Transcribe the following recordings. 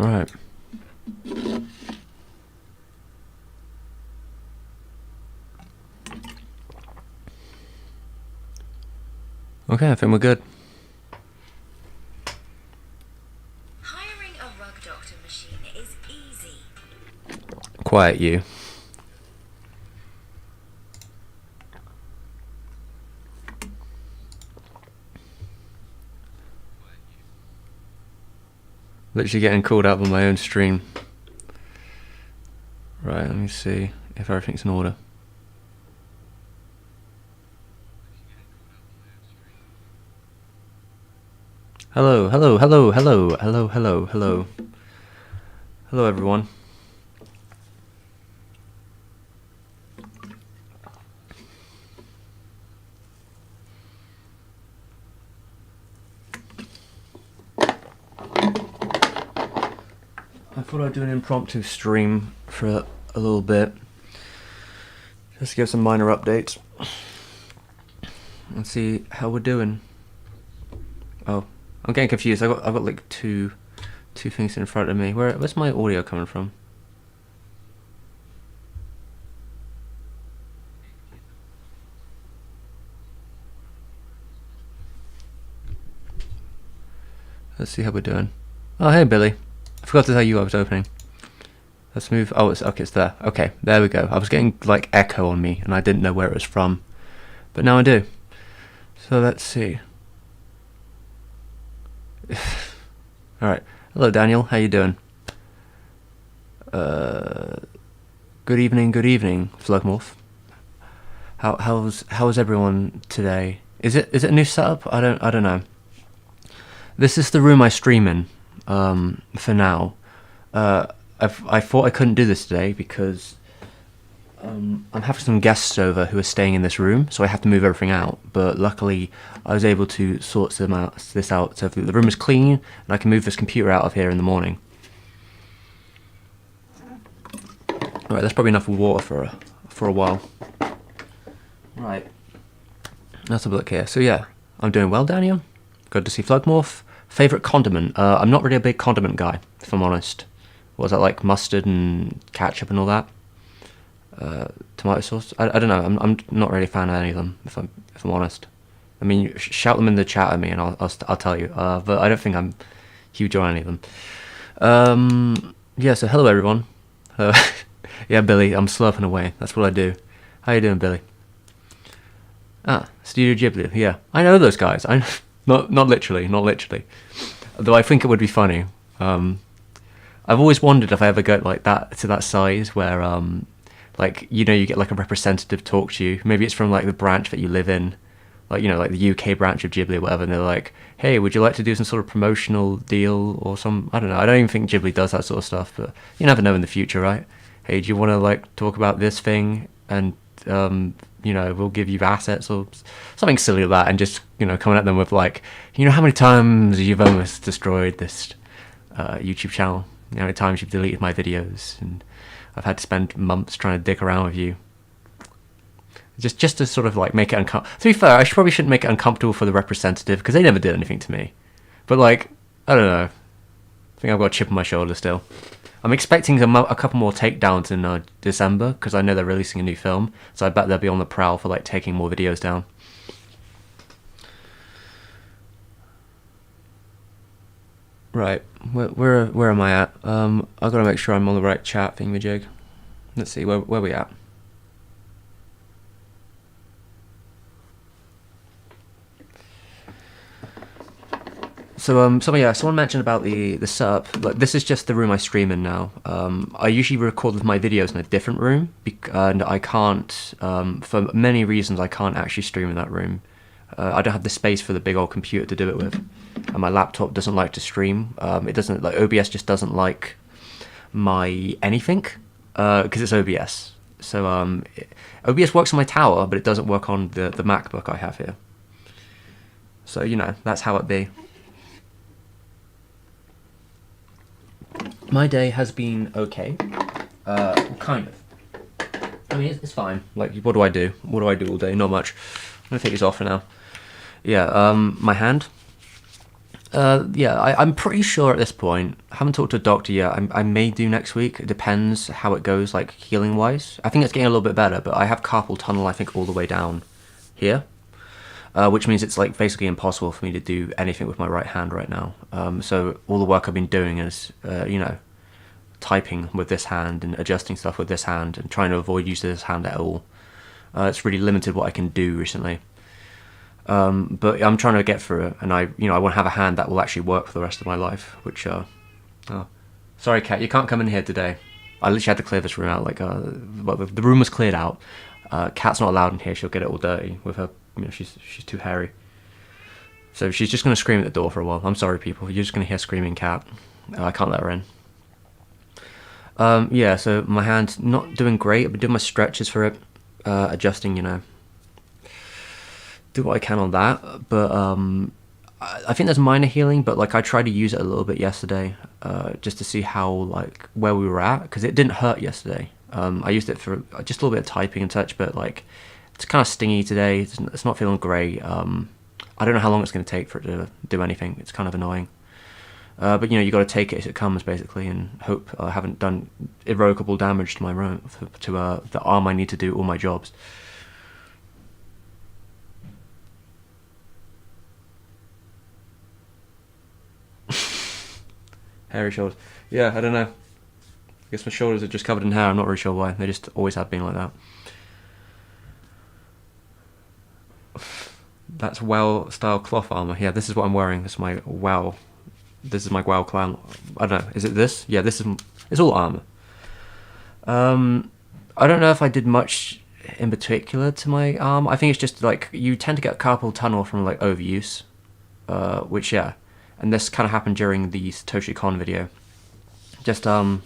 Alright. Okay, I think we're good. Hiring a rug doctor machine is easy. Quiet you. Literally getting called out on my own stream. Right, let me see if everything's in order. Hello, hello, hello, hello, hello, hello, hello. Hello, everyone. I thought I'd do an impromptu stream for a little bit. Just to give some minor updates. And see how we're doing. Oh, I'm getting confused. I've got like two things in front of me. Where's my audio coming from? Let's see how we're doing. Oh, hey Billy. I forgot to tell you I was opening. Let's move. Oh, it's there. Okay, there we go. I was getting like echo on me, and I didn't know where it was from, but now I do. So let's see. All right. Hello, Daniel. How you doing? Good evening. Good evening, Flugmorph. How's everyone today? Is it a new setup? I don't know. This is the room I stream in. For now. I thought I couldn't do this today because I'm having some guests over who are staying in this room, so I have to move everything out. But luckily, I was able to sort this out, so the room is clean, and I can move this computer out of here in the morning. Alright, that's probably enough water for a while. Right. Let's have a look here. So yeah, I'm doing well, Daniel. Good to see Flugmorph. Favourite condiment? I'm not really a big condiment guy, if I'm honest. What was that, like mustard and ketchup and all that? Tomato sauce? I don't know. I'm not really a fan of any of them, if I'm honest. I mean, shout them in the chat at me, and I'll tell you. But I don't think I'm huge on any of them. Yeah. So hello everyone. Yeah, Billy. I'm slurping away. That's what I do. How you doing, Billy? Studio Ghibli. Yeah, I know those guys. Not literally. Though I think it would be funny. I've always wondered if I ever get like that to that size where like you get like a representative talk to you. Maybe it's from like the branch that you live in, like like the UK branch of Ghibli or whatever, and they're like, hey, would you like to do some sort of promotional deal or some, I don't know. I don't even think Ghibli does that sort of stuff, but you never know in the future, right? Hey, do you want to like talk about this thing, and we'll give you assets or something silly like that, and just coming at them with like, how many times you've almost destroyed this YouTube channel, how many times you've deleted my videos, and I've had to spend months trying to dig around with you, just to sort of like make it uncomfortable. To be fair, I probably shouldn't make it uncomfortable for the representative, because they never did anything to me, but like, I don't know, I think I've got a chip on my shoulder still. I'm expecting a couple more takedowns in December, because I know they're releasing a new film, so I bet they'll be on the prowl for like taking more videos down. Right, where am I at? I've got to make sure I'm on the right chat thingamajig. Let's see, where we at? So yeah, someone mentioned about the setup. Like, this is just the room I stream in now. I usually record with my videos in a different room, and I can't, for many reasons, I can't actually stream in that room. I don't have the space for the big old computer to do it with, and my laptop doesn't like to stream. It doesn't, like, OBS just doesn't like my anything, because it's OBS. So OBS works on my tower, but it doesn't work on the MacBook I have here. So that's how it be. My day has been okay, kind of. I mean, it's fine. Like, what do I do? What do I do all day? Not much. I'm gonna take this off for now. Yeah, my hand. Yeah, I'm pretty sure at this point. I haven't talked to a doctor yet. I may do next week. It depends how it goes, like healing wise. I think it's getting a little bit better, but I have carpal tunnel. I think all the way down here, which means it's like basically impossible for me to do anything with my right hand right now. So all the work I've been doing is, typing with this hand and adjusting stuff with this hand and trying to avoid using this hand at all. It's really limited what I can do recently. But I'm trying to get through it, and I want to have a hand that will actually work for the rest of my life. Which, oh, sorry, Kat, you can't come in here today. I literally had to clear this room out. Like, well, the room was cleared out. Kat's not allowed in here. She'll get it all dirty with her. She's too hairy. So she's just gonna scream at the door for a while. I'm sorry, people. You're just gonna hear screaming Kat. I can't let her in. Yeah. So my hand's not doing great. I've been doing my stretches for it, adjusting. Do what I can on that, but I think there's minor healing, but like I tried to use it a little bit yesterday, just to see how, like, where we were at, because it didn't hurt yesterday. I used it for just a little bit of typing and such, but like it's kind of stingy today. It's not feeling great. I don't know how long it's going to take for it to do anything. It's kind of annoying, but you got to take it as it comes, basically, and hope I haven't done irrevocable damage to my the arm I need to do all my jobs. Hairy shoulders. Yeah, I don't know. I guess my shoulders are just covered in hair. I'm not really sure why. They just always have been like that. That's WoW style cloth armor. Yeah, this is what I'm wearing. This is my WoW. This is my WoW clan. I don't know. Is it this? Yeah, this is. It's all armor. I don't know if I did much in particular to my arm. I think it's just like you tend to get carpal tunnel from like overuse, which, yeah. And this kind of happened during the Satoshi Kon video. Just too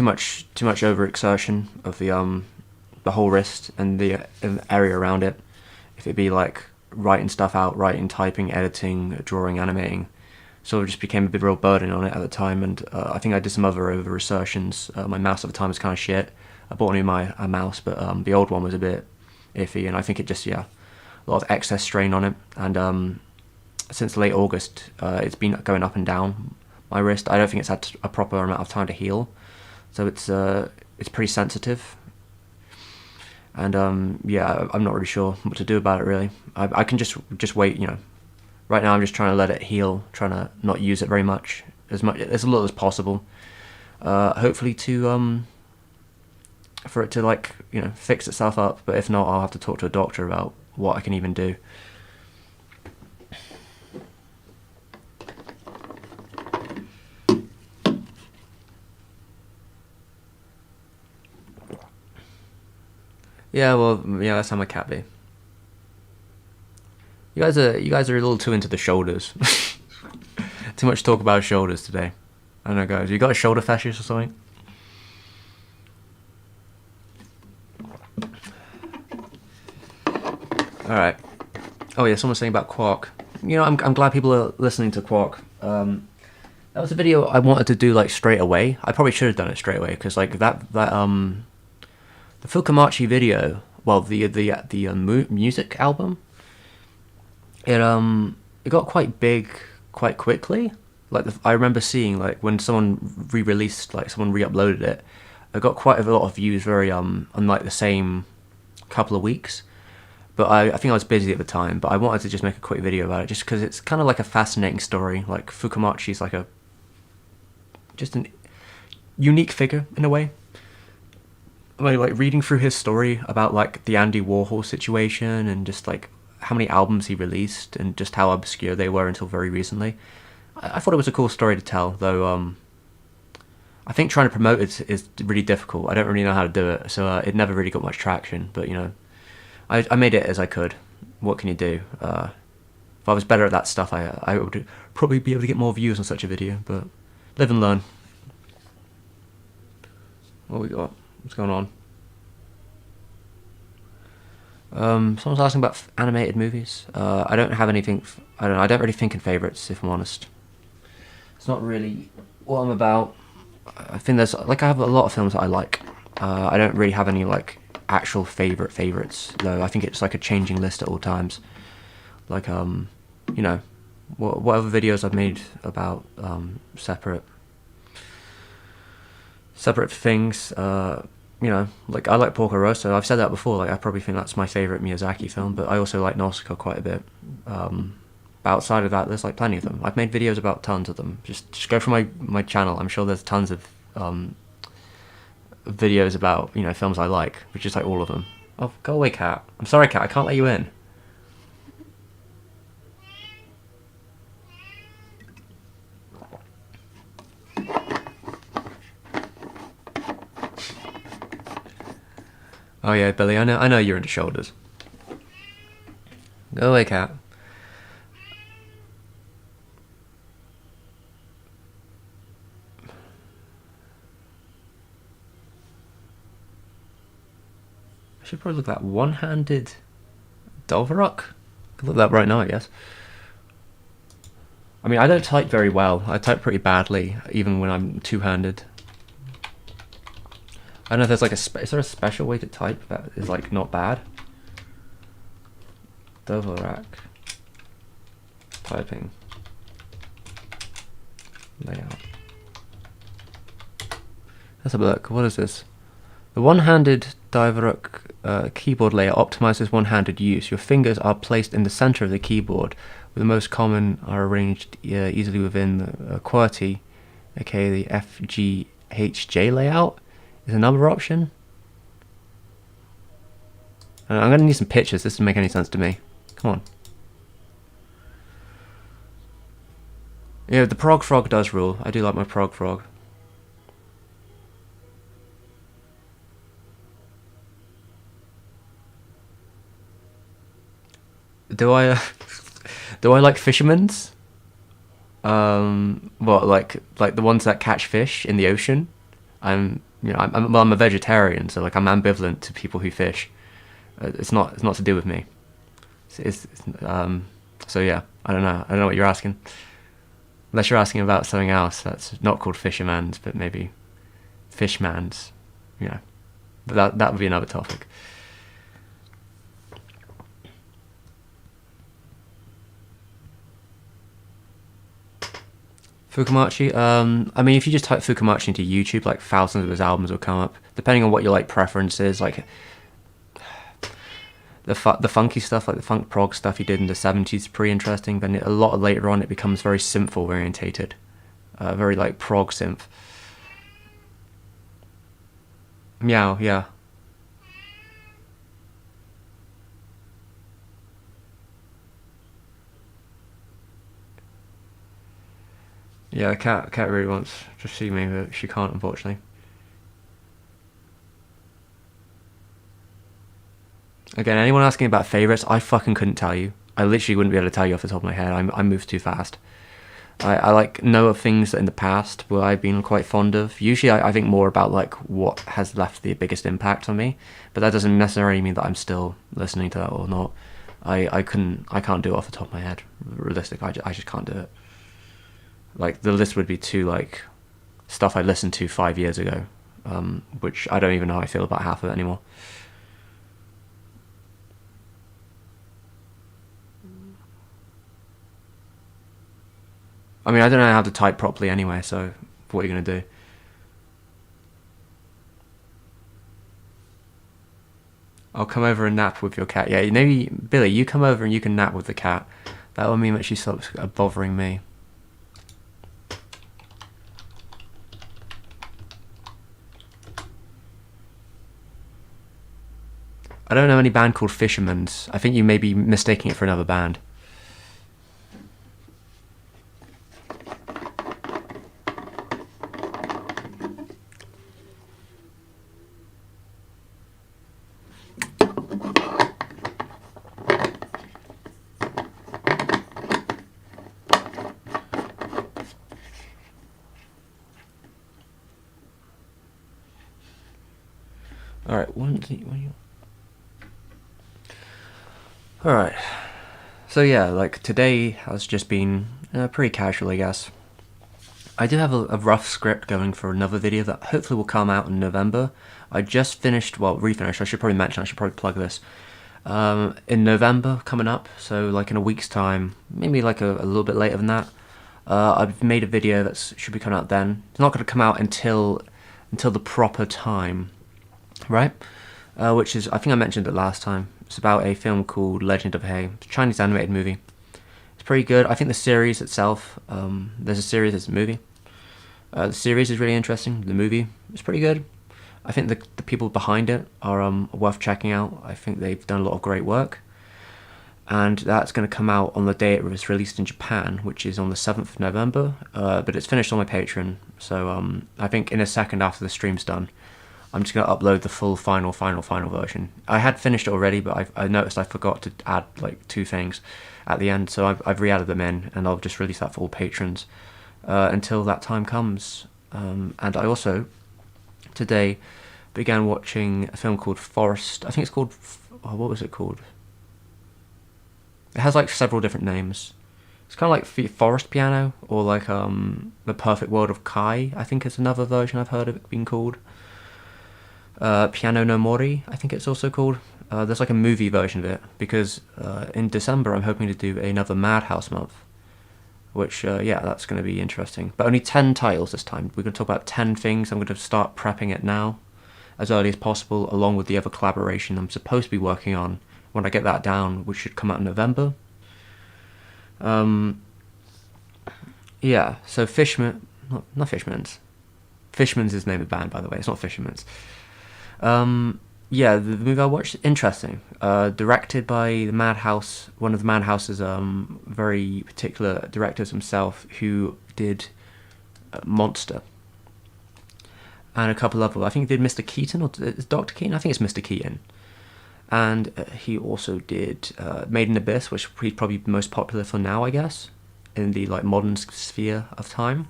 much overexertion of the whole wrist and the area around it. If it be like writing stuff out, typing, editing, drawing, animating, so it just became a big real burden on it at the time. And I think I did some other overexertions. My mouse at the time was kind of shit. I bought a new mouse, but the old one was a bit iffy, and I think it just, yeah, a lot of excess strain on it. And since late August, it's been going up and down my wrist. I don't think it's had a proper amount of time to heal, so it's pretty sensitive. And yeah, I'm not really sure what to do about it, really. I can just wait. Right now I'm just trying to let it heal, trying to not use it very much, as little as possible. Hopefully for it to, like, fix itself up. But if not, I'll have to talk to a doctor about what I can even do. Yeah, well, yeah, that's how my cat be. You guys are a little too into the shoulders. Too much talk about shoulders today. I don't know, guys. You got a shoulder fetish or something? All right. Oh yeah, someone's saying about Quark. I'm glad people are listening to Quark. That was a video I wanted to do like straight away. I probably should have done it straight away, because like the Fukamachi video, well, the music album, it got quite big quite quickly. Like I remember seeing, like, when someone re-released, like someone re-uploaded it, it got quite a lot of views very in like the same couple of weeks. But I think I was busy at the time. But I wanted to just make a quick video about it, just because it's kind of like a fascinating story. Like Fukamachi's like just an unique figure in a way. Like reading through his story about like the Andy Warhol situation, and just like how many albums he released and just how obscure they were until very recently. I thought it was a cool story to tell, though. I think trying to promote it is really difficult. I don't really know how to do it, so it never really got much traction. But I made it as I could. What can you do? If I was better at that stuff, I would probably be able to get more views on such a video. But live and learn. What we got? What's going on? Someone's asking about animated movies. I don't have anything. I don't really think in favourites, if I'm honest. It's not really what I'm about. I think there's I have a lot of films that I like. I don't really have any like actual favourites though. I think it's like a changing list at all times. Like what other videos I've made about separate things. You know, like I like Porco Rosso. I've said that before. Like I probably think that's my favorite Miyazaki film, but I also like Nausicaa quite a bit. But outside of that, there's like plenty of them. I've made videos about tons of them. Just go for my channel. I'm sure there's tons of videos about, you know, films I like, which is like all of them. Oh, go away, cat. I'm sorry, cat. I can't let you in. Oh yeah, Billy. I know you're into shoulders. Go away, cat. I should probably look at that one-handed Dolvarok. Could look that right now, I guess. I mean, I don't type very well. I type pretty badly, even when I'm two-handed. I don't know if there's like is there a special way to type that is like not bad? Dvorak. Typing. Layout. Let's have a look. What is this? The one-handed Dvorak keyboard layout optimizes one-handed use. Your fingers are placed in the center of the keyboard, where the most common are arranged easily within the QWERTY, aka the FGHJ layout. Is another option. I'm gonna need some pictures. This doesn't make any sense to me. Come on. Yeah, the Prog Frog does rule. I do like my Prog Frog. Do I do I like fishermen's? What, like the ones that catch fish in the ocean? I'm a vegetarian, so like I'm ambivalent to people who fish. It's not to do with me. So yeah, I don't know what you're asking. Unless you're asking about something else that's not called fisherman's, but maybe fishman's. Yeah, but that would be another topic. Fukamachi, I mean, if you just type Fukamachi into YouTube, like thousands of his albums will come up, depending on what your like preferences. Like the funky stuff, like the funk prog stuff he did in the 70s is pretty interesting. Then a lot later on it becomes very synth orientated, very like prog synth. Meow, yeah. Yeah, cat really wants to see me, but she can't, unfortunately. Again, anyone asking about favourites, I fucking couldn't tell you. I literally wouldn't be able to tell you off the top of my head. I moved too fast. I like know of things that in the past where I've been quite fond of. Usually I think more about like what has left the biggest impact on me, but that doesn't necessarily mean that I'm still listening to that or not. I can't do it off the top of my head. Realistic, I just can't do it. Like the list would be too like stuff I listened to 5 years ago, which I don't even know how I feel about half of it anymore. I mean, I don't know how to type properly anyway, so what are you going to do? I'll come over and nap with your cat. Yeah, maybe, Billy, you come over and you can nap with the cat. That will mean that she stops bothering me. I don't know any band called Fisherman's. I think you may be mistaking it for another band. Alright, Alright, so yeah, like today has just been pretty casual, I guess. I do have a rough script going for another video that hopefully will come out in November. I just finished, well, refinished, I should probably mention, I should probably plug this. In November coming up, so like in a week's time, maybe like a little bit later than that. I've made a video that should be coming out then. It's not going to come out until the proper time, right? Which is, I think I mentioned it last time. It's about a film called Legend of Hay. It's a Chinese animated movie. It's pretty good. I think the series itself, there's a series, there's a movie. The series is really interesting. The movie is pretty good. I think the people behind it are worth checking out. I think they've done a lot of great work. And that's going to come out on the day it was released in Japan, which is on the 7th of November. But it's finished on my Patreon, so I think in a second after the stream's done, I'm just going to upload the full final version. I had finished it already, but I noticed I forgot to add like 2 things at the end, so I've re-added them in, and I'll just release that for all patrons until that time comes. And I also, today, began watching a film called Forest. I think it's called... what was it called? It has like several different names. It's kind of like Forest Piano, or like The Perfect World of Kai, I think is another version I've heard of it being called. Piano no Mori, I think it's also called. There's like a movie version of it, because in December I'm hoping to do another Madhouse month, which, yeah, that's going to be interesting. But only 10 titles this time. We're going to talk about 10 things. I'm going to start prepping it now, as early as possible, along with the other collaboration I'm supposed to be working on. When I get that down, which should come out in November. Yeah, so Fishman... Not Fishman's. Fishman's is the name of the band, by the way. It's not Fisherman's. Yeah, the movie I watched, interesting. Directed by the Madhouse, one of the Madhouse's very particular directors himself, who did Monster. And a couple other... I think he did Mr. Keaton, or is Dr. Keaton? I think it's Mr. Keaton. And he also did Made in Abyss, which he's probably most popular for now, I guess, in the like modern sphere of time.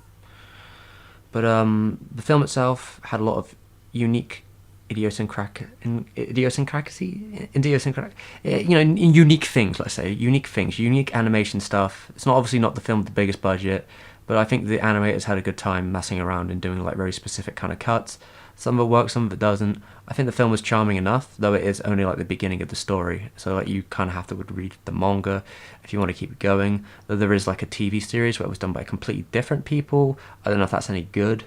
But the film itself had a lot of unique idiosyncratic, unique things. Let's say unique animation stuff. It's not obviously not the film with the biggest budget, but I think the animators had a good time messing around and doing like very specific kind of cuts. Some of it works, some of it doesn't. I think the film was charming enough, though it is only like the beginning of the story. So like you kind of have to read the manga if you want to keep it going. Though there is like a TV series where it was done by completely different people. I don't know if that's any good.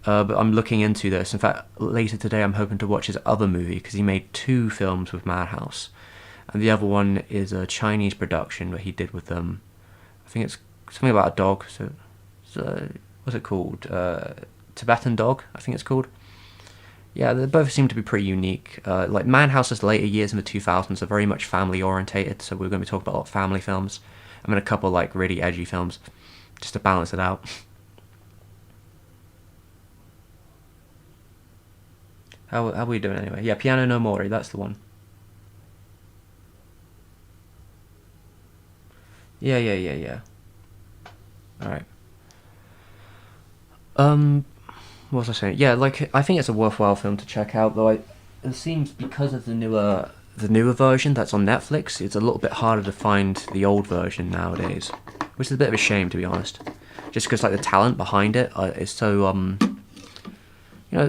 But I'm looking into this. In fact, later today I'm hoping to watch his other movie, because he made 2 films with Madhouse. And the other one is a Chinese production where he did with them. I think it's something about a dog. So what's it called? Tibetan Dog, I think it's called. Yeah, they both seem to be pretty unique. Like Madhouse's later years in the 2000s are very much family orientated, so we're going to be talking about a lot of family films. I mean, a couple like really edgy films, just to balance it out. How are we doing anyway? Yeah, Piano no Mori, that's the one. Yeah. Alright. What was I saying? Yeah, like I think it's a worthwhile film to check out. Though it seems because of the newer version that's on Netflix, it's a little bit harder to find the old version nowadays, which is a bit of a shame, to be honest. Just because like the talent behind it is so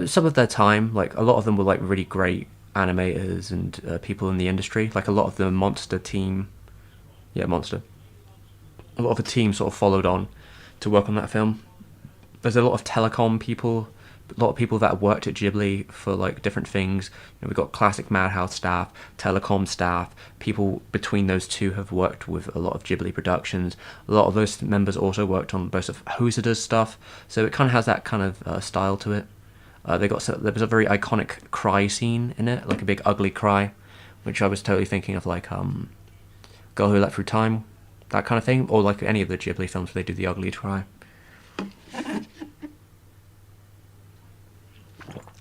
some of their time, like a lot of them were like really great animators and people in the industry. Like a lot of the Monster team, Monster. A lot of the team sort of followed on to work on that film. There's a lot of telecom people, a lot of people that worked at Ghibli for like different things. We've got classic Madhouse staff, telecom staff. People between those two have worked with a lot of Ghibli productions. A lot of those members also worked on most of Hosoda's stuff, so it kind of has that kind of style to it. There was a very iconic cry scene in it, like a big ugly cry, which I was totally thinking of like Girl Who Leapt Through Time, that kind of thing, or like any of the Ghibli films where they do the ugly cry.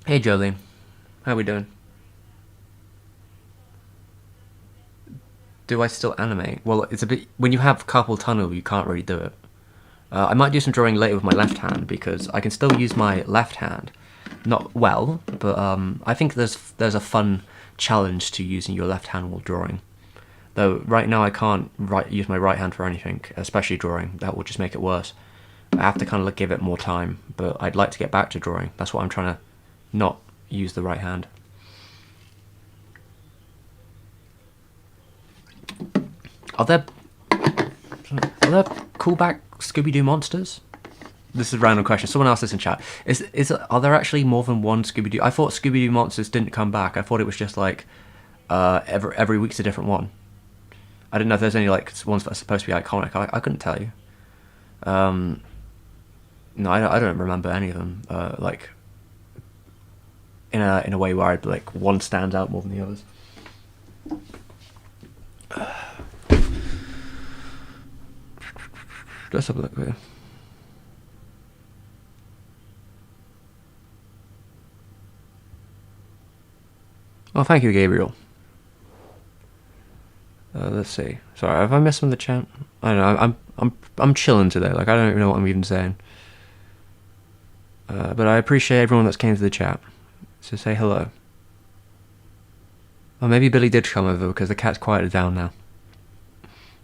Hey Jolene, how we doing? Do I still animate? Well, it's a bit... When you have carpal tunnel, you can't really do it. I might do some drawing later with my left hand, because I can still use my left hand. Not well, but I think there's a fun challenge to using your left hand while drawing. Though right now I can't use my right hand for anything, especially drawing. That will just make it worse. I have to kind of give it more time, but I'd like to get back to drawing. That's what I'm trying to not use the right hand. Are there callback Scooby-Doo monsters? This is a random question. Someone asked this in chat. Are there actually more than one Scooby-Doo? I thought Scooby-Doo monsters didn't come back. I thought it was just like every week's a different one. I didn't know if there's any like ones that are supposed to be iconic. I couldn't tell you. No, I don't remember any of them. Like in a way where I'd like one stands out more than the others. Let's have a look here. Oh, thank you, Gabriel. Let's see. Sorry, have I missed some of the chat? I don't know. I'm chilling today. Like I don't even know what I'm even saying. But I appreciate everyone that's came to the chat. So say hello. Or maybe Billy did come over because the cat's quieted down now.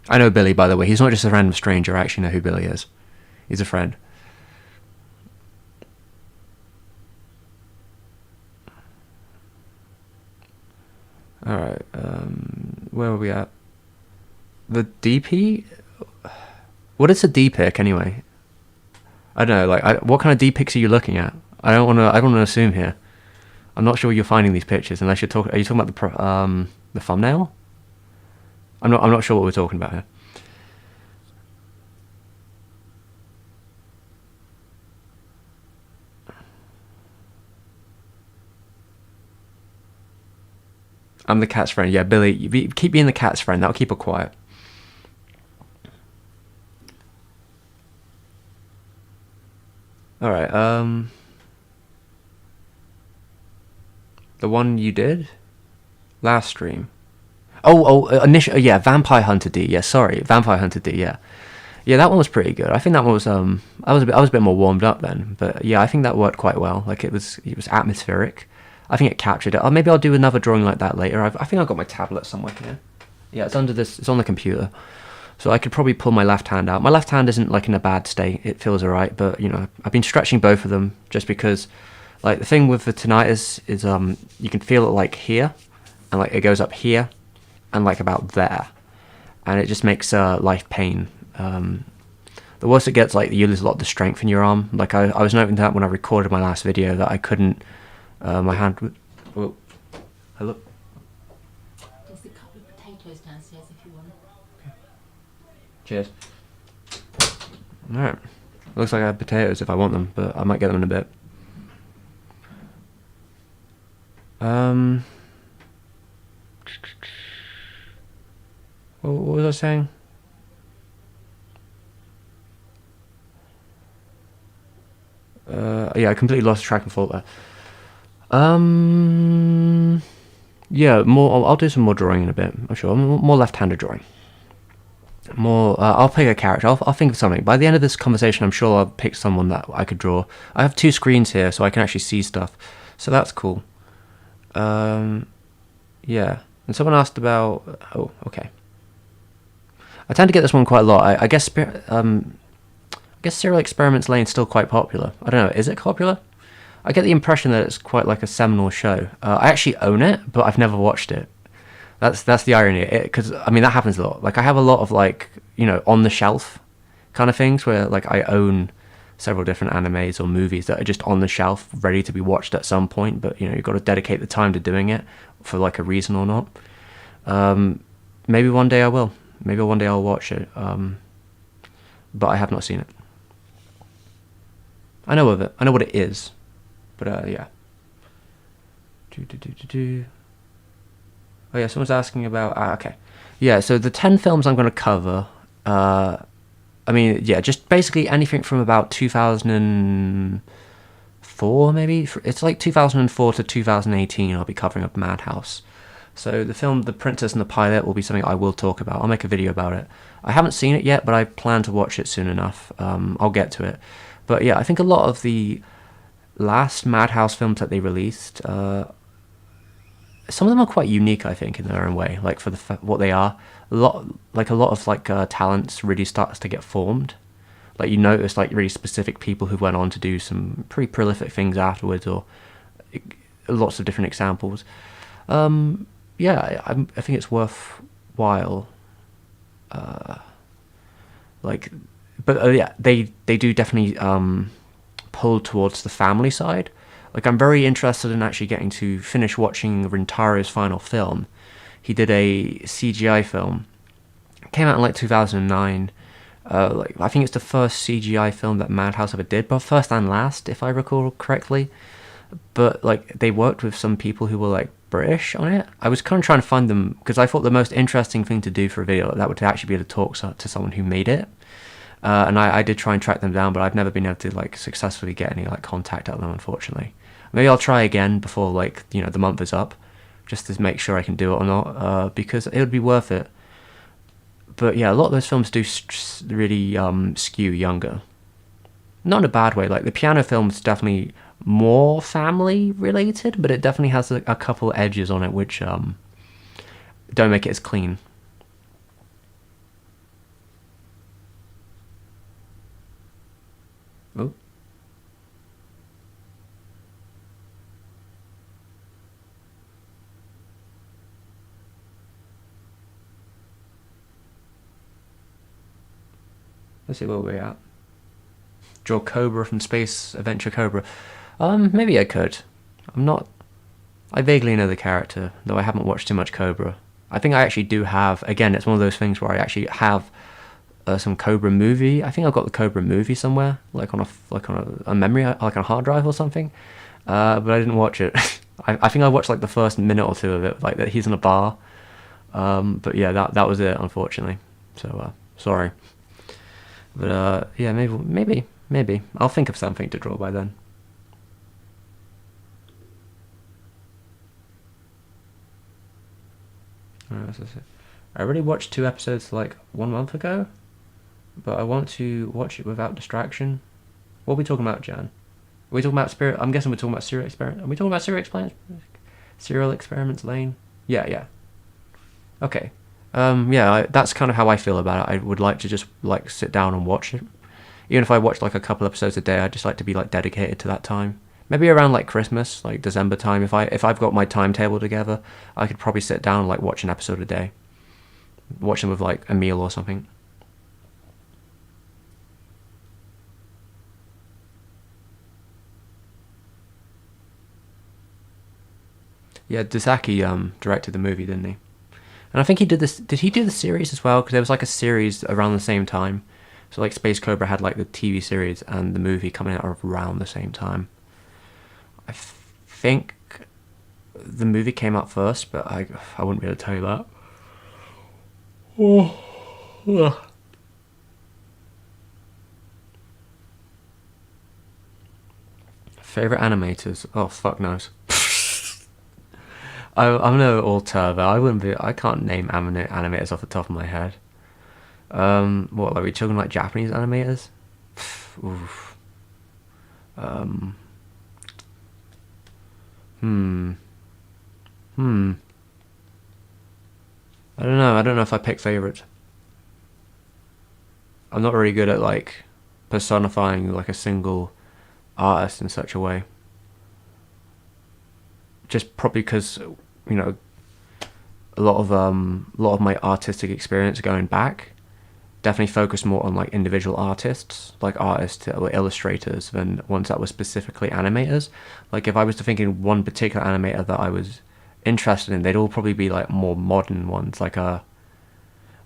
I know Billy, by the way. He's not just a random stranger. I actually know who Billy is. He's a friend. Alright, where are we at? The DP? What is a D-pic anyway? I don't know, like, what kind of D-pics are you looking at? I don't want to assume here. I'm not sure you're finding these pictures unless are you talking about the thumbnail? I'm not sure what we're talking about here. I'm the cat's friend. Yeah, Billy, keep being the cat's friend. That'll keep her quiet. Alright, the one you did? Last stream. Yeah, Vampire Hunter D. Yeah, sorry, Vampire Hunter D. Yeah, that one was pretty good. I think that one was I was a bit more warmed up then, but yeah, I think that worked quite well. Like it was atmospheric. I think it captured it. Maybe I'll do another drawing like that later. I think I've got my tablet somewhere here. Yeah, it's under this. It's on the computer, so I could probably pull my left hand out. My left hand isn't like in a bad state. It feels alright, but you know, I've been stretching both of them just because, like the thing with the tinnitus is you can feel it like here, and like it goes up here, and like about there, and it just makes life pain. The worse it gets, like you lose a lot of the strength in your arm. Like I was noting that when I recorded my last video that I couldn't. My hand would. Oh, hello. There's a couple of potatoes downstairs if you want. Okay. Cheers. Alright. Looks like I have potatoes if I want them, but I might get them in a bit. What was I saying? Yeah, I completely lost track and thought there. Yeah, more. I'll do some more drawing in a bit. I'm sure. More left-handed drawing. More. I'll pick a character. I'll think of something. By the end of this conversation, I'm sure I'll pick someone that I could draw. I have 2 screens here, so I can actually see stuff. So that's cool. Yeah. And someone asked about. Oh, okay. I tend to get this one quite a lot. I guess. I guess Serial Experiments Lane's still quite popular. I don't know. Is it popular? I get the impression that it's quite like a seminal show. I actually own it, but I've never watched it. That's the irony. Because I mean that happens a lot. Like I have a lot of like on the shelf kind of things where like I own several different animes or movies that are just on the shelf, ready to be watched at some point. But you've got to dedicate the time to doing it for like a reason or not. Maybe one day I will. Maybe one day I'll watch it. But I have not seen it. I know of it. I know what it is. But yeah. Oh yeah, someone's asking about. Okay. Yeah, so the 10 films I'm going to cover. I mean, yeah, just basically anything from about 2004, maybe. It's like 2004 to 2018. I'll be covering up Madhouse. So the film The Princess and the Pilot will be something I will talk about. I'll make a video about it. I haven't seen it yet, but I plan to watch it soon enough. I'll get to it. But yeah, I think a lot of the last Madhouse films that they released, some of them are quite unique, I think, in their own way. Like for what they are, a lot of talents really starts to get formed. Like you notice like really specific people who went on to do some pretty prolific things afterwards, or lots of different examples. Yeah, I think it's worthwhile. like, but yeah, they do definitely pull towards the family side. Like, I'm very interested in actually getting to finish watching Rintaro's final film. He did a CGI film. It came out in like 2009. Like, I think it's the first CGI film that Madhouse ever did, but first and last, if I recall correctly. But like, they worked with some people who were like British on it. I was kind of trying to find them because I thought the most interesting thing to do for a video like that would actually be to talk to someone who made it. And I did try and track them down, but I've never been able to like successfully get any like contact out of them, unfortunately. Maybe I'll try again before like the month is up, just to make sure I can do it or not, because it would be worth it. But yeah, a lot of those films do really skew younger. Not in a bad way. Like, the piano film's definitely more family related, but it definitely has a couple edges on it which don't make it as clean. Oh. Let's see where we're at. Draw Cobra from Space Adventure Cobra. Maybe I could. I vaguely know the character, though I haven't watched too much Cobra. I think I actually do have. Again, it's one of those things where I actually have some Cobra movie. I think I've got the Cobra movie somewhere, like on a memory, like on a hard drive or something. But I didn't watch it. I think I watched like the first minute or two of it, like that he's in a bar. But yeah, that was it, unfortunately. So sorry. But yeah, maybe I'll think of something to draw by then. I already watched 2 episodes like 1 month ago, but I want to watch it without distraction. What are we talking about, Jan? Are we talking about Spirit? I'm guessing we're talking about Serial Experiment. Are we talking about Serial Experiments Lane? Yeah. Okay. Yeah, that's kind of how I feel about it. I would like to just like sit down and watch it. Even if I watch like a couple episodes a day, I'd just like to be like dedicated to that time. Maybe around like Christmas, like December time, if I've got my timetable together, I could probably sit down and like watch an episode a day. Watch them with like a meal or something. Yeah, Dosaki directed the movie, didn't he? And I think he did this. Did he do the series as well? Because there was like a series around the same time. So like Space Cobra had like the TV series and the movie coming out around the same time. I think the movie came out first, but I wouldn't be able to tell you that. Oh. Favorite animators? Oh, fuck knows. I'm no auteur, though. I can't name animators off the top of my head. What, like, we talking like Japanese animators? Oof. I don't know. I don't know if I pick favorites. I'm not really good at like personifying like a single artist in such a way. Just probably because a lot of my artistic experience going back definitely focused more on like individual artists, like artists or illustrators, than ones that were specifically animators. Like if I was to think in one particular animator that I was interested in, they'd all probably be like more modern ones, like Don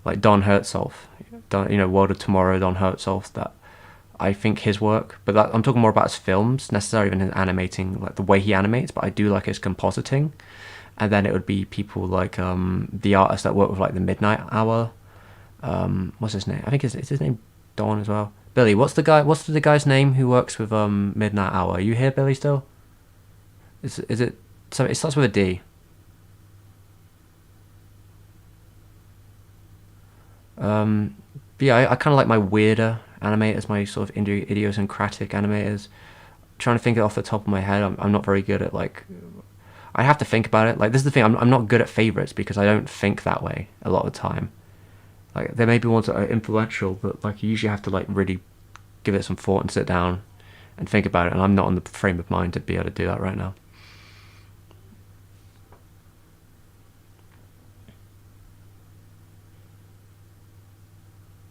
Hertzolf, World of Tomorrow, Don Hertzolf. That I think his work, but I'm talking more about his films, necessarily than his animating, like the way he animates. But I do like his compositing. And then it would be people like the artists that work with like the Midnight Hour. What's his name? I think is his name Don as well. Billy. What's the guy's name who works with Midnight Hour? Are you here, Billy? Still? Is it? So it starts with a D. But yeah, I kind of like my weirder animators, my sort of idiosyncratic animators. Trying to think it off the top of my head, I'm not very good at like. I have to think about it. Like this is the thing, I'm not good at favorites because I don't think that way a lot of the time. Like there may be ones that are influential, but like you usually have to like really give it some thought and sit down and think about it. And I'm not in the frame of mind to be able to do that right now.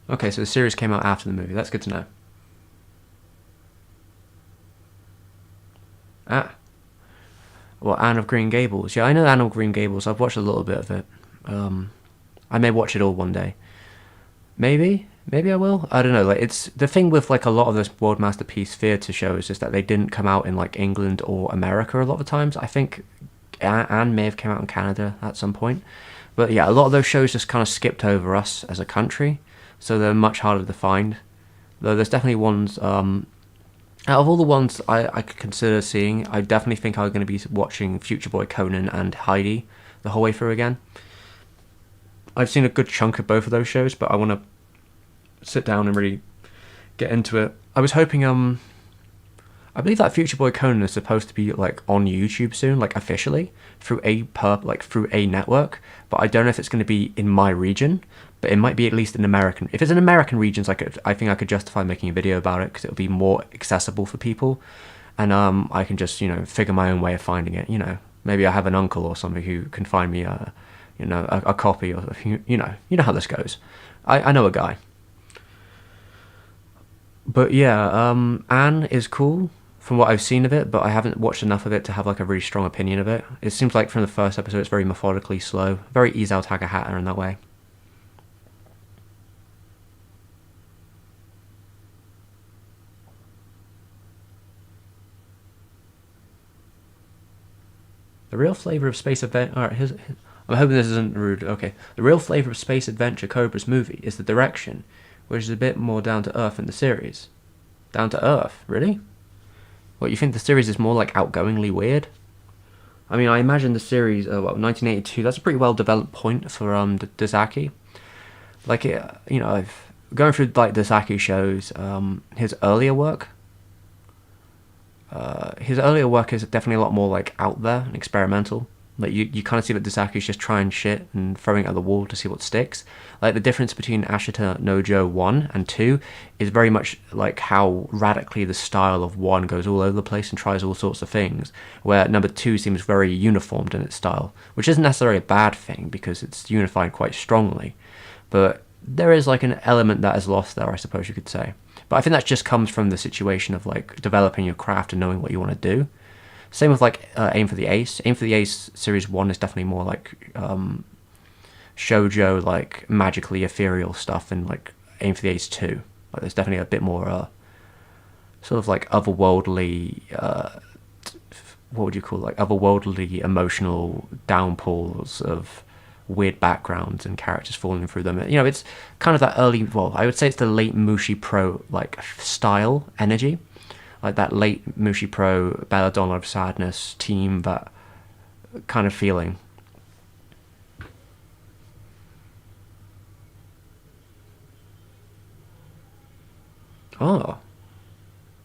Okay, so the series came out after the movie. That's good to know. Ah. Well, Anne of Green Gables. Yeah, I know Anne of Green Gables. I've watched a little bit of it. I may watch it all one day. Maybe I will. I don't know. Like, it's the thing with like a lot of this World Masterpiece Theatre shows is that they didn't come out in like England or America a lot of the times. I think Anne may have come out in Canada at some point, but yeah, a lot of those shows just kind of skipped over us as a country, so they're much harder to find. Though there's definitely ones. Out of all the ones I could consider seeing, I definitely think I'm going to be watching Future Boy Conan and Heidi the whole way through again. I've seen a good chunk of both of those shows, but I want to sit down and really get into it. I was hoping, I believe that Future Boy Conan is supposed to be like on YouTube soon, like officially through a network. But I don't know if it's going to be in my region. But it might be at least in American. If it's in American regions, I think I could justify making a video about it because it'll be more accessible for people, and I can just figure my own way of finding it. Maybe I have an uncle or somebody who can find me a copy, or you know how this goes. I know a guy. But yeah, Anne is cool from what I've seen of it, but I haven't watched enough of it to have like a really strong opinion of it. It seems like from the first episode it's very methodically slow, very Isao Takahata in that way. The real flavor of space adventure. Alright, I'm hoping this isn't rude. Okay. The real flavor of space adventure Cobra's movie is the direction, which is a bit more down to earth in the series. Down to earth? Really? What, you think the series is more like outgoingly weird? I mean, I imagine the series, 1982, that's a pretty well developed point for Dezaki. Like, I've going through like Dezaki shows, his earlier work. His earlier work is definitely a lot more like out there and experimental. Like you kind of see that Desaki's just trying shit and throwing it at the wall to see what sticks. Like the difference between Ashita no Joe 1 and 2 is very much like how radically the style of 1 goes all over the place and tries all sorts of things, where number 2 seems very uniformed in its style, which isn't necessarily a bad thing because it's unified quite strongly. But there is like an element that is lost there, I suppose you could say. But I think that just comes from the situation of like developing your craft and knowing what you want to do. Same with like Aim for the Ace. Aim for the Ace Series 1 is definitely more like shoujo, like magically ethereal stuff, and like Aim for the Ace 2. Like there's definitely a bit more sort of like otherworldly, what would you call it? Like otherworldly emotional downpours of weird backgrounds and characters falling through them. It's kind of that early, well, I would say it's the late Mushi Pro like style energy, like that late Mushi Pro Belladonna of Sadness team, that kind of feeling. Oh,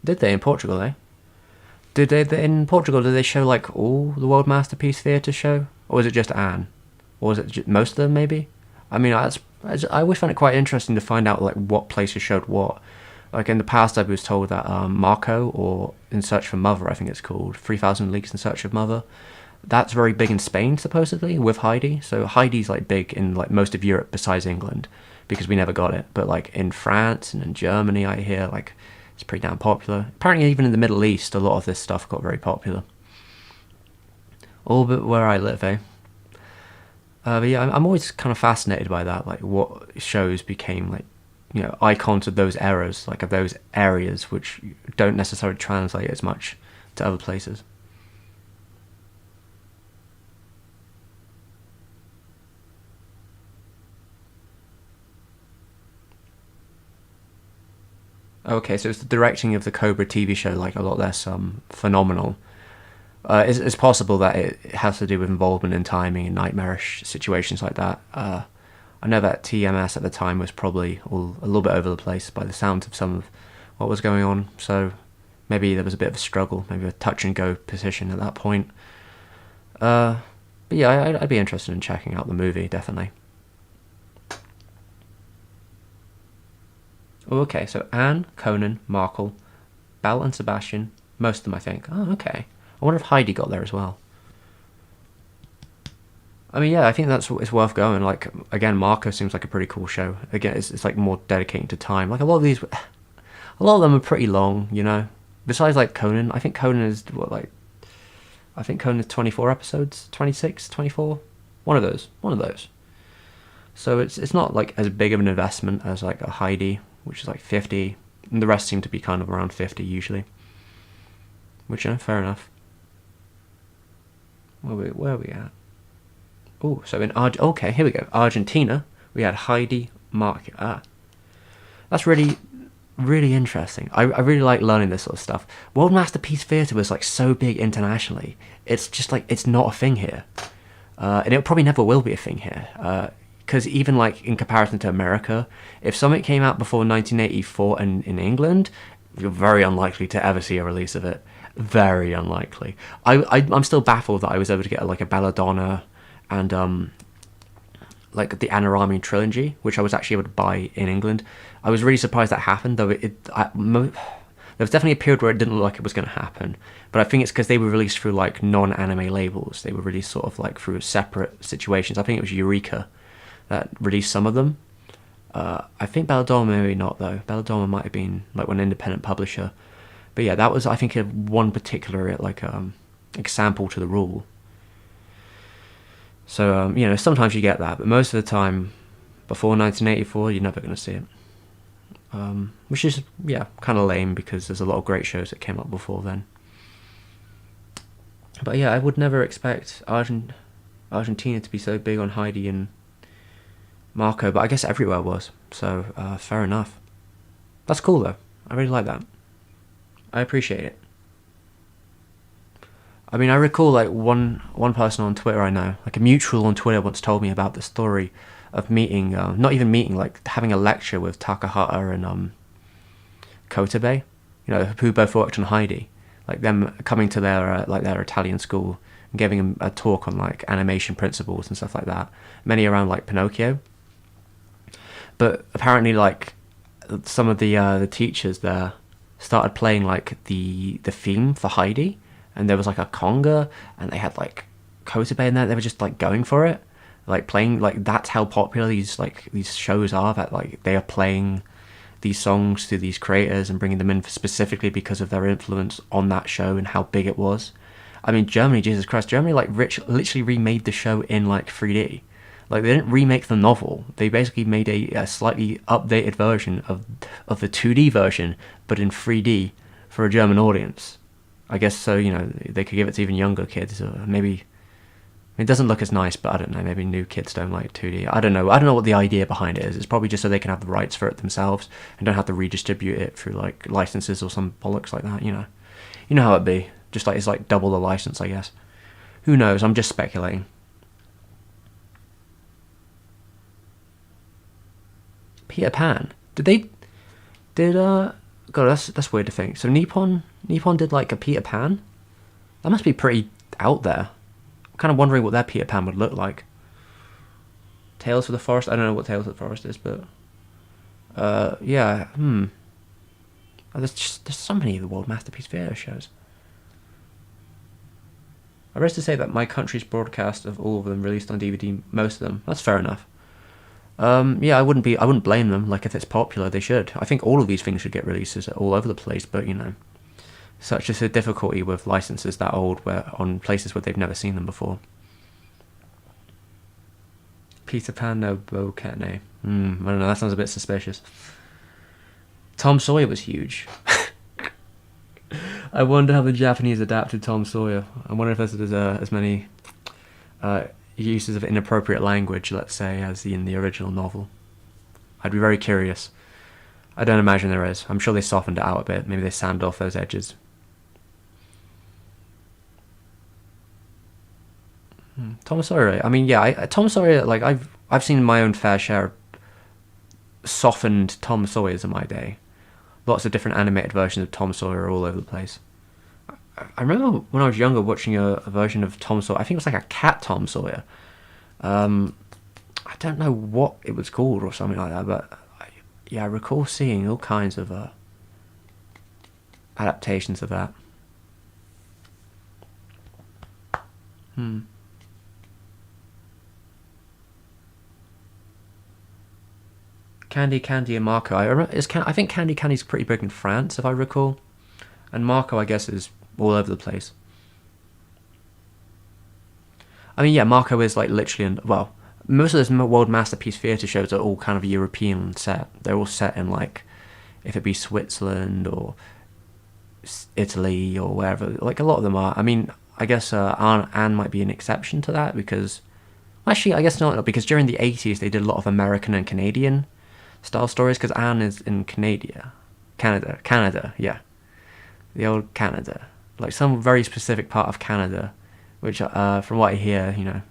did they in Portugal? Did they in Portugal? Did they show like all the World Masterpiece Theatre show, or was it just Anne? Or was it most of them, maybe? I mean, I always found it quite interesting to find out like what places showed what. Like in the past, I was told that Marco, or In Search for Mother, I think it's called, 3,000 Leagues in Search of Mother, that's very big in Spain, supposedly, with Heidi. So Heidi's like big in like most of Europe besides England, because we never got it. But like in France and in Germany, I hear like it's pretty damn popular. Apparently even in the Middle East, a lot of this stuff got very popular. All but where I live, eh? But yeah, I'm always kind of fascinated by that, like what shows became like, icons of those eras, like of those areas, which don't necessarily translate as much to other places. Okay, so it's the directing of the Cobra TV show, like a lot less phenomenal. It's possible that it has to do with involvement in timing and nightmarish situations like that. I know that TMS at the time was probably a little bit over the place by the sounds of some of what was going on, so maybe there was a bit of a struggle, maybe a touch and go position at that point. But yeah, I'd be interested in checking out the movie, definitely. Oh, okay, so Anne, Conan, Markle, Belle and Sebastian, most of them I think. Oh, okay. I wonder if Heidi got there as well. I mean, yeah, I think it's worth going. Like, again, Marco seems like a pretty cool show. Again, it's like more dedicating to time. Like a lot of them are pretty long, you know. Besides like Conan, I think Conan is I think Conan is 24 episodes, 26, 24, one of those. So it's not like as big of an investment as like a Heidi, which is like 50, and the rest seem to be kind of around 50 usually. Which, you know, fair enough. Where are we at? Oh, so in okay, here we go. Argentina, we had Heidi Mark. That's really, really interesting. I really like learning this sort of stuff. World Masterpiece Theatre was like so big internationally. It's just like it's not a thing here, and it probably never will be a thing here. Because even like in comparison to America, if something came out before 1984 in England, you're very unlikely to ever see a release of it. Very unlikely. I'm still baffled that I was able to get like a Belladonna and like the Anorami trilogy, which I was actually able to buy in England. I was really surprised that happened, though there was definitely a period where it didn't look like it was going to happen. But I think it's because they were released through like non-anime labels. They were released sort of like through separate situations. I think it was Eureka that released some of them. I think Belladonna maybe not though. Belladonna might have been like one independent publisher. But yeah, that was I think one particular like example to the rule. So you know, sometimes you get that, but most of the time, before 1984, you're never going to see it. Which is kind of lame because there's a lot of great shows that came up before then. But yeah, I would never expect Argentina to be so big on Heidi and Marco, but I guess everywhere was. So fair enough. That's cool though. I really like that. I appreciate it. I mean, I recall like one person on Twitter I know, like a mutual on Twitter, once told me about the story of meeting, not even meeting, like having a lecture with Takahata and Kotabe, you know, who both worked on Heidi, like them coming to their Italian school and giving them a talk on like animation principles and stuff like that, many around like Pinocchio. But apparently, like some of the teachers there started playing like the theme for Heidi. And there was like a conga, and they had like Kotabe in there. They were just like going for it, like playing. Like that's how popular these shows are. That like they are playing these songs to these creators and bringing them in specifically because of their influence on that show and how big it was. I mean, Germany, Jesus Christ, Germany like literally remade the show in like 3D. Like they didn't remake the novel. They basically made a slightly updated version of the 2D version, but in 3D for a German audience. I guess so, you know, they could give it to even younger kids, or maybe it doesn't look as nice, but I don't know, maybe new kids don't like 2D. I don't know what the idea behind it is. It's probably just so they can have the rights for it themselves and don't have to redistribute it through like licenses or some bollocks like that, you know. You know how it'd be. Just like it's like double the license, I guess. Who knows? I'm just speculating. Peter Pan. God, that's weird to think. So Nippon did like a Peter Pan? That must be pretty out there. I'm kind of wondering what that Peter Pan would look like. Tales of the Forest? I don't know what Tales of the Forest is, but yeah, there's so many of the World Masterpiece Theatre shows. I read to say that My Country's broadcast of all of them released on DVD, most of them. That's fair enough. Yeah, I wouldn't blame them. Like, if it's popular, they should. I think all of these things should get releases all over the place, but, you know, such is the difficulty with licenses that old, where on places where they've never seen them before. Peter Pan no Bokane. I don't know, that sounds a bit suspicious. Tom Sawyer was huge. I wonder how the Japanese adapted Tom Sawyer. I wonder if there's as many uses of inappropriate language, let's say, as in the original novel. I'd be very curious. I don't imagine there is. I'm sure they softened it out a bit. Maybe they sanded off those edges. Tom Sawyer. I mean, yeah, Tom Sawyer. Like I've seen my own fair share of softened Tom Sawyers in my day. Lots of different animated versions of Tom Sawyer all over the place. I remember when I was younger watching a version of Tom Sawyer. I think it was like a cat Tom Sawyer. I don't know what it was called or something like that, but I recall seeing all kinds of adaptations of that. Candy, and Marco. I think Candy's pretty big in France, if I recall, and Marco, I guess, is all over the place. I mean, yeah, Marco is like literally well, most of those World Masterpiece Theatre shows are all kind of European set. They're all set in like, if it be Switzerland or Italy or wherever. Like a lot of them are. I mean, I guess Anne might be an exception to that because, actually, I guess not, because during the 80s they did a lot of American and Canadian style stories because Anne is in Canada, yeah, the old Canada, like some very specific part of Canada, which from what I hear,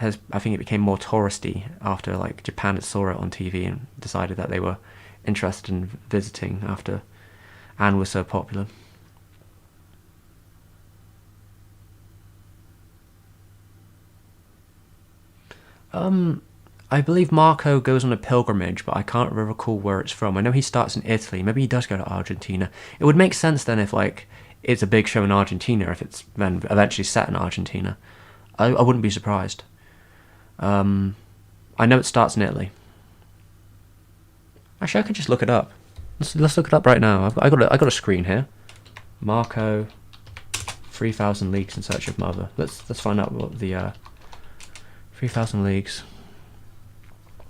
I think it became more touristy after like Japan had saw it on TV and decided that they were interested in visiting after Anne was so popular. I believe Marco goes on a pilgrimage, but I can't recall where it's from. I know he starts in Italy. Maybe he does go to Argentina. It would make sense then if like it's a big show in Argentina, if it's then eventually set in Argentina. I wouldn't be surprised. I know it starts in Italy. Actually, I could just look it up. Let's look it up right now. I got a screen here. Marco, 3,000 Leagues in Search of Mother. Let's find out what the 3,000 Leagues.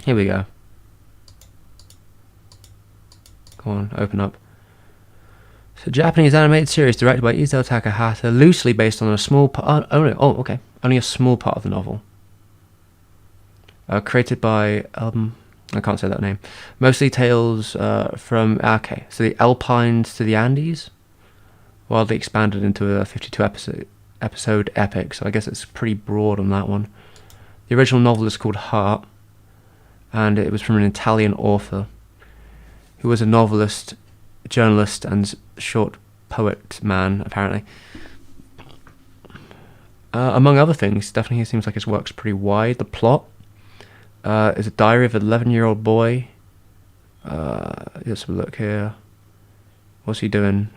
Here we go. Come on, open up. It's a Japanese animated series directed by Isao Takahata, loosely based on a small part. Okay, only a small part of the novel. Created by I can't say that name. Mostly tales from so the Alpines to the Andes, wildly expanded into a 52 episode epic. So I guess it's pretty broad on that one. The original novel is called Heart, and it was from an Italian author who was a novelist, journalist, and short poet man, apparently. Among other things, definitely it seems like his work's pretty wide. The plot is a diary of an 11-year-old boy. Let's have a look here. What's he doing?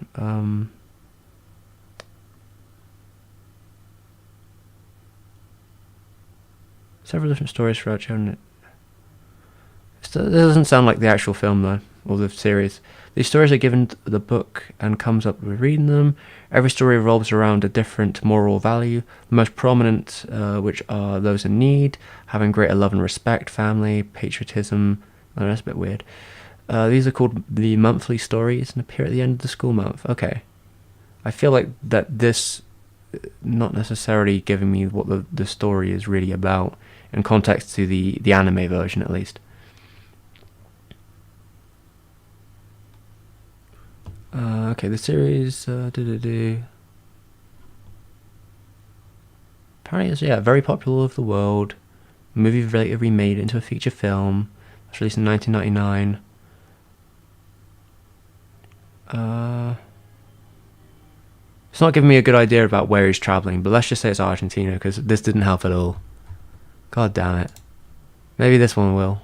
Several different stories throughout children. It doesn't sound like the actual film though, or the series. These stories are given the book and comes up with reading them. Every story revolves around a different moral value. The most prominent, which are those in need, having greater love and respect, family, patriotism. Oh, that's a bit weird. These are called the monthly stories and appear at the end of the school month. Okay. I feel like that this not necessarily giving me what the story is really about in context to the anime version at least. Okay, the series apparently is very popular all over the world. Movie later remade into a feature film. It was released in 1999. It's not giving me a good idea about where he's traveling, but let's just say it's Argentina because this didn't help at all. God damn it. Maybe this one will.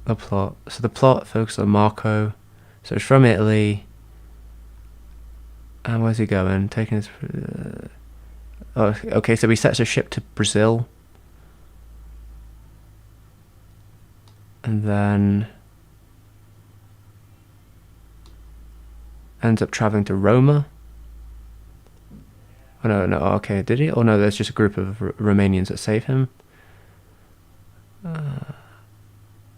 The plot. So the plot focuses on Marco. So it's from Italy. And where's he going? Taking his... okay, so he sets a ship to Brazil. And then... ends up traveling to Roma. Oh no, okay, did he? Oh no, there's just a group of Romanians that save him. But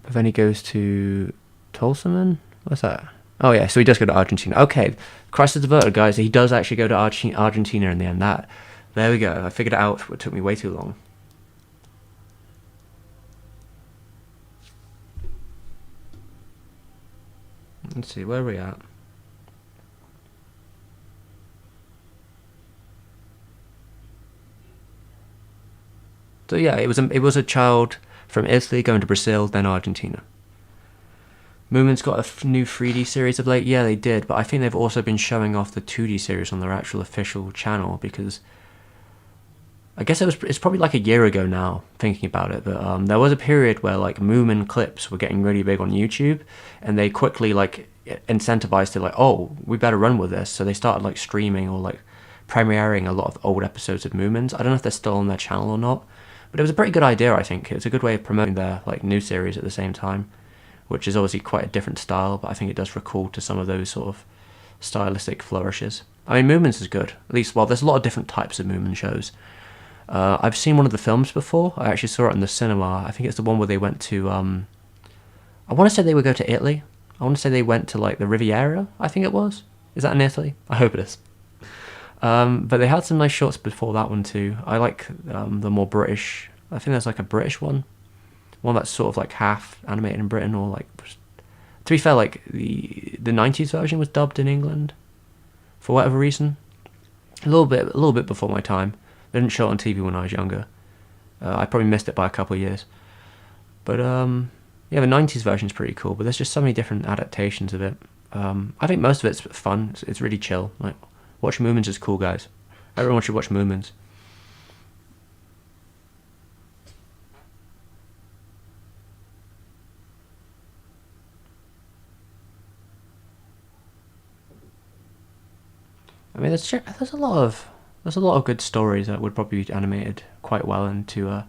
then he goes to Tolsaman? What's that? Oh yeah, so he does go to Argentina. Okay, crisis averted, guys. He does actually go to Argentina in the end. There we go. I figured it out. It took me way too long. Let's see, where are we at? So yeah, it was a child from Italy going to Brazil, then Argentina. Movement's got a new 3D series of late. Yeah, they did, but I think they've also been showing off the 2D series on their actual official channel because I guess it's probably like a year ago now, thinking about it, but there was a period where like Moomin clips were getting really big on YouTube, and they quickly like incentivized to like, oh, we better run with this, so they started like streaming or like premiering a lot of old episodes of Moomins. I don't know if they're still on their channel or not, But it was a pretty good idea, I think. It was a good way of promoting their like new series at the same time, which is obviously quite a different style, but I think it does recall to some of those sort of stylistic flourishes. I mean, Moomins is good. At least, well, there's a lot of different types of Moomin shows. I've seen one of the films before. I actually saw it in the cinema. I think it's the one where they went to, I want to say they would go to Italy. I want to say they went to like the Riviera, I think it was. Is that in Italy? I hope it is. But they had some nice shots before that one too. I like the more British, I think there's like a British one that's sort of like half animated in Britain, or like, to be fair, like the 90s version was dubbed in England for whatever reason. A little bit before my time. They didn't show it on TV when I was younger. I probably missed it by a couple of years. But yeah, the 90s version is pretty cool, but there's just so many different adaptations of it. I think most of it's fun. It's really chill. Like, watch Moomins is cool, guys. Everyone should watch Moomins. I mean, there's a lot of good stories that would probably be animated quite well into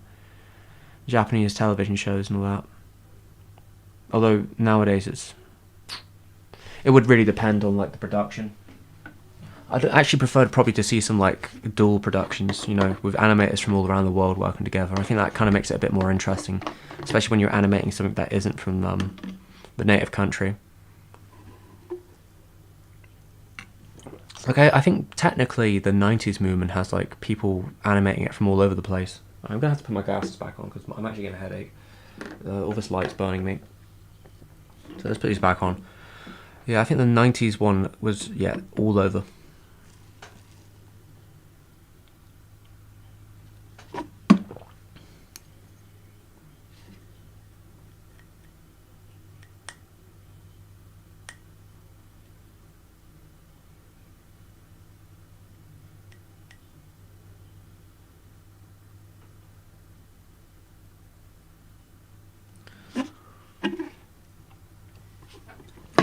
Japanese television shows and all that. Although nowadays it would really depend on like the production. I'd actually prefer probably to see some like dual productions, you know, with animators from all around the world working together. I think that kind of makes it a bit more interesting, especially when you're animating something that isn't from the native country. Okay, I think technically the 90s movement has like people animating it from all over the place. I'm gonna have to put my glasses back on because I'm actually getting a headache. All this light's burning me. So let's put these back on. Yeah, I think the 90s one was, yeah, all over.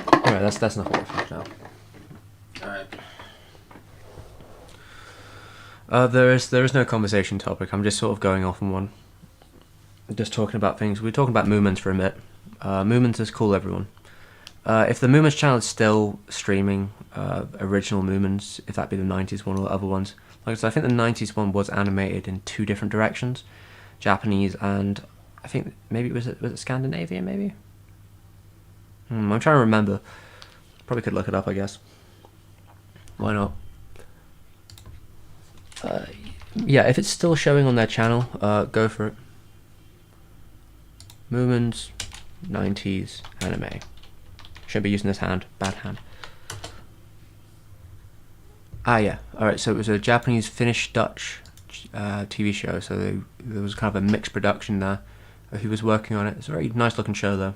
Alright, that's enough water now. Alright. There is no conversation topic. I'm just sort of going off on one. Just talking about things. We're talking about Moomins for a minute. Moomins is cool, everyone. If the Moomins channel is still streaming original Moomins, if that be the 90s one or the other ones, like I said, I think the 90s one was animated in two different directions, Japanese and I think maybe was it Scandinavian maybe? I'm trying to remember. Probably could look it up, I guess. Why not? Yeah, if it's still showing on their channel, go for it. Moomins 90s anime. Shouldn't be using this hand. Bad hand. Ah, yeah. Alright, so it was a Japanese, Finnish, Dutch TV show, so there was kind of a mixed production there. Who was working on it. It's a very nice looking show, though.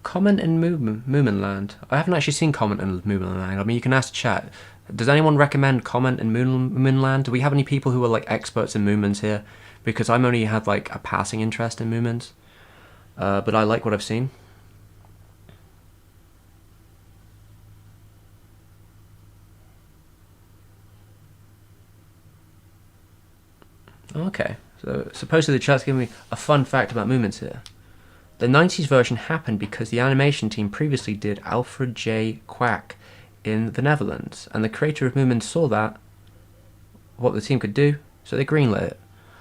Comment in Moomin Land. I haven't actually seen Comment in Moomin Land. I mean, you can ask chat. Does anyone recommend Comment in Moomin Land? Do we have any people who are like experts in Moomins here? Because I'm only had like a passing interest in Moomins, but I like what I've seen. Okay, so supposedly the chat's giving me a fun fact about Moomins here. The 90s version happened because the animation team previously did Alfred J. Quack in the Netherlands, and the creator of Moomins saw that, what the team could do, so they greenlit it.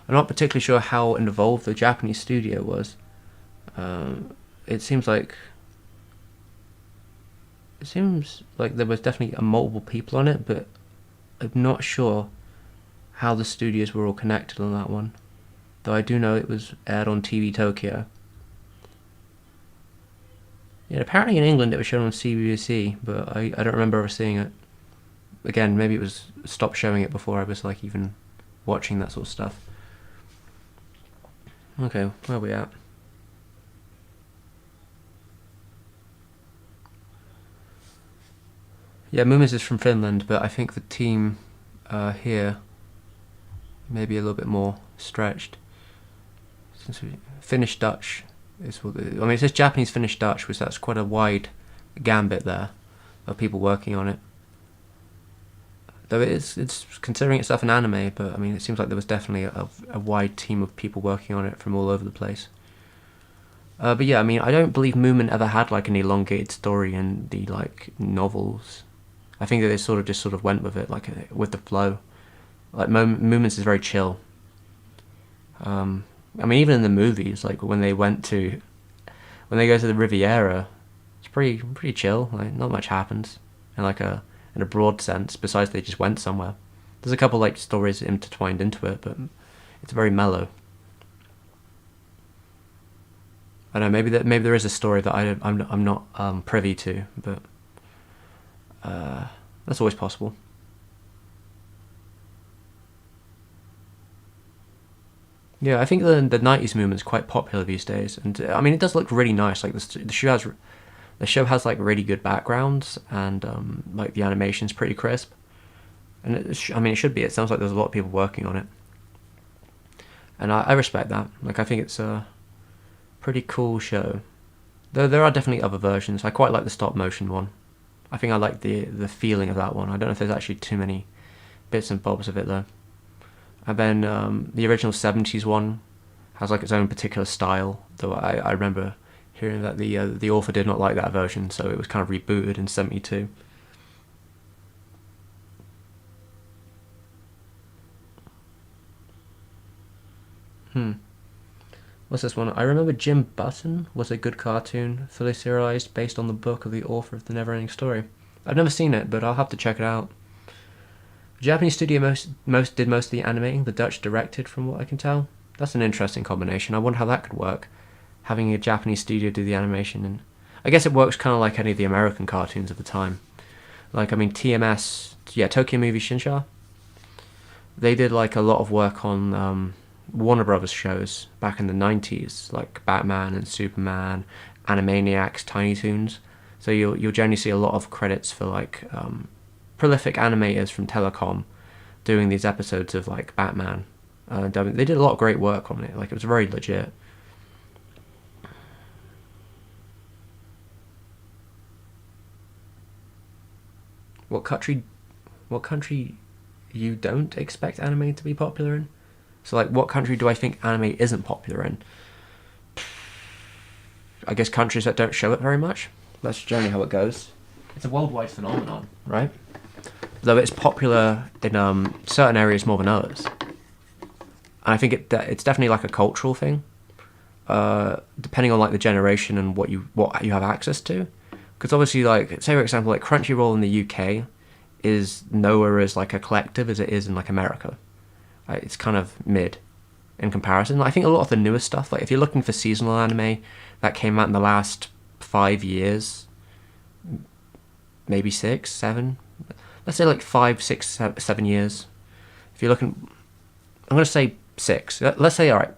I'm not particularly sure how involved the Japanese studio was. It seems like there was definitely multiple people on it, but I'm not sure how the studios were all connected on that one. Though I do know it was aired on TV Tokyo. Yeah, apparently in England it was shown on CBBC, but I don't remember ever seeing it. Again, maybe it was stopped showing it before I was like even watching that sort of stuff. Okay, where are we at? Yeah, Moomins is from Finland, but I think the team here may be a little bit more stretched. Since we Finnish, Dutch, It says Japanese, Finnish, Dutch, which that's quite a wide gambit there of people working on it. Though it's considering itself an anime, but I mean, it seems like there was definitely a wide team of people working on it from all over the place. But yeah, I mean, I don't believe Moomin ever had like an elongated story in the like novels. I think that they sort of went with it, like with the flow. Like Moomin's is very chill. I mean, even in the movies, like when they go to the Riviera, it's pretty chill. Like not much happens, in a broad sense. Besides, they just went somewhere. There's a couple like stories intertwined into it, but it's very mellow. I don't know. Maybe there is a story that I'm not privy to, but that's always possible. Yeah, I think the '90s movement is quite popular these days, and I mean it does look really nice. Like the show has like really good backgrounds, and like the animation's pretty crisp, and I mean it should be. It sounds like there's a lot of people working on it, and I respect that. Like I think it's a pretty cool show. Though there are definitely other versions. I quite like the stop motion one. I think I like the feeling of that one. I don't know if there's actually too many bits and bobs of it though. And then the original '70s one has like its own particular style. Though I remember hearing that the author did not like that version, so it was kind of rebooted in '72. What's this one? I remember Jim Button was a good cartoon, fully serialized, based on the book of the author of The Neverending Story. I've never seen it, but I'll have to check it out. The Japanese studio did most of the animating, the Dutch directed, from what I can tell. That's an interesting combination. I wonder how that could work, having a Japanese studio do the animation. And I guess it works kind of like any of the American cartoons of the time. Like, I mean, TMS, yeah, Tokyo Movie Shinsha, they did like a lot of work on Warner Brothers shows back in the 90s, like Batman and Superman, Animaniacs, Tiny Toons. So you'll generally see a lot of credits for like prolific animators from Telecom doing these episodes of like Batman. They did a lot of great work on it. Like it was very legit. What country you don't expect anime to be popular in? So like what country do I think anime isn't popular in? I guess countries that don't show it very much. That's generally how it goes. It's a worldwide phenomenon, right? Though it's popular in certain areas more than others. And I think it's definitely like a cultural thing, depending on like the generation and what you have access to. Because obviously, like say for example, like Crunchyroll in the UK is nowhere as like eclectic as it is in like America. It's kind of mid in comparison. I think a lot of the newer stuff, like if you're looking for seasonal anime that came out in the last 5 years, maybe 6, 7, let's say like 5, 6, 7 years. If you're looking, I'm going to say 6. Let's say, alright,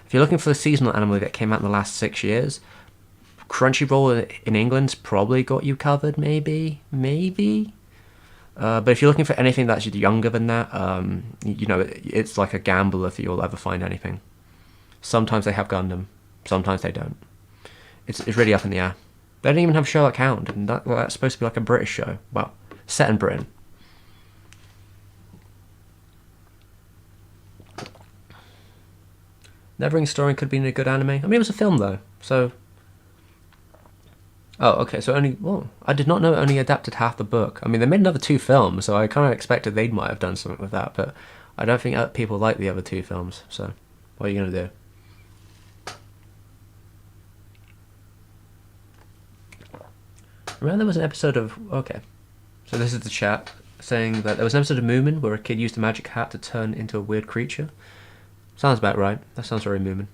if you're looking for the seasonal anime that came out in the last 6 years, Crunchyroll in England's probably got you covered, maybe. But if you're looking for anything that's younger than that, it's like a gamble if you'll ever find anything. Sometimes they have Gundam, sometimes they don't. It's really up in the air. They don't even have Sherlock Hound, and that's supposed to be like a British show. Well, set in Britain. Neverending Story could be in a good anime. I mean, it was a film though, so. Oh, okay. So I did not know it only adapted half the book. I mean, they made another 2 films, so I kind of expected they might have done something with that. But I don't think people like the other 2 films. So, what are you gonna do? Remember, there was an episode of So this is the chat saying that there was an episode of Moomin where a kid used a magic hat to turn into a weird creature. Sounds about right. That sounds very Moomin.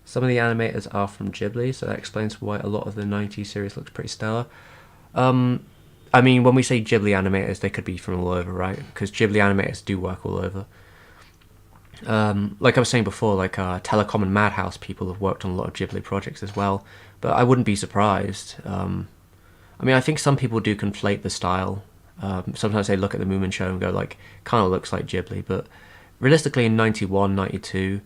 Some of the animators are from Ghibli, so that explains why a lot of the 90s series looks pretty stellar. I mean, when we say Ghibli animators, they could be from all over, right? Because Ghibli animators do work all over. Like I was saying before, like Telecom and Madhouse people have worked on a lot of Ghibli projects as well, but I wouldn't be surprised. I mean, I think some people do conflate the style. Sometimes they look at the Moomin show and go like, kind of looks like Ghibli, but realistically in 91, 92,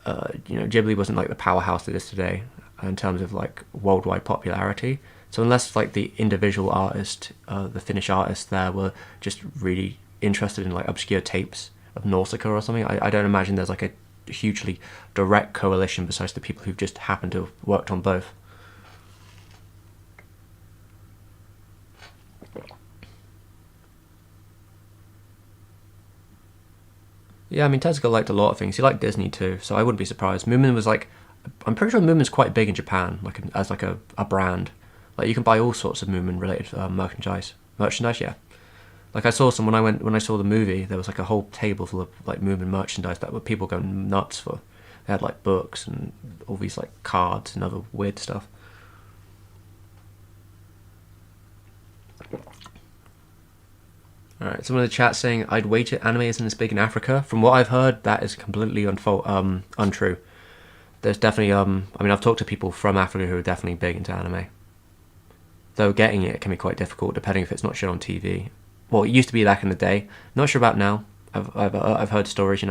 Ghibli wasn't like the powerhouse it is today in terms of like worldwide popularity. So unless like the individual artist, the Finnish artists there were just really interested in like obscure tapes of Nausicaa or something, I don't imagine there's like a hugely direct coalition besides the people who've just happened to have worked on both. Yeah, I mean, Tezuka liked a lot of things. He liked Disney too, so I wouldn't be surprised. Moomin was like, I'm pretty sure Moomin's quite big in Japan, like as like a brand. Like you can buy all sorts of Moomin related merchandise. Yeah. Like I saw some when I saw the movie, there was like a whole table full of like Moomin merchandise that were people going nuts for. They had like books and all these like cards and other weird stuff. Alright, someone in the chat saying, I'd wager anime isn't as big in Africa. From what I've heard, that is completely untrue. There's definitely, I mean, I've talked to people from Africa who are definitely big into anime. Though getting it can be quite difficult, depending if it's not shown on TV. Well, it used to be back in the day. Not sure about now. I've heard stories,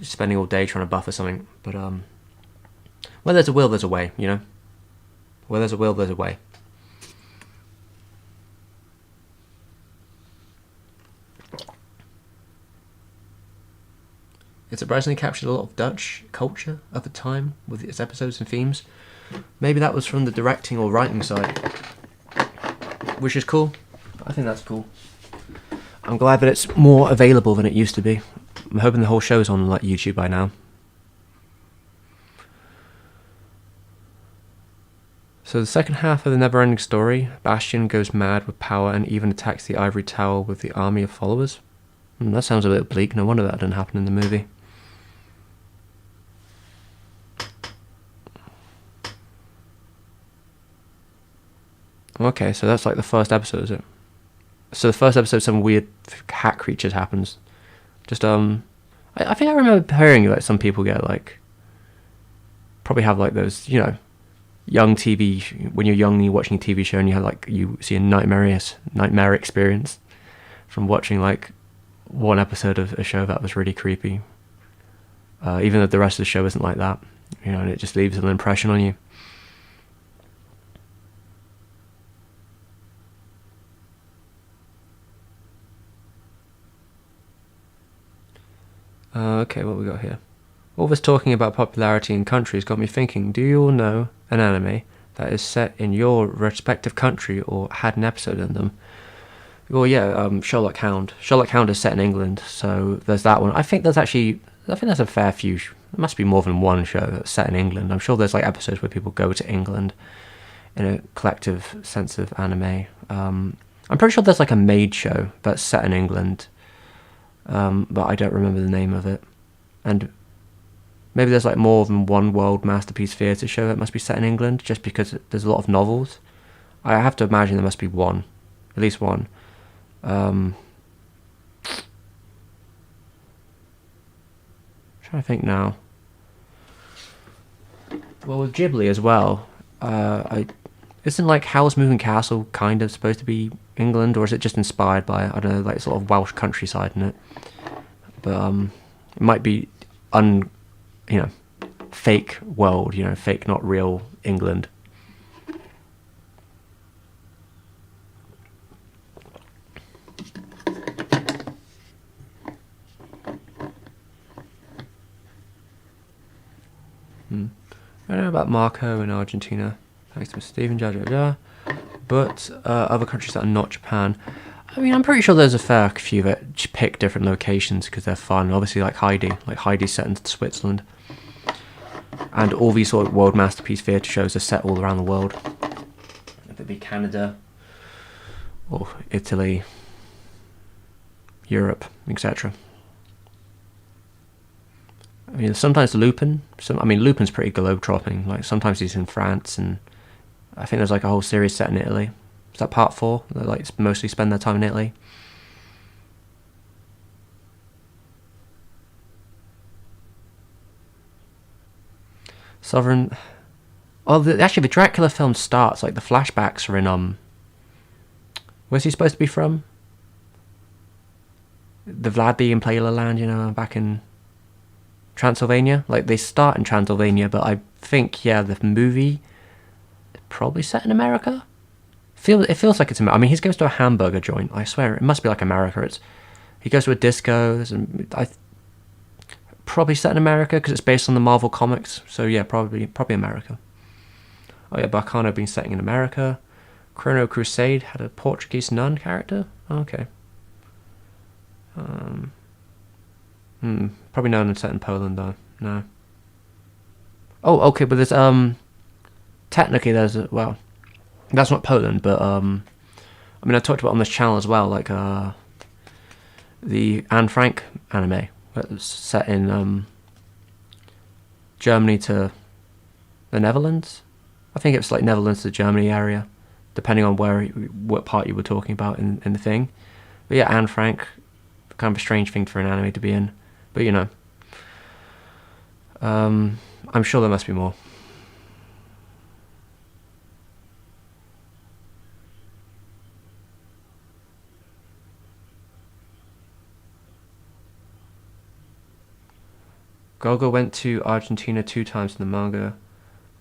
spending all day trying to buffer something. But, where there's a will, there's a way, Where there's a will, there's a way. It surprisingly captured a lot of Dutch culture at the time with its episodes and themes. Maybe that was from the directing or writing side, which is cool. I think that's cool. I'm glad that it's more available than it used to be. I'm hoping the whole show's on like YouTube by now. So the second half of the never-ending story, Bastian goes mad with power and even attacks the ivory tower with the army of followers. That sounds a bit bleak. No wonder that didn't happen in the movie. Okay, so that's like the first episode, is it? So the first episode, some weird hat creatures happens. Just I think I remember hearing like some people get like, probably have like those, young TV, when you're young and you're watching a TV show and you have like, you see a nightmare experience from watching like one episode of a show that was really creepy. Even though the rest of the show isn't like that, and it just leaves an impression on you. Okay, what we got here? All this talking about popularity in countries got me thinking, do you all know an anime that is set in your respective country or had an episode in them? Well, yeah, Sherlock Hound. Sherlock Hound is set in England, so there's that one. I think there's a fair few. There must be more than one show that's set in England. I'm sure there's like episodes where people go to England in a collective sense of anime. I'm pretty sure there's like a Maid show that's set in England. But I don't remember the name of it. And maybe there's like more than one World Masterpiece Theatre show that must be set in England, just because there's a lot of novels. I have to imagine there must be one, at least one. Trying to think now. Well, with Ghibli as well, isn't like Howl's Moving Castle kind of supposed to be England, or is it just inspired by, I don't know, like sort of Welsh countryside in it? But it might be fake world, fake, not real England. I don't know about Marco in Argentina, thanks to Mr. Steven, but other countries that are not Japan. I mean, I'm pretty sure there's a fair few that pick different locations because they're fun. Obviously, like Heidi's set in Switzerland. And all these sort of World Masterpiece Theatre shows are set all around the world. If it be Canada, or Italy, Europe, etc. I mean, sometimes Lupin. Lupin's pretty globe-trotting. Like, sometimes he's in France, and I think there's like a whole series set in Italy. Is that part 4? They like mostly spend their time in Italy. Sovereign. Oh, actually, the Dracula film starts like the flashbacks are in Where's he supposed to be from? the Vlad the Impaler land, you know, back in Transylvania. Like, they start in Transylvania, but I think, yeah, the movie is probably set in America. It feels like it's. I mean, he goes to a hamburger joint. I swear, it must be like America. He goes to a disco. Probably set in America because it's based on the Marvel comics. So yeah, probably America. Oh yeah, Bacano being set in America. Chrono Crusade had a Portuguese nun character. Oh, okay. Probably known and set in Poland though. No. Oh, okay, but there's technically there's well, that's not Poland, but I mean, I talked about on this channel as well, like the Anne Frank anime that's set in Germany to the Netherlands. I think it's like Netherlands to Germany area, depending on what part you were talking about in the thing. But yeah, Anne Frank, kind of a strange thing for an anime to be in, but you know, I'm sure there must be more. Gogo went to Argentina 2 times in the manga.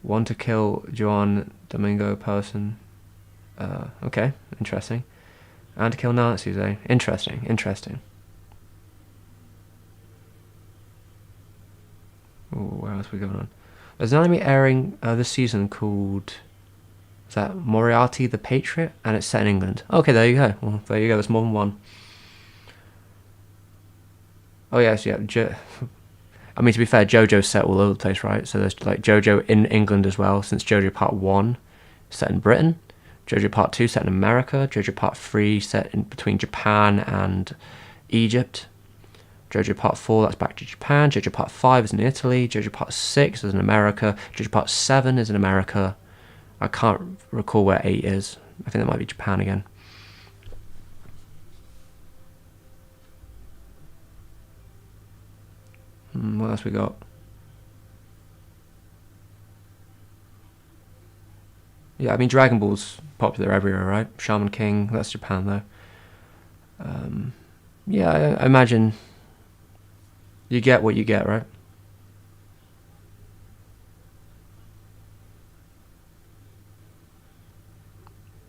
1 to kill Juan Domingo person. Okay, interesting. And to kill Nazis, eh? Interesting. Ooh, where else are we going on? There's an anime airing this season called... Is that Moriarty the Patriot? And it's set in England. Okay, there you go. Well, there you go, there's more than one. Oh yes, yeah. I mean, to be fair, JoJo's set all over the place, right? So there's like JoJo in England as well, since JoJo Part 1 set in Britain, JoJo Part 2 set in America, JoJo Part 3 set in between Japan and Egypt, JoJo Part 4, that's back to Japan, JoJo Part 5 is in Italy, JoJo Part 6 is in America, JoJo Part 7 is in America. I can't recall where 8 is. I think that might be Japan again. What else we got? Yeah, I mean, Dragon Ball's popular everywhere, right? Shaman King, that's Japan though. Yeah, I imagine you get what you get, right?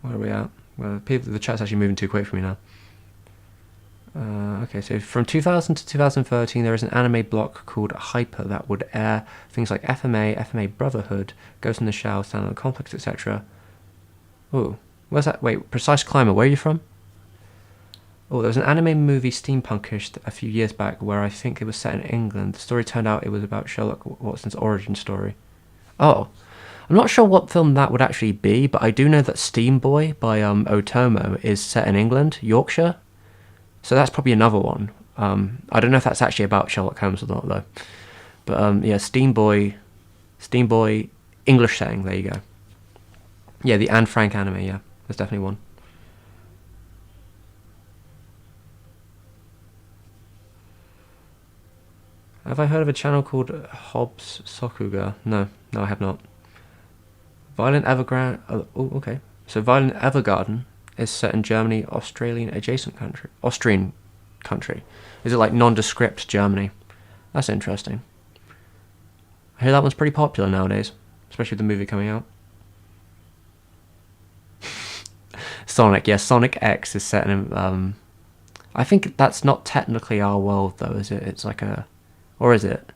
Where are we at? Well, the chat's actually moving too quick for me now. Okay, so from 2000 to 2013, there is an anime block called Hyper that would air things like FMA, FMA Brotherhood, Ghost in the Shell, Standalone Complex, etc. Oh, where's that? Wait, Precise Climber, where are you from? Oh, there was an anime movie steampunkish a few years back where I think it was set in England. The story turned out it was about Sherlock Watson's origin story. Oh, I'm not sure what film that would actually be, but I do know that Steam Boy by Otomo is set in England, Yorkshire. So that's probably another one. I don't know if that's actually about Sherlock Holmes or not, though. But yeah, Steam Boy, English setting. There you go. Yeah, the Anne Frank anime. Yeah, there's definitely one. Have I heard of a channel called Hobbs Sokuga? No, I have not. Violent Evergarden. Oh, okay. So Violent Evergarden is set in Germany, Austrian country. Is it like nondescript Germany? That's interesting. I hear that one's pretty popular nowadays, especially with the movie coming out. Sonic, yeah, Sonic X is set in I think that's not technically our world though, is it? It's like or is it?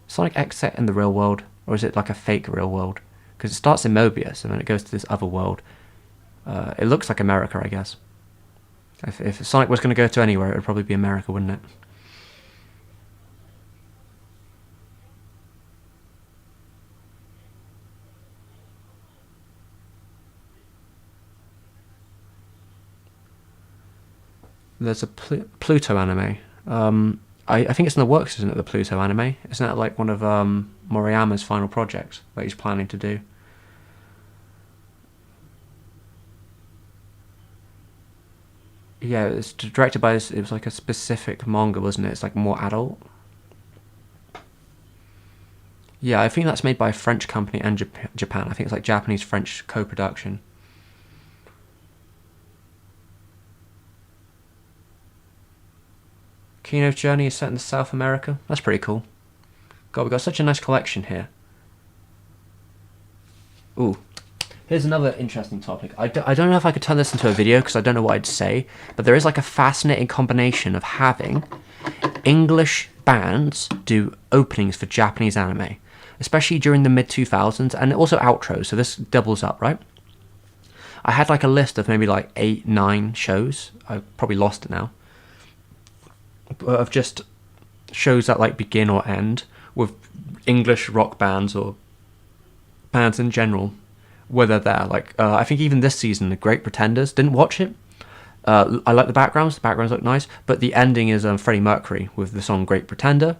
Sonic X set in the real world, or is it like a fake real world? Because it starts in Mobius and then it goes to this other world. It looks like America, I guess. If Sonic was going to go to anywhere, it would probably be America, wouldn't it? There's a Pluto anime. I think it's in the works, isn't it, the Pluto anime? Isn't that like one of Moriyama's final projects that he's planning to do? Yeah, it's directed by it was like a specific manga, wasn't it? It's like more adult. Yeah, I think that's made by a French company and Japan. I think it's like Japanese-French co-production. Kino's journey is set in South America. That's pretty cool. God, we've got such a nice collection here. Ooh. Here's another interesting topic. I don't know if I could turn this into a video because I don't know what I'd say, but there is like a fascinating combination of having English bands do openings for Japanese anime, especially during the mid-2000s, and also outros, so this doubles up, right? I had like a list of maybe like 8, 9 shows. I probably lost it now. Of just shows that like begin or end with English rock bands or bands in general, whether they're like I think even this season The Great Pretenders, didn't watch it. I like the backgrounds look nice, but the ending is Freddie Mercury with the song Great Pretender.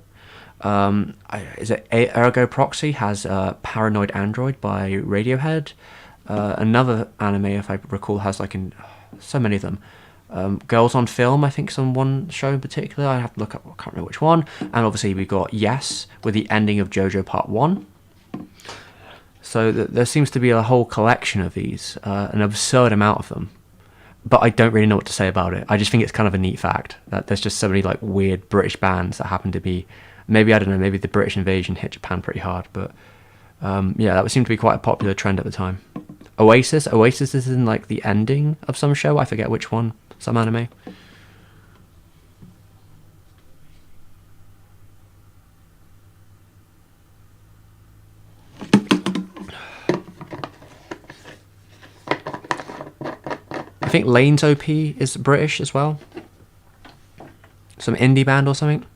Is it Ergo Proxy has Paranoid Android by Radiohead. Another anime, if I recall, has like so many of them. Girls on Film, I think, some one show in particular. I have to look up, I can't remember which one. And obviously we got Yes with the ending of JoJo Part 1. So there seems to be a whole collection of these, an absurd amount of them. But I don't really know what to say about it. I just think it's kind of a neat fact that there's just so many like weird British bands that happen to be, maybe, I don't know, maybe the British invasion hit Japan pretty hard. But yeah, that would seem to be quite a popular trend at the time. Oasis is in like the ending of some show. I forget which one. Some anime. I think Lane's OP is British as well. Some indie band or something.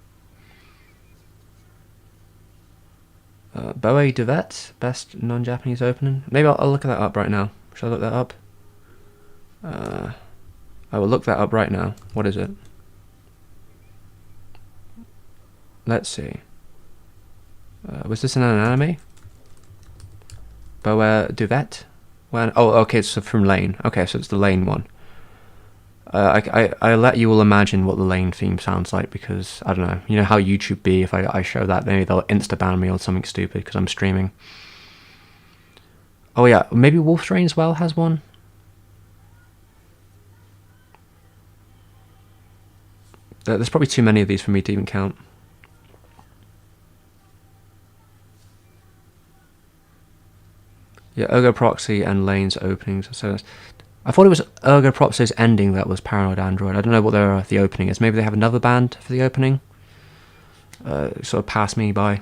Boe Duvet, best non-Japanese opening. Maybe I'll look that up right now. Should I look that up? I will look that up right now. What is it? Let's see. Was this in an anime? Boe Duvet? When? Oh, okay, it's from Lane. Okay, so it's the Lane one. I let you all imagine what the Lane theme sounds like because, I don't know, you know how YouTube be, if I show that, maybe they'll insta-ban me on something stupid because I'm streaming. Oh yeah, maybe Wolf's Rain as well has one. There's probably too many of these for me to even count. Yeah, Ergo Proxy and Lane's openings. So I thought it was Ergo Proxy's ending that was Paranoid Android. I don't know what the opening is. Maybe they have another band for the opening. Sort of passed me by.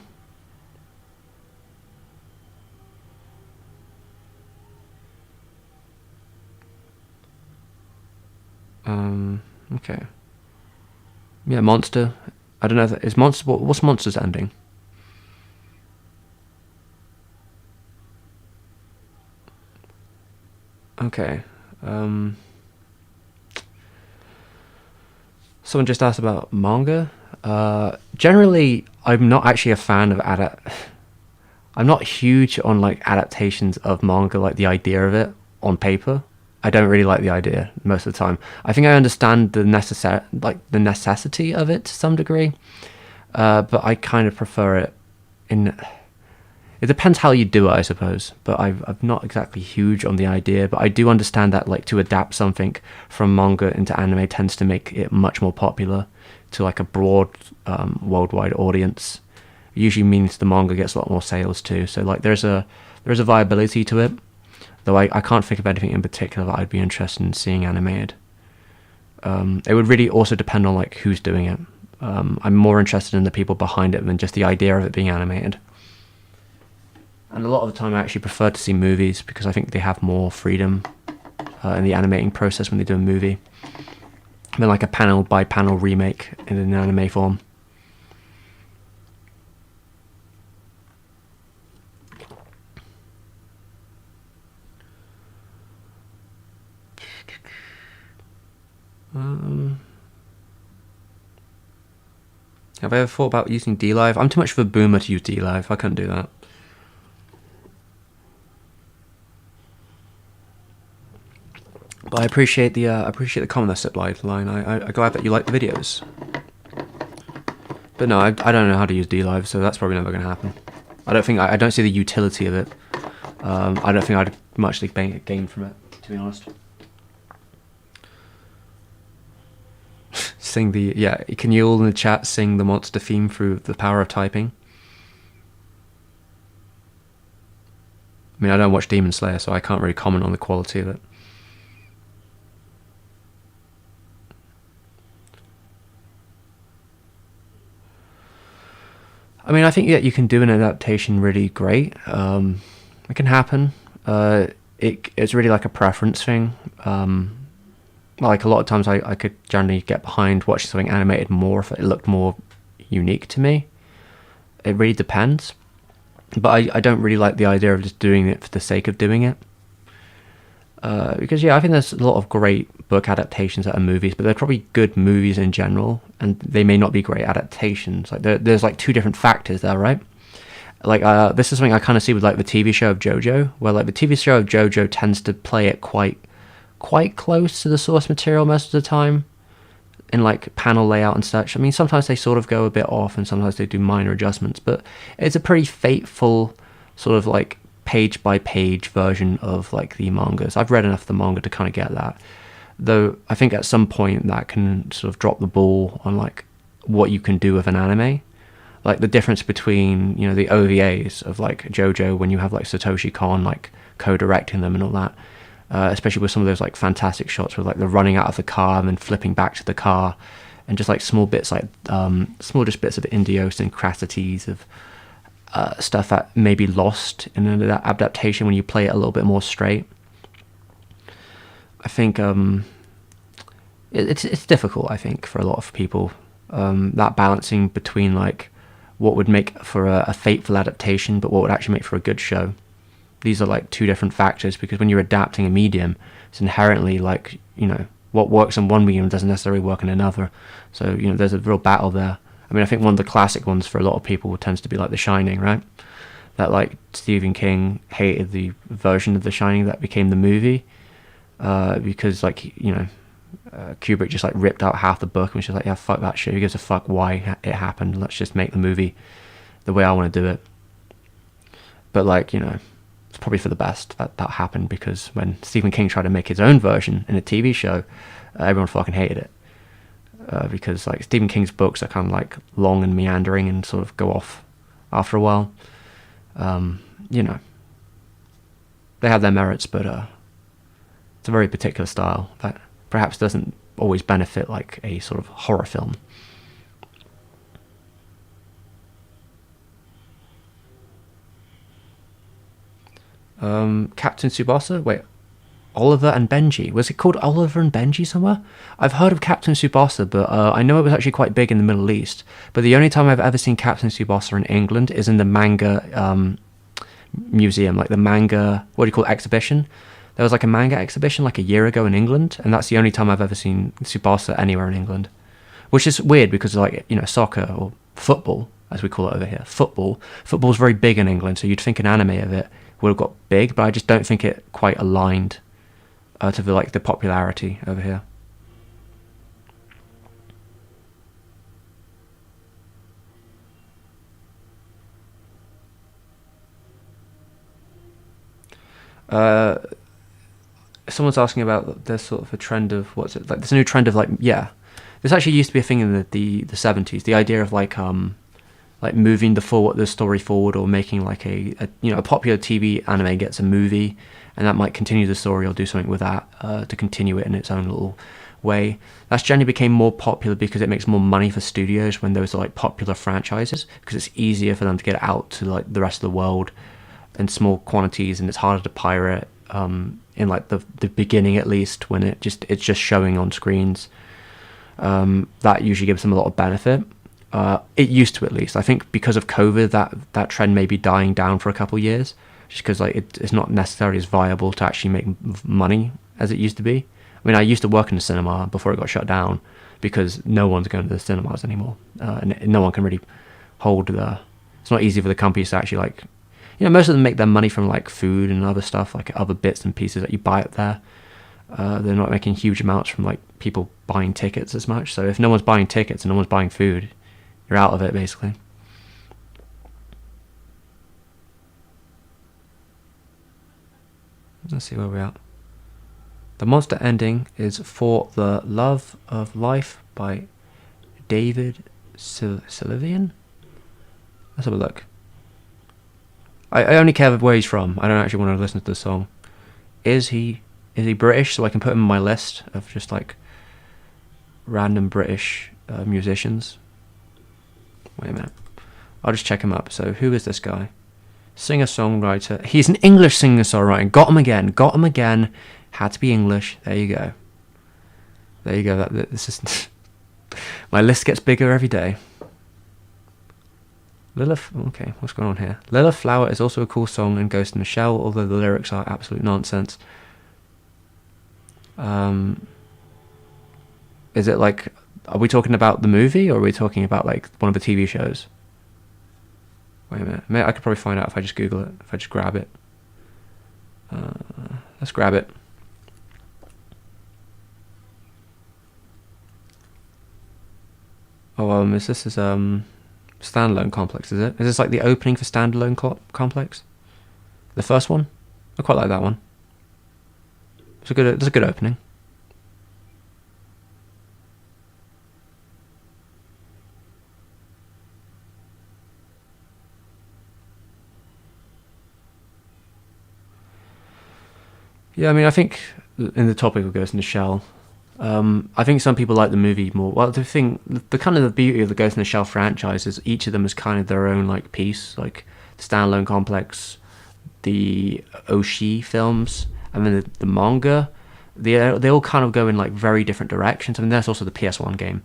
Okay. Yeah, Monster. I don't know if is Monster. What's Monster's ending? Okay. Someone just asked about manga. Generally, I'm not actually a fan of I'm not huge on like adaptations of manga, like the idea of it on paper. I don't really like the idea most of the time. I think I understand the necessity of it to some degree, but I kind of prefer it in. It depends how you do it, I suppose. But I'm not exactly huge on the idea, but I do understand that like to adapt something from manga into anime tends to make it much more popular to like a broad worldwide audience. It usually means the manga gets a lot more sales too. So like there's a viability to it. Though I can't think of anything in particular that I'd be interested in seeing animated. It would really also depend on like who's doing it. I'm more interested in the people behind it than just the idea of it being animated. And a lot of the time I actually prefer to see movies because I think they have more freedom in the animating process when they do a movie than like a panel by panel remake in an anime form. Have I ever thought about using DLive? I'm too much of a boomer to use DLive. I couldn't do that. But I appreciate the comment that Siplied line. I'm glad that you like the videos. But no, I don't know how to use DLive, so that's probably never going to happen. I don't see the utility of it. I don't think I'd much gain from it, to be honest. sing the Can you all in the chat sing the monster theme through the power of typing? I mean, I don't watch Demon Slayer, so I can't really comment on the quality of it. I mean, I think that you can do an adaptation really great. It can happen. It's really like a preference thing. Like a lot of times I could generally get behind watching something animated more if it looked more unique to me. It really depends. But I don't really like the idea of just doing it for the sake of doing it. Because I think there's a lot of great book adaptations that are movies, but they're probably good movies in general, and they may not be great adaptations. Like there's like two different factors there, right? Like this is something I kind of see with like the TV show of JoJo, where like the TV show of JoJo tends to play it quite close to the source material most of the time, in like panel layout and such. I mean, sometimes they sort of go a bit off, and sometimes they do minor adjustments, but it's a pretty faithful sort of like page by page version of like the mangas. I've read enough of the manga to kind of get that, though I think at some point that can sort of drop the ball on like what you can do with an anime. Like the difference between, you know, the OVAs of like JoJo, when you have like Satoshi Kon like co-directing them and all that, especially with some of those like fantastic shots with like the running out of the car and then flipping back to the car, and just like small bits like small just bits of idiosyncrasies of stuff that may be lost in an adaptation when you play it a little bit more straight. I think it's difficult, I think, for a lot of people, that balancing between like what would make for a faithful adaptation but what would actually make for a good show. These are like two different factors, because when you're adapting a medium, it's inherently like, you know, what works in one medium doesn't necessarily work in another. So, you know, there's a real battle there. I mean, I think one of the classic ones for a lot of people tends to be like The Shining, right? That like Stephen King hated the version of The Shining that became the movie, because like, you know, Kubrick just like ripped out half the book and was just like, yeah, fuck that shit. Who gives a fuck why it happened? Let's just make the movie the way I want to do it. But like, you know, it's probably for the best that happened, because when Stephen King tried to make his own version in a TV show, everyone fucking hated it. Because like Stephen King's books are kind of like long and meandering and sort of go off after a while. You know, they have their merits, but it's a very particular style that perhaps doesn't always benefit like a sort of horror film. Captain Tsubasa? Wait, Oliver and Benji. Was it called Oliver and Benji somewhere? I've heard of Captain Tsubasa, but I know it was actually quite big in the Middle East. But the only time I've ever seen Captain Tsubasa in England is in the manga museum, like the manga, what do you call it, exhibition? There was like a manga exhibition like a year ago in England, and that's the only time I've ever seen Tsubasa anywhere in England. Which is weird, because like, you know, soccer or football, as we call it over here, football's very big in England, so you'd think an anime of it would have got big, but I just don't think it quite aligned to the popularity over here. Someone's asking about there's sort of a trend of what's it like? There's a new trend of like, yeah, this actually used to be a thing in the 70s. The idea of like moving the story forward, or making like a popular TV anime gets a movie, and that might continue the story or do something with that to continue it in its own little way. That's generally became more popular because it makes more money for studios when those are like popular franchises, because it's easier for them to get it out to like the rest of the world in small quantities, and it's harder to pirate in like the beginning, at least, when it's just showing on screens. That usually gives them a lot of benefit. It used to, at least. I think because of COVID, that trend may be dying down for a couple of years, just because like it's not necessarily as viable to actually make money as it used to be. I mean, I used to work in the cinema before it got shut down, because no one's going to the cinemas anymore, and no one can really hold the. It's not easy for the companies to actually like, you know, most of them make their money from like food and other stuff, like other bits and pieces that you buy up there. They're not making huge amounts from like people buying tickets as much. So if no one's buying tickets and no one's buying food, you're out of it, basically. Let's see where we're at. The monster ending is For the Love of Life by David Sylvian? Let's have a look. I only care where he's from. I don't actually want to listen to the song. Is he British? So I can put him on my list of just like random British musicians. Wait a minute. I'll just check him up. So who is this guy? Singer-songwriter. He's an English singer-songwriter. Got him again. Had to be English. There you go. This is my list gets bigger every day. Okay, what's going on here? Lilith Flower is also a cool song in Ghost in the Shell, although the lyrics are absolute nonsense. Is it like, are we talking about the movie, or are we talking about like one of the TV shows? Wait a minute. I could probably find out if I just Google it, if I just grab it. Let's grab it. Oh, this is Standalone Complex, is it? Is this like the opening for Standalone Complex? The first one? I quite like that one. It's a good opening. Yeah, I mean, I think in the topic of Ghost in the Shell, I think some people like the movie more. Well, the kind of the beauty of the Ghost in the Shell franchise is each of them is kind of their own like piece, like the Standalone Complex, the Oshi films, and then the manga. They all kind of go in like very different directions. I mean, there's also the PS1 game.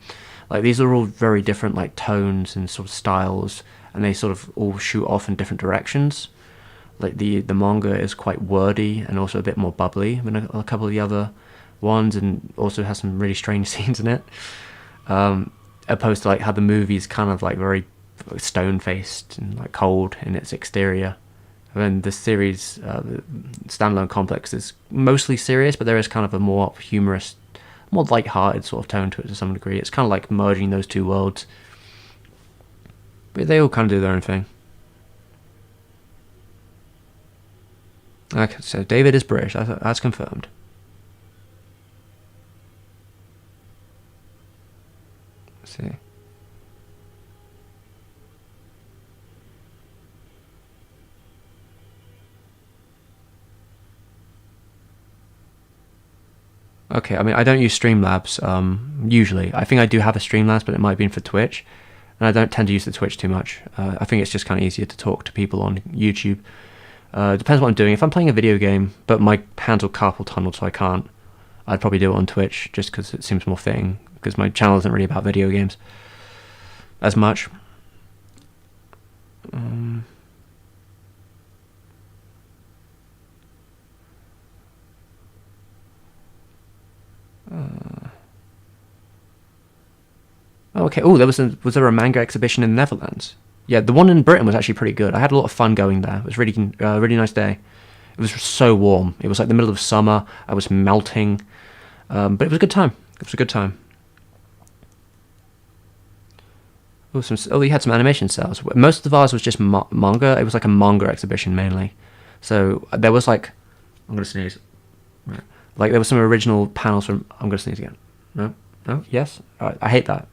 Like these are all very different like tones and sort of styles, and they sort of all shoot off in different directions. Like the manga is quite wordy and also a bit more bubbly than a couple of the other ones, and also has some really strange scenes in it. Opposed to like how the movie is kind of like very stone-faced and like cold in its exterior. And then the series, the Standalone Complex, is mostly serious, but there is kind of a more humorous, more light-hearted sort of tone to it to some degree. It's kind of like merging those two worlds. But they all kind of do their own thing. Okay, so David is British. That's confirmed. Let's see. Okay, I mean, I don't use Streamlabs usually. I think I do have a Streamlabs, but it might be for Twitch. And I don't tend to use the Twitch too much. I think it's just kind of easier to talk to people on YouTube. Depends what I'm doing. If I'm playing a video game, but my hands are carpal tunneled, so I can't, I'd probably do it on Twitch, just because it seems more fitting, because my channel isn't really about video games as much. Okay. Oh, was there a manga exhibition in the Netherlands? Yeah, the one in Britain was actually pretty good. I had a lot of fun going there. It was really nice day. It was so warm. It was like the middle of summer. I was melting, but it was a good time. We had some animation sales. Most of ours was just manga. It was like a manga exhibition mainly. So there was like, I'm gonna sneeze. Like there was some original panels from. I'm gonna sneeze again. No, yes. I hate that.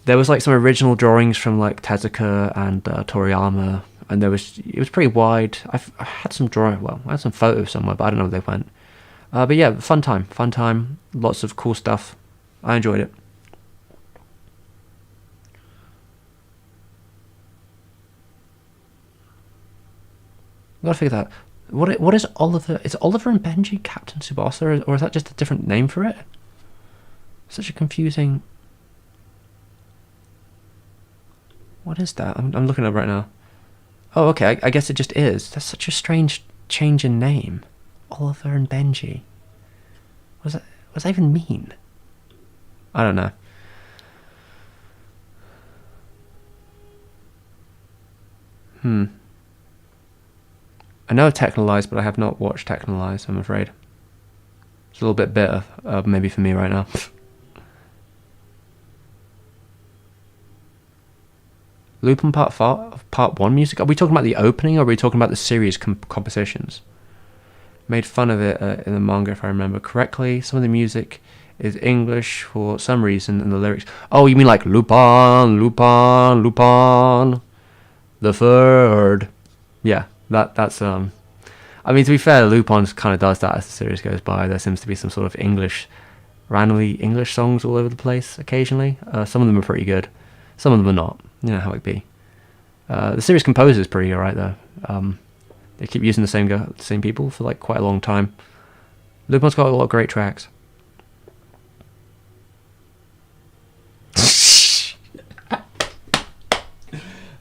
There was like some original drawings from like Tezuka and Toriyama, and it was pretty wide. I had some I had some photos somewhere, but I don't know where they went. But yeah, fun time, lots of cool stuff. I enjoyed it. I gotta figure that. What is Oliver? Is Oliver and Benji Captain Tsubasa, or is that just a different name for it? Such a confusing. What is that? I'm looking it up right now. Oh, okay. I guess it just is. That's such a strange change in name. Oliver and Benji. What does that even mean? I don't know. I know Technolize, but I have not watched Technolize, I'm afraid. It's a little bit bitter, maybe for me right now. Lupin Part 1 music? Are we talking about the opening, or are we talking about the series compositions? Made fun of it in the manga, if I remember correctly. Some of the music is English for some reason, and the lyrics. Oh, you mean like Lupin, Lupin, Lupin, the third? Yeah, that's I mean, to be fair, Lupin kind of does that as the series goes by. There seems to be some sort of randomly English songs all over the place occasionally. Some of them are pretty good, some of them are not. You know how it be. The series composer is pretty alright though. They keep using the same people for like quite a long time. Lupin's got a lot of great tracks.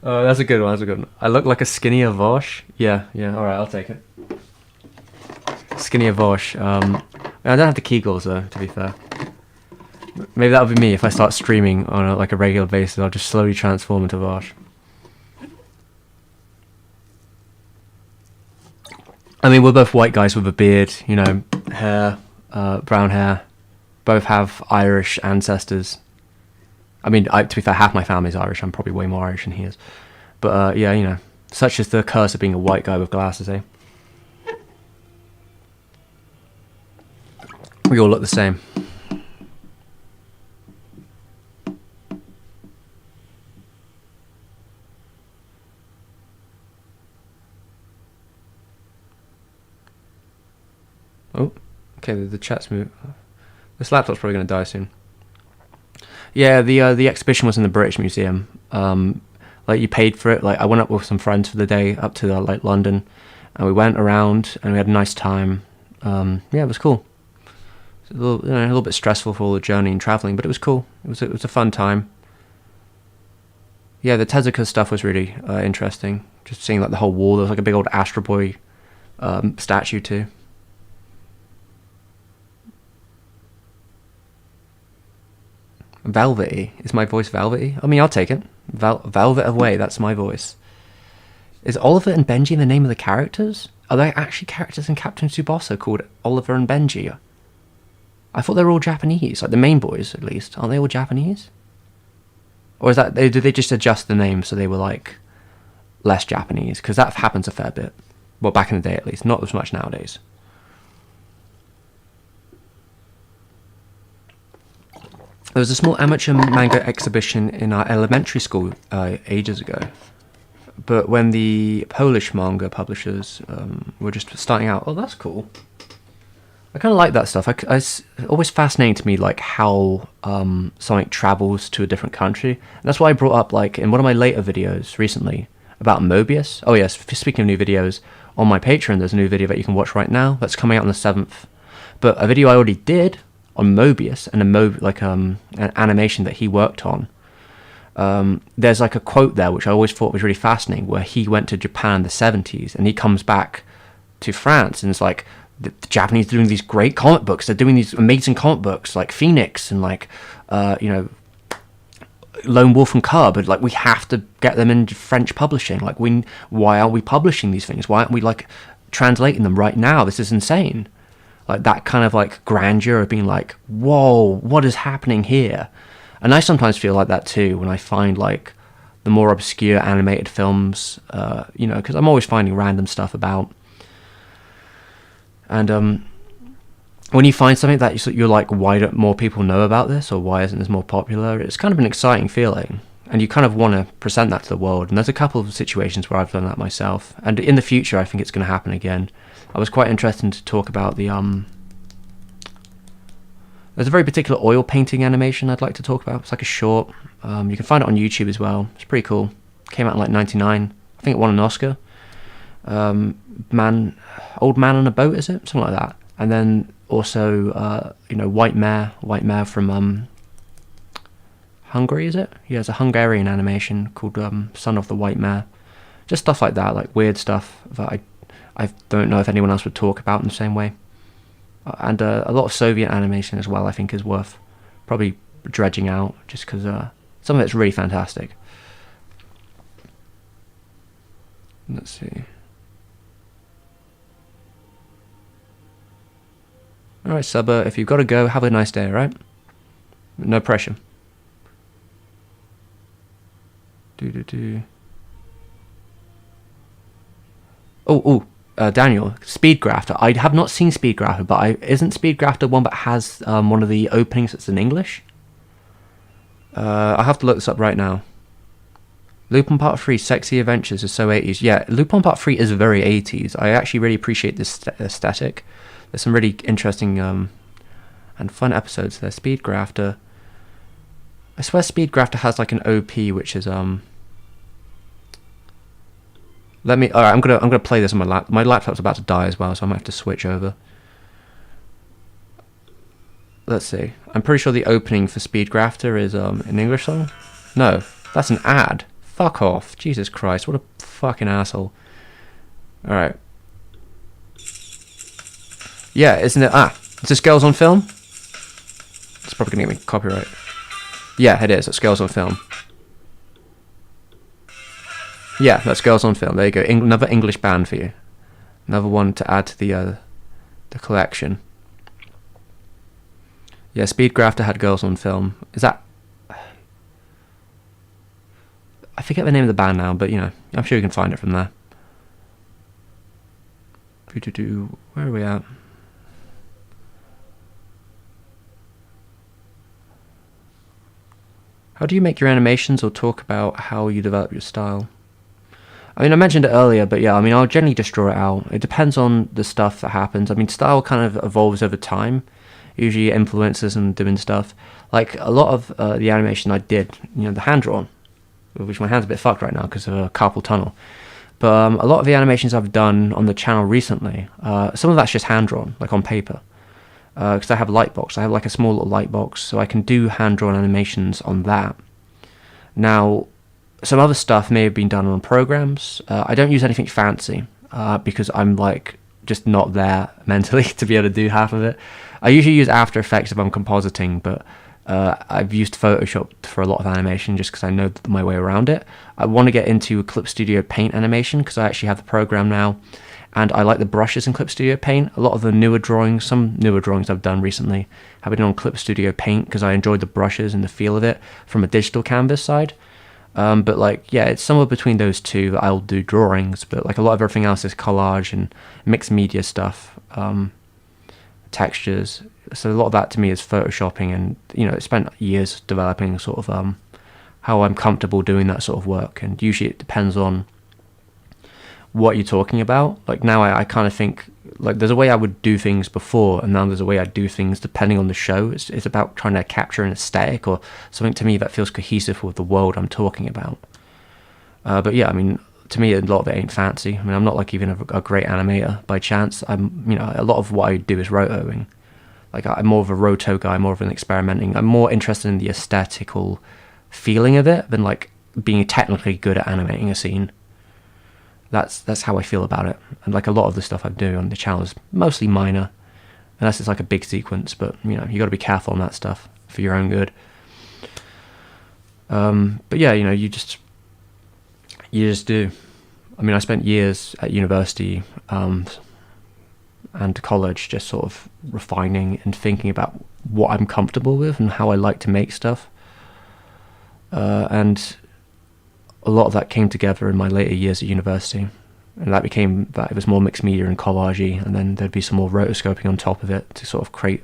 Oh, that's a good one. That's a good one. I look like a skinnier Vosh. Yeah. All right, I'll take it. Skinnier Vosh. I don't have the Kegels though. To be fair, maybe that'll be me if I start streaming on a regular basis. I'll just slowly transform into Vosh. I mean, we're both white guys with a beard, you know, hair, brown hair. Both have Irish ancestors. I mean, to be fair, half my family's Irish. I'm probably way more Irish than he is. But yeah, you know, such is the curse of being a white guy with glasses, eh? We all look the same. Oh, okay, the chat's moved. This laptop's probably going to die soon. Yeah, the exhibition was in the British Museum. Like, you paid for it. Like, I went up with some friends for the day up to London, and we went around and we had a nice time. Yeah, it was cool. It was a little bit stressful for all the journey and traveling, but it was cool. It was a fun time. Yeah, the Tezuka stuff was really interesting. Just seeing like the whole wall. There was like a big old Astro Boy statue too. Velvety. Is my voice velvety? I mean, I'll take it. Velvet away, that's my voice. Is Oliver and Benji the name of the characters? Are there actually characters in Captain Tsubasa called Oliver and Benji? I thought they were all Japanese, like the main boys at least. Aren't they all Japanese? Or is that, did they just adjust the name so they were like less Japanese? Because that happens a fair bit. Well, back in the day at least, not as much nowadays. There was a small amateur manga exhibition in our elementary school ages ago. But when the Polish manga publishers were just starting out, oh, that's cool. I kind of like that stuff. It's always fascinating to me, like, how something travels to a different country. And that's why I brought up, like, in one of my later videos recently about Mobius. Oh, yes, speaking of new videos, on my Patreon, there's a new video that you can watch right now that's coming out on the 7th. But a video I already did on Mobius and an animation that he worked on. There's like a quote there which I always thought was really fascinating, where he went to Japan in the 70s and he comes back to France and it's like the Japanese are doing these great comic books. They're doing these amazing comic books like Phoenix and like Lone Wolf and Cub, and like we have to get them into French publishing. Like, why are we publishing these things? Why aren't we like translating them right now? This is insane. Like that kind of like grandeur of being like, whoa, what is happening here? And I sometimes feel like that too when I find like the more obscure animated films, because I'm always finding random stuff about. And when you find something that you're like, why don't more people know about this, or why isn't this more popular? It's kind of an exciting feeling, and you kind of want to present that to the world. And there's a couple of situations where I've done that myself, and in the future I think it's going to happen again. I was quite interested to talk about the there's a very particular oil painting animation I'd like to talk about. It's like a short. You can find it on YouTube as well. It's pretty cool. Came out in like '99. I think it won an Oscar. Old Man on a Boat, is it? Something like that. And then also, White Mare from Hungary, is it? Yeah, it's a Hungarian animation called Son of the White Mare. Just stuff like that, like weird stuff that I don't know if anyone else would talk about in the same way. And a lot of Soviet animation as well, I think, is worth probably dredging out, just because some of it's really fantastic. Let's see. Alright, Subba, if you've got to go, have a nice day, alright? No pressure. Oh, Daniel, Speedgrafter. I have not seen Speedgrafter, but isn't Speedgrafter one that has one of the openings that's in English? I have to look this up right now. Lupin Part 3, Sexy Adventures is so 80s. Yeah, Lupin Part 3 is very 80s. I actually really appreciate this aesthetic. There's some really interesting and fun episodes there. Speedgrafter. I swear Speedgrafter has like an OP, which is Alright, I'm gonna play this on my laptop. My laptop's about to die as well, so I might have to switch over. Let's see. I'm pretty sure the opening for Speedgrafter is an English song. No, that's an ad. Fuck off. Jesus Christ, what a fucking asshole. Alright. Yeah, isn't it? Is this Girls on Film? It's probably gonna get me copyright. Yeah, it is. It's Girls on Film. Yeah, that's Girls on Film. There you go. Another English band for you. Another one to add to the collection. Yeah, Speedgrafter had Girls on Film. Is that... I forget the name of the band now, but, you know, I'm sure you can find it from there. Where are we at? How do you make your animations or talk about how you develop your style? I mean, I mentioned it earlier, but yeah, I mean, I'll generally just draw it out. It depends on the stuff that happens. I mean, style kind of evolves over time. Usually influences and doing stuff. Like, a lot of the animation I did, you know, the hand-drawn, which my hand's a bit fucked right now because of a carpal tunnel. But a lot of the animations I've done on the channel recently, some of that's just hand-drawn, like on paper. Because I have a Lightbox. I have like a small little Lightbox, so I can do hand-drawn animations on that. Now, some other stuff may have been done on programs. I don't use anything fancy, because I'm like just not there mentally to be able to do half of it. I usually use After Effects if I'm compositing, but I've used Photoshop for a lot of animation just because I know my way around it. I want to get into Clip Studio Paint animation because I actually have the program now, and I like the brushes in Clip Studio Paint. A lot of the newer drawings, some newer drawings I've done recently, have been on Clip Studio Paint because I enjoyed the brushes and the feel of it from a digital canvas side. But like, yeah, it's somewhere between those two that I'll do drawings, but like a lot of everything else is collage and mixed media stuff, textures. So a lot of that to me is photoshopping, and you know, I spent years developing sort of how I'm comfortable doing that sort of work, and usually it depends on what you're talking about. Like now I kind of think like there's a way I would do things before, and now there's a way I do things depending on the show. It's about trying to capture an aesthetic or something to me that feels cohesive with the world I'm talking about. But yeah, I mean, to me a lot of it ain't fancy. I mean, I'm not like even a great animator by chance. I'm, you know, a lot of what I do is rotoing. Like I'm more of a roto guy, more of an experimenting. I'm more interested in the aesthetical feeling of it than like being technically good at animating a scene. That's how I feel about it. And like a lot of the stuff I do on the channel is mostly minor, unless it's like a big sequence. But you know, you got to be careful on that stuff for your own good. But yeah, you know, you just do. I mean, I spent years at university and college just sort of refining and thinking about what I'm comfortable with and how I like to make stuff. And a lot of that came together in my later years at university, and that it was more mixed media and collage-y, and then there'd be some more rotoscoping on top of it to sort of create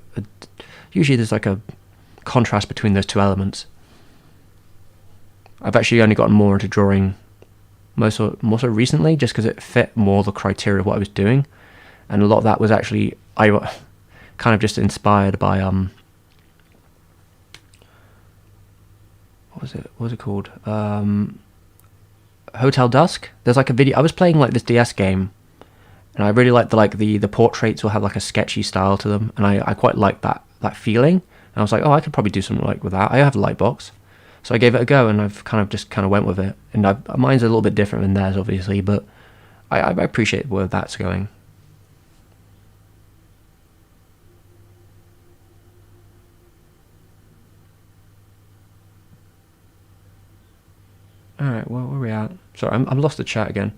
usually there's like a contrast between those two elements. I've actually only gotten more into drawing more so recently, just because it fit more the criteria of what I was doing, and a lot of that was actually I kind of just inspired by what was it called? Hotel Dusk. There's like a video. I was playing like this DS game, and I really liked the portraits will have like a sketchy style to them, and I quite liked that feeling. And I was like, oh, I could probably do something like with that. I have a Lightbox, so I gave it a go, and I've kind of went with it. And mine's a little bit different than theirs, obviously, but I appreciate where that's going. Alright, well, where are we at? Sorry, I've lost the chat again.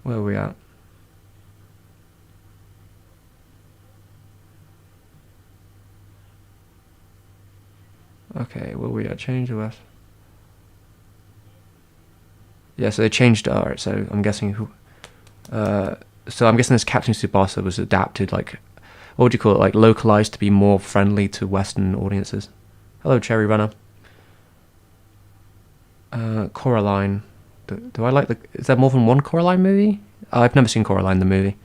Where are we at? Okay, where are we at? Change the West. Yeah, so they changed art, so I'm guessing So I'm guessing this Captain Tsubasa was adapted, like, what would you call it, like localized to be more friendly to Western audiences. Hello, Cherry Runner. Coraline. Do I like the... Is there more than one Coraline movie? I've never seen Coraline, the movie.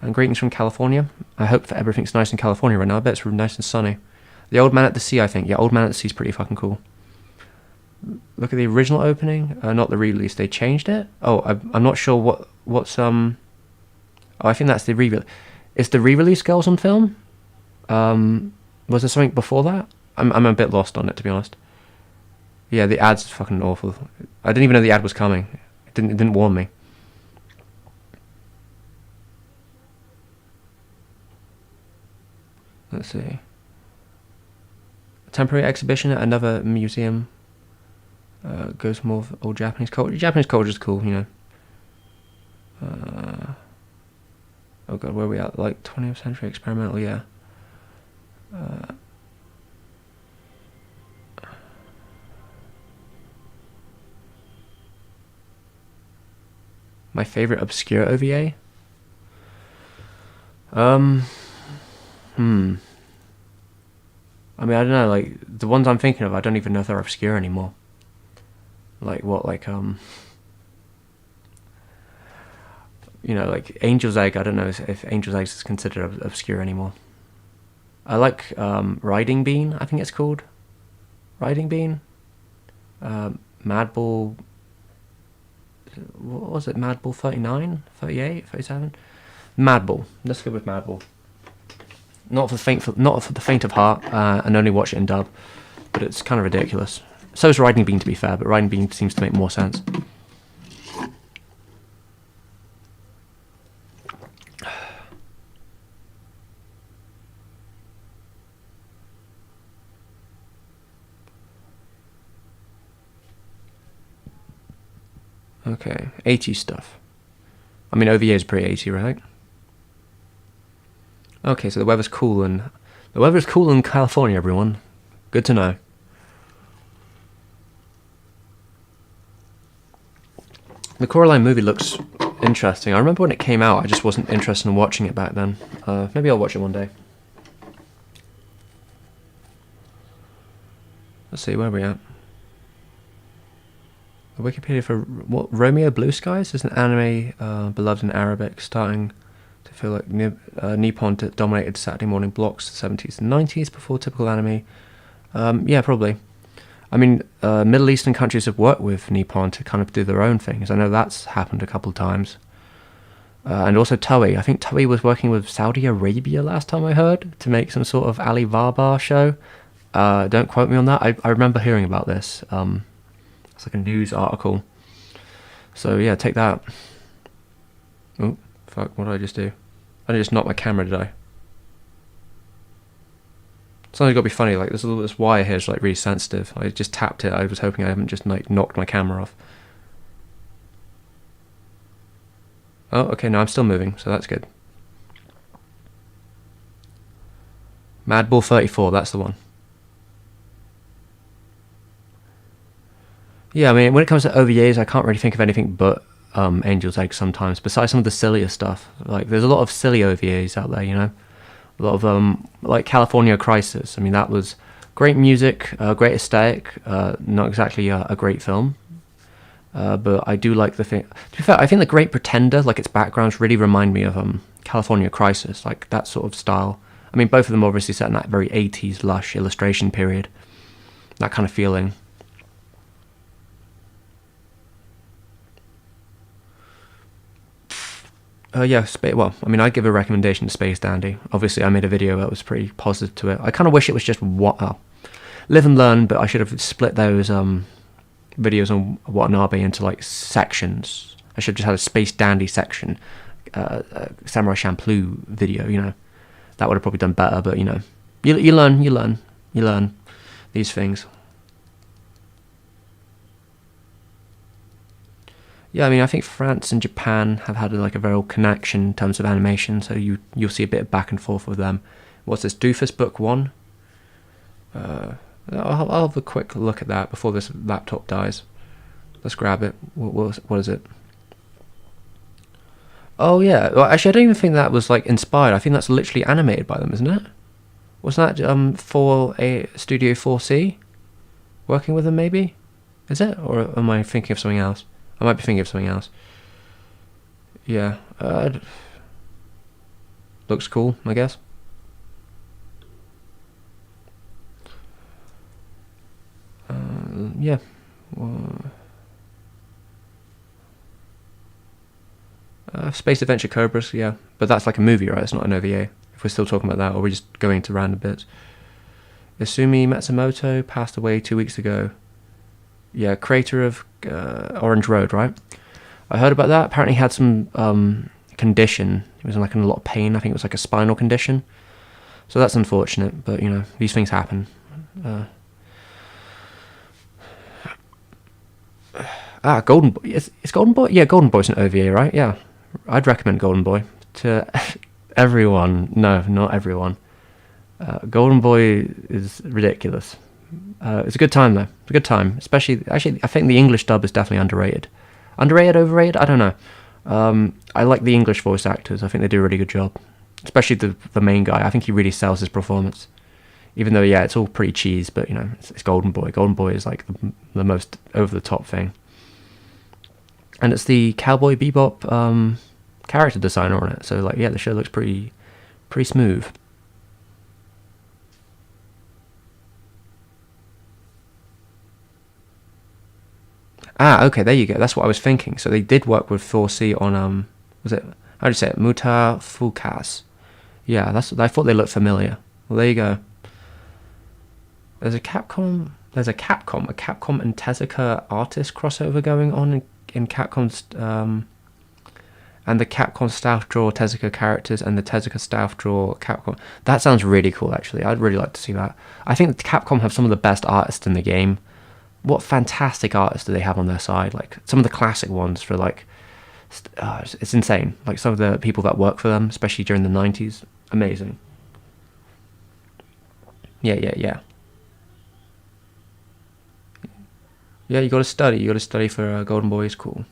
And greetings from California. I hope that everything's nice in California right now. I bet it's nice and sunny. The Old Man at the Sea, I think. Yeah, Old Man at the Sea is pretty fucking cool. Look at the original opening. Not the re-release. They changed it? Oh, I'm not sure what's... Oh, I think that's the re-release. Is the re-release Girls on Film? Was there something before that? I'm a bit lost on it, to be honest. Yeah, the ad's fucking awful. I didn't even know the ad was coming. It didn't warn me. Let's see. A temporary exhibition at another museum. Goes more of old Japanese culture. Japanese culture is cool, you know. Oh god, where are we at? Like 20th century experimental, yeah. My favorite obscure OVA? I mean, I don't know, like, the ones I'm thinking of, I don't even know if they're obscure anymore. Like, what, like, you know, like, Angel's Egg, I don't know if Angel's Egg is considered obscure anymore. I like, Riding Bean, I think it's called. Riding Bean? Madball... What was it, Madball 39? 38? 37? Madball. Let's go with Madball. Not for the faint of heart, and only watch it in dub, but it's kind of ridiculous. So is Riding Bean, to be fair, but Riding Bean seems to make more sense. Okay, 80 stuff. I mean, OVA is pretty 80, right? Okay, so the weather's cool in California, everyone. Good to know. The Coraline movie looks interesting. I remember when it came out, I just wasn't interested in watching it back then. Maybe I'll watch it one day. Let's see, where are we at? The Wikipedia for what? Romeo Blue Skies is an anime beloved in Arabic, starting to feel like Nippon dominated Saturday morning blocks the 70s and 90s before typical anime. Yeah, probably. I mean, Middle Eastern countries have worked with Nippon to kind of do their own things. I know that's happened a couple of times. And also Toei. I think Toei was working with Saudi Arabia last time I heard to make some sort of Alibaba show. Don't quote me on that. I remember hearing about this. It's like a news article. So yeah, take that. Oh, fuck, what did I just do? I just knocked my camera, did I? Something's got to be funny, like this wire here is like really sensitive. I just tapped it, I was hoping I haven't just like knocked my camera off. Oh, okay, no, I'm still moving, so that's good. Madball 34, that's the one. Yeah, I mean, when it comes to OVAs, I can't really think of anything but Angel's Egg sometimes, besides some of the sillier stuff. Like, there's a lot of silly OVAs out there, you know? A lot of, like, California Crisis. I mean, that was great music, great aesthetic, not exactly a great film. But I do like the thing... To be fair, I think The Great Pretender, like, its backgrounds really remind me of California Crisis, like, that sort of style. I mean, both of them obviously set in that very 80s lush illustration period. That kind of feeling. Yeah, well, I mean, I'd give a recommendation to Space Dandy. Obviously, I made a video that was pretty positive to it. I kind of wish it was just live and learn, but I should have split those videos on Watanabe into, like, sections. I should have just had a Space Dandy section, Samurai Champloo video, you know. That would have probably done better, but, you know, you learn these things. Yeah, I mean, I think France and Japan have had like a very connection in terms of animation, so you'll see a bit of back and forth with them. What's this, Doofus Book 1? I'll have a quick look at that before this laptop dies. Let's grab it. What is it? Oh yeah. Well, actually, I don't even think that was like inspired. I think that's literally animated by them, isn't it? Wasn't that for a Studio 4C working with them? Maybe is it, or am I thinking of something else? I might be thinking of something else. Yeah. Looks cool, I guess. Yeah. Space Adventure Cobras, yeah. But that's like a movie, right? It's not an OVA. If we're still talking about that, or we're just going to random bits. Isumi Matsumoto passed away 2 weeks ago. Yeah, creator of Orange Road, right? I heard about that. Apparently he had some condition. He was in like in a lot of pain. I think it was like a spinal condition. So that's unfortunate, but you know, these things happen. Golden Boy. It's Golden Boy? Yeah, Golden Boy's an OVA, right? Yeah. I'd recommend Golden Boy to everyone. No, not everyone. Golden Boy is ridiculous. It's a good time though. It's a good time, especially. Actually, I think the English dub is definitely underrated. Underrated, overrated? I don't know. I like the English voice actors. I think they do a really good job, especially the main guy. I think he really sells his performance. Even though, yeah, it's all pretty cheese, but you know, it's Golden Boy. Golden Boy is like the most over the top thing. And it's the Cowboy Bebop character designer on it. So like, yeah, the show looks pretty smooth. Okay, there you go. That's what I was thinking. So they did work with 4C on was it, how do you say it, Muta Fukas? Yeah, I thought they looked familiar. Well, there you go. There's a Capcom and Tezuka artist crossover going on in Capcom's and the Capcom staff draw Tezuka characters and the Tezuka staff draw Capcom. That sounds really cool, actually. I'd really like to see that. I think Capcom have some of the best artists in the game. What fantastic artists do they have on their side? Like some of the classic ones for like, it's insane. Like some of the people that work for them, especially during the 90s, amazing. Yeah. Yeah, you got to study. You got to study for Golden Boy. Is cool.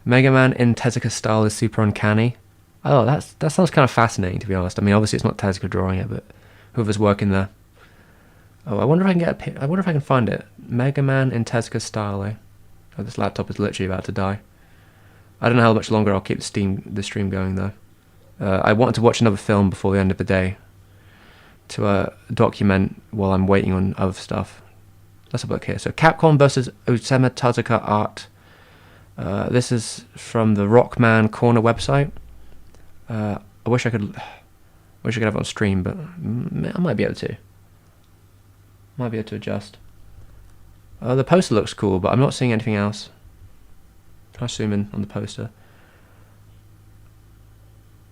Mega Man in Tezuka style is super uncanny. Oh, that sounds kind of fascinating, to be honest. I mean, obviously it's not Tezuka drawing it, but whoever's working there. Oh, I wonder if I can I wonder if I can find it. Mega Man in Tezuka style. Oh, this laptop is literally about to die. I don't know how much longer I'll keep the stream going though. I wanted to watch another film before the end of the day to document while I'm waiting on other stuff. Let's have a look here. So Capcom versus Osamu Tezuka art. This is from the Rockman Corner website. I wish I could have it on stream, but I might be able to. Might be able to adjust. The poster looks cool, but I'm not seeing anything else. Try zoom in on the poster.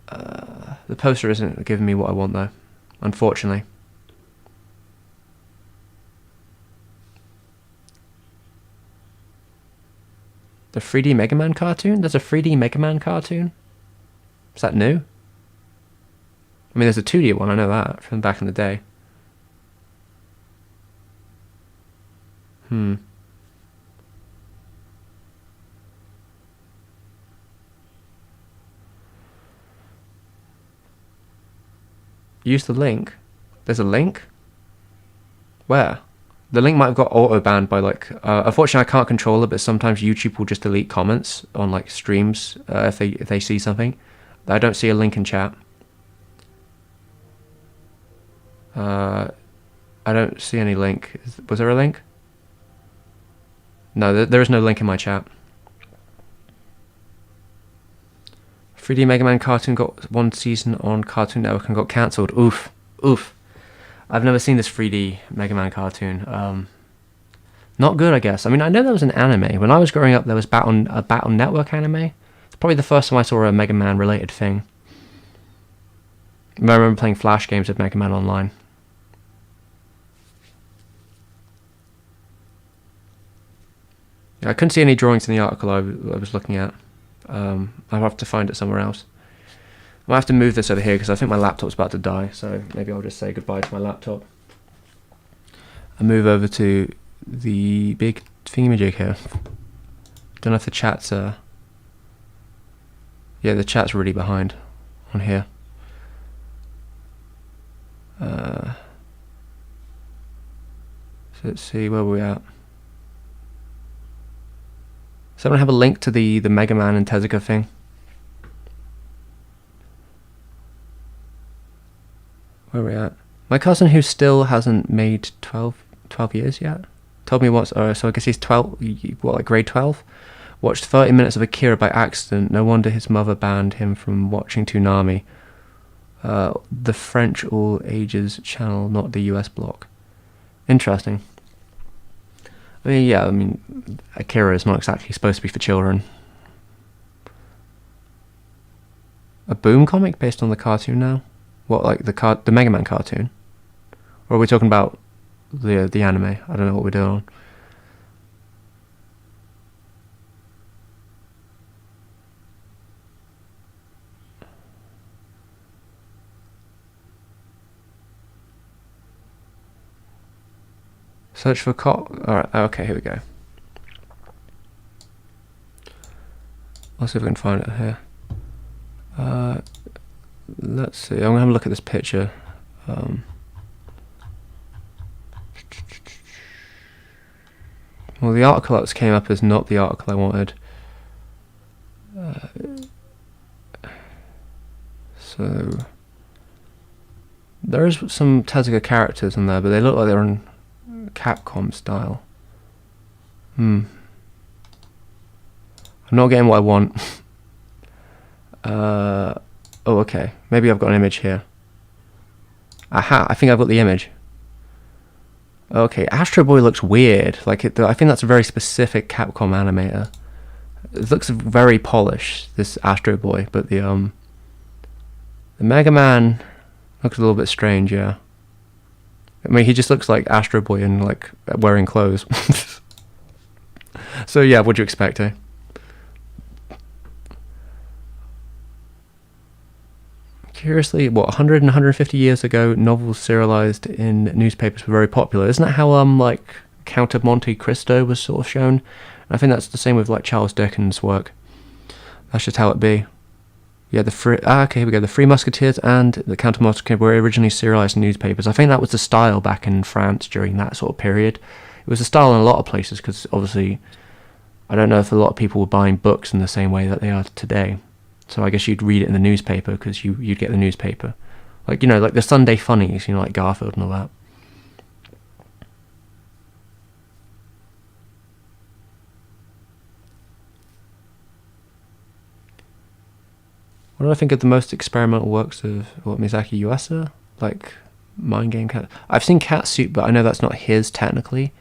The poster isn't giving me what I want though, unfortunately. The 3D Mega Man cartoon? There's a 3D Mega Man cartoon? Is that new? I mean, there's a 2D one, I know that, from back in the day. Use the link. There's a link? Where? The link might have got auto banned by like. Unfortunately, I can't control it, but sometimes YouTube will just delete comments on like streams if they see something. I don't see a link in chat. I don't see any link. Was there a link? No, there is no link in my chat. 3D Mega Man cartoon got one season on Cartoon Network and got cancelled. Oof. I've never seen this 3D Mega Man cartoon. Not good, I guess. I mean, I know there was an anime. When I was growing up, there was a Battle Network anime. It's probably the first time I saw a Mega Man related thing. I remember playing Flash games with Mega Man Online. I couldn't see any drawings in the article I was looking at. I'll have to find it somewhere else. I might have to move this over here because I think my laptop's about to die, so maybe I'll just say goodbye to my laptop and move over to the big thingamajig here. Don't know if the chat's Yeah, the chat's really behind on here. So let's see, where we're at. Someone have a link to the Mega Man and Tezuka thing? Where are we at? My cousin, who still hasn't made 12 years yet, told me once, so I guess he's 12, what, like grade 12? Watched 30 minutes of Akira by accident. No wonder his mother banned him from watching Toonami. The French all ages channel, not the US block. Interesting. I mean, yeah, Akira is not exactly supposed to be for children. A Boom comic based on the cartoon now? What, like the Mega Man cartoon? Or are we talking about the anime? I don't know what we're doing. Search for Alright, okay, here we go. I'll see if I can find it here. Let's see, I'm going to have a look at this picture. Well, the article that came up is not the article I wanted. So there is some Tezuka characters in there, but they look like they're in Capcom style. I'm not getting what I want. Oh, okay. Maybe I've got an image here. Aha! I think I've got the image. Okay, Astro Boy looks weird. Like I think that's a very specific Capcom animator. It looks very polished, this Astro Boy, but the Mega Man looks a little bit strange. Yeah. I mean, he just looks like Astro Boy and like wearing clothes. So yeah, what'd you expect, eh? Curiously, what, 100 and 150 years ago, novels serialized in newspapers were very popular. Isn't that how like Count of Monte Cristo was sort of shown? And I think that's the same with like Charles Dickens' work. That's just how it be. Yeah, okay, here we go. The Three Musketeers and the Count of Monte Cristo were originally serialized in newspapers. I think that was the style back in France during that sort of period. It was the style in a lot of places because obviously, I don't know if a lot of people were buying books in the same way that they are today. So I guess you'd read it in the newspaper because you'd get the newspaper. Like, you know, like the Sunday funnies, you know, like Garfield and all that. What do I think of the most experimental works of Miyazaki Yuasa? Like Mind Game Cat. I've seen Catsup, but I know that's not his technically.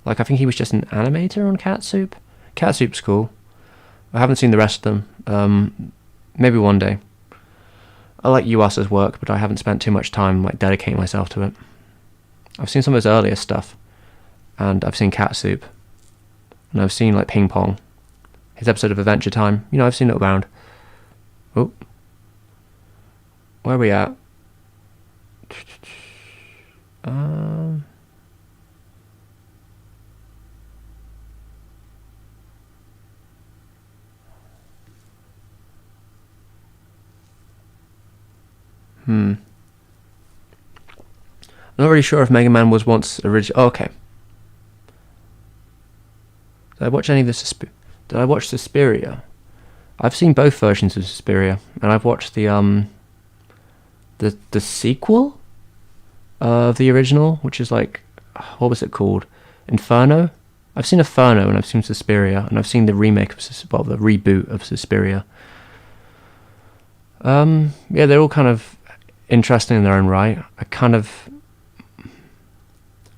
Like I think he was just an animator on Catsup. Catsup's cool. I haven't seen the rest of them. Maybe one day. I like Yuasa's work, but I haven't spent too much time like dedicating myself to it. I've seen some of his earlier stuff, and I've seen Catsup, and I've seen like Ping Pong, his episode of Adventure Time. You know, I've seen it around. Oh, where are we at? I'm not really sure if Mega Man was once original. Oh, okay. Did I watch any of this? Did I watch Suspiria? I've seen both versions of Suspiria, and I've watched the sequel of the original, which is like, what was it called? Inferno. I've seen Inferno, and I've seen Suspiria, and I've seen the remake of the reboot of Suspiria. Yeah, they're all kind of interesting in their own right. I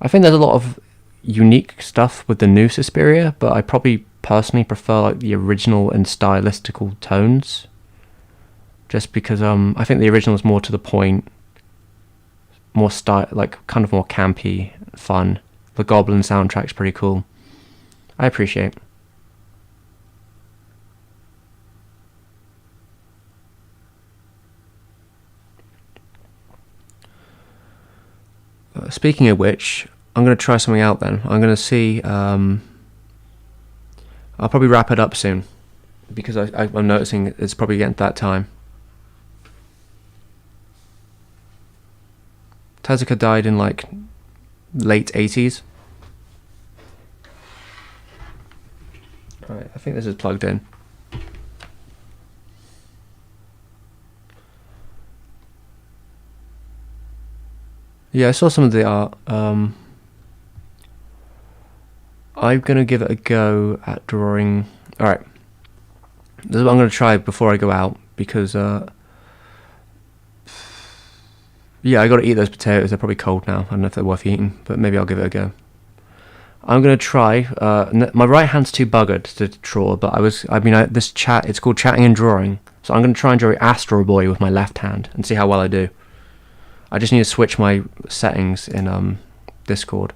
think there's a lot of unique stuff with the new Suspiria, but I probably personally prefer like the original and stylistical tones, just because I think the original is more to the point, more like kind of more campy, fun. The Goblin soundtrack's pretty cool. I appreciate. Speaking of which, I'm going to try something out then. I'm going to see... I'll probably wrap it up soon. because I'm noticing it's probably getting to that time. Tezuka died in like late 80s. Right, I think this is plugged in. Yeah, I saw some of the art. I'm gonna give it a go at drawing. Alright. This is what I'm gonna try before I go out, because yeah, I gotta eat those potatoes. They're probably cold now. I don't know if they're worth eating, but maybe I'll give it a go. I'm gonna try. My right hand's too buggered to draw, but this chat. It's called chatting and drawing, so I'm gonna try and draw Astro Boy with my left hand and see how well I do. I just need to switch my settings in Discord.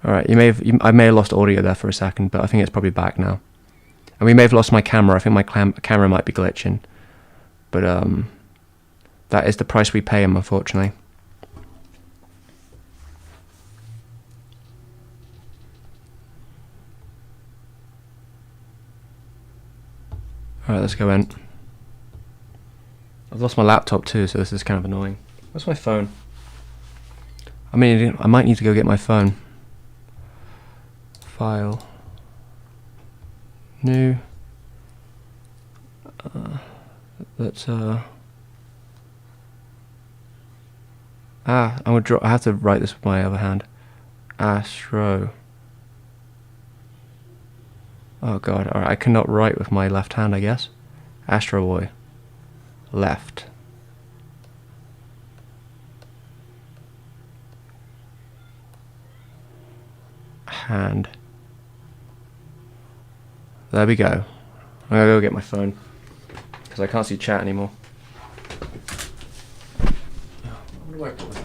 Alright, I may have lost audio there for a second, but I think it's probably back now. And we may have lost my camera. I think my camera might be glitching. But that is the price we pay him, unfortunately. Alright, let's go in. I've lost my laptop too, so this is kind of annoying. Where's my phone? I mean, I might need to go get my phone. File. New. Let's I have to write this with my other hand. Astro. Oh god, alright, I cannot write with my left hand, I guess. Astro Boy. Left. Hand. There we go. I'm gonna go get my phone because I can't see chat anymore. Where do I put my phone?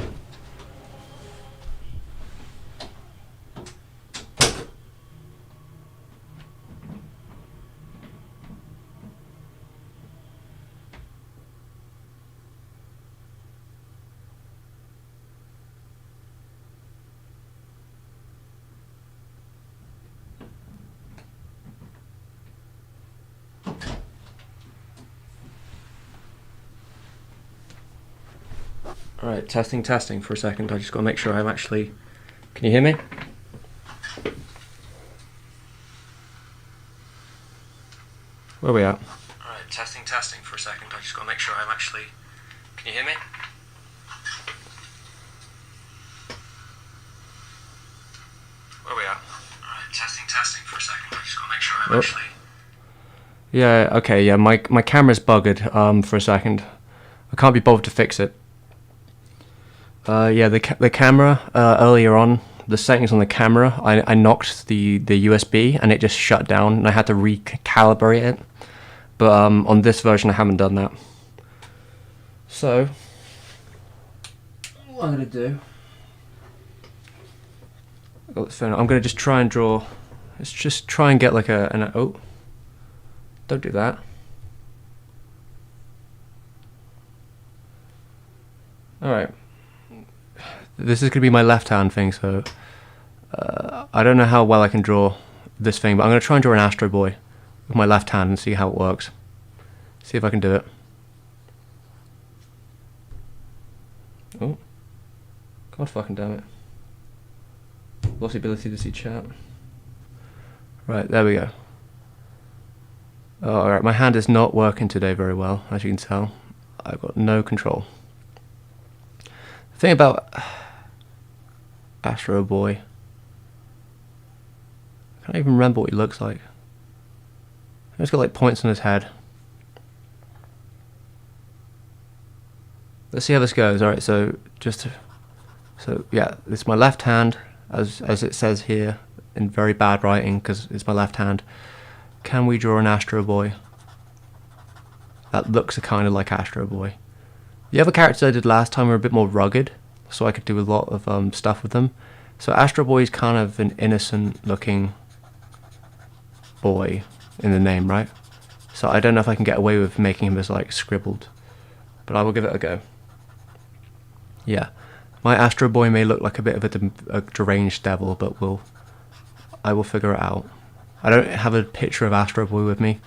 Alright, testing for a second. I just got to make sure I'm actually... Can you hear me? Where are we at? Alright, testing for a second. I just got to make sure I'm actually... Can you hear me? Where are we at? Alright, testing for a second. I just got to make sure I'm actually... Yeah, okay, yeah, my camera's buggered for a second. I can't be bothered to fix it. Yeah, the camera, earlier on, the settings on the camera, I knocked the USB and it just shut down and I had to recalibrate it. But on this version I haven't done that. So, what I'm going to do... I got this phone. I'm going to just try and draw... Let's just try and get like oh, don't do that. Alright. This is going to be my left hand thing, so I don't know how well I can draw this thing, but I'm going to try and draw an Astro Boy with my left hand and see how it works. See if I can do it. Oh. God fucking damn it. Lost the ability to see chat. Right, there we go. Oh, alright, my hand is not working today very well, as you can tell. I've got no control. The thing about Astro Boy, I can't even remember what he looks like. He's got like points on his head. Let's see how this goes. Alright, so yeah, this is my left hand, as it says here in very bad writing because it's my left hand. Can we draw an Astro Boy that looks kind of like Astro Boy? The other characters I did last time were a bit more rugged, so I could do a lot of stuff with them. So Astro Boy is kind of an innocent looking boy in the name, right? So I don't know if I can get away with making him as like scribbled, but I will give it a go. Yeah, my Astro Boy may look like a bit of a deranged devil, but I will figure it out. I don't have a picture of Astro Boy with me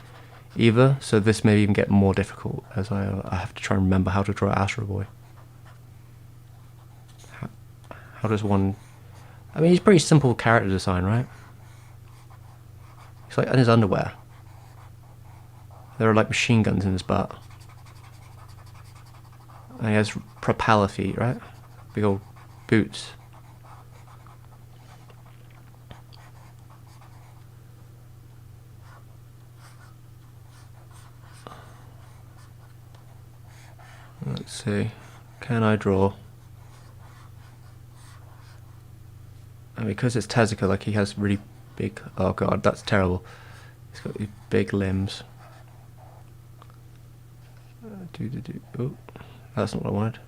either, so this may even get more difficult as I have to try and remember how to draw Astro Boy. How does one... I mean, he's pretty simple character design, right? He's like in his underwear. There are like machine guns in his butt. And he has propeller feet, right? Big old boots. Let's see. Can I draw? And because it's Tezuka, like he has really big... Oh god, that's terrible. He's got these big limbs. Oh, that's not what I wanted.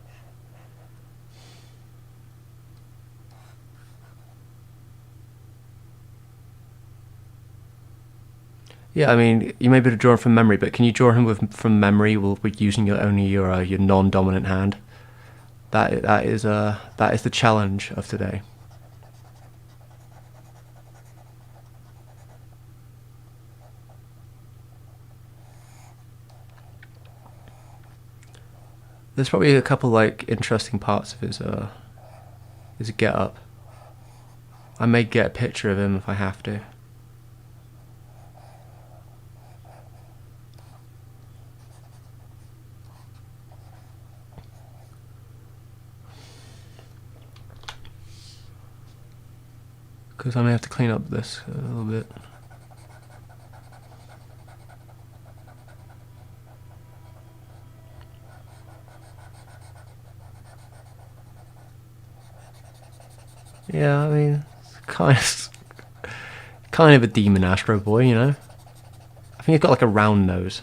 Yeah, I mean, you may be able to draw him from memory, but can you draw him from memory with using your non-dominant hand? That is the challenge of today. There's probably a couple like interesting parts of his get-up. I may get a picture of him if I have to. Because I may have to clean up this a little bit. Yeah, I mean, kind of a demon Astro Boy, you know. I think he's got like a round nose.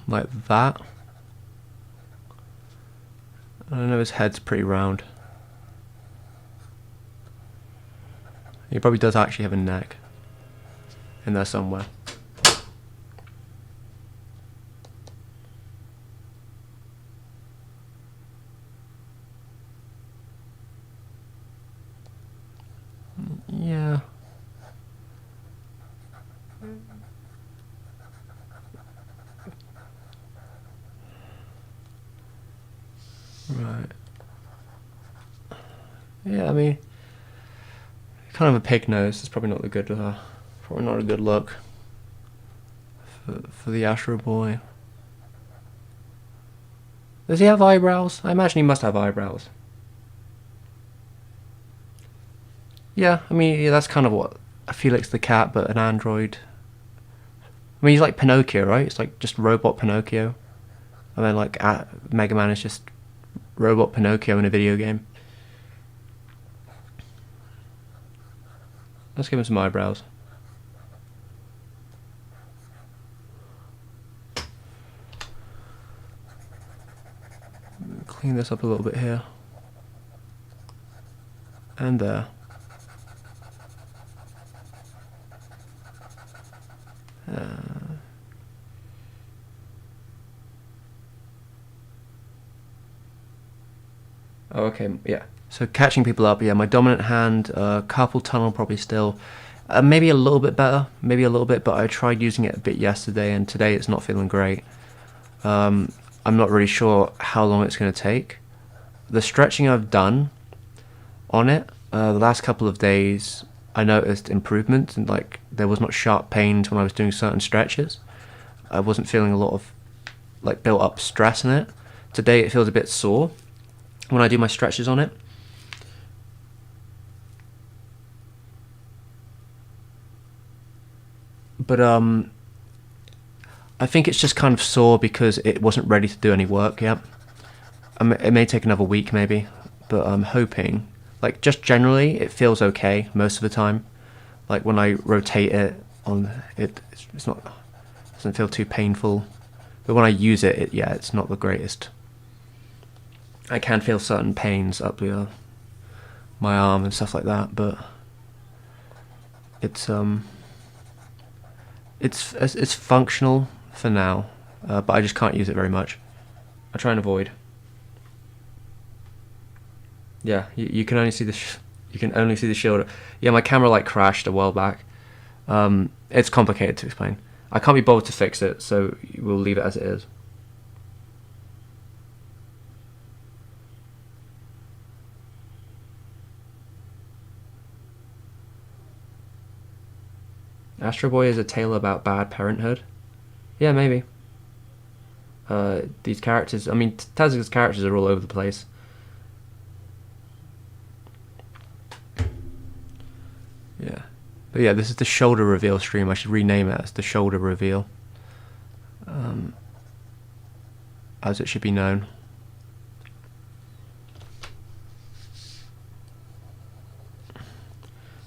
Like that. I know his head's pretty round. He probably does actually have a neck in there somewhere. Yeah. Right. Yeah, I mean, kind of a pig nose. It's probably not probably not a good look for the Astro Boy. Does he have eyebrows? I imagine he must have eyebrows. Yeah, I mean, yeah, that's kind of what Felix the Cat, but an android. I mean, he's like Pinocchio, right? It's like just robot Pinocchio. And then like Mega Man is just robot Pinocchio in a video game. Let's give him some eyebrows. Clean this up a little bit here. And there. Oh, okay, yeah. So catching people up, yeah, my dominant hand, carpal tunnel probably still. Maybe a little bit better, but I tried using it a bit yesterday, and today it's not feeling great. I'm not really sure how long it's going to take. The stretching I've done on it, the last couple of days, I noticed improvement, and like there was not sharp pains when I was doing certain stretches. I wasn't feeling a lot of like built up stress in it. Today it feels a bit sore when I do my stretches on it. But I think it's just kind of sore because it wasn't ready to do any work yet. It may take another week maybe, but I'm hoping, like just generally it feels okay most of the time. Like when I rotate it on it, it's not, doesn't feel too painful. But when I use it, yeah, it's not the greatest. I can feel certain pains up my arm and stuff like that, but it's functional for now, but I just can't use it very much. I try and avoid. Yeah, you can only see the shoulder. Yeah, my camera like crashed a while back. It's complicated to explain. I can't be bothered to fix it, so we'll leave it as it is. Astro Boy is a tale about bad parenthood. Yeah, maybe. These characters, I mean, Tezuka's characters are all over the place. Yeah. But yeah, this is the shoulder reveal stream. I should rename it as the shoulder reveal. As it should be known.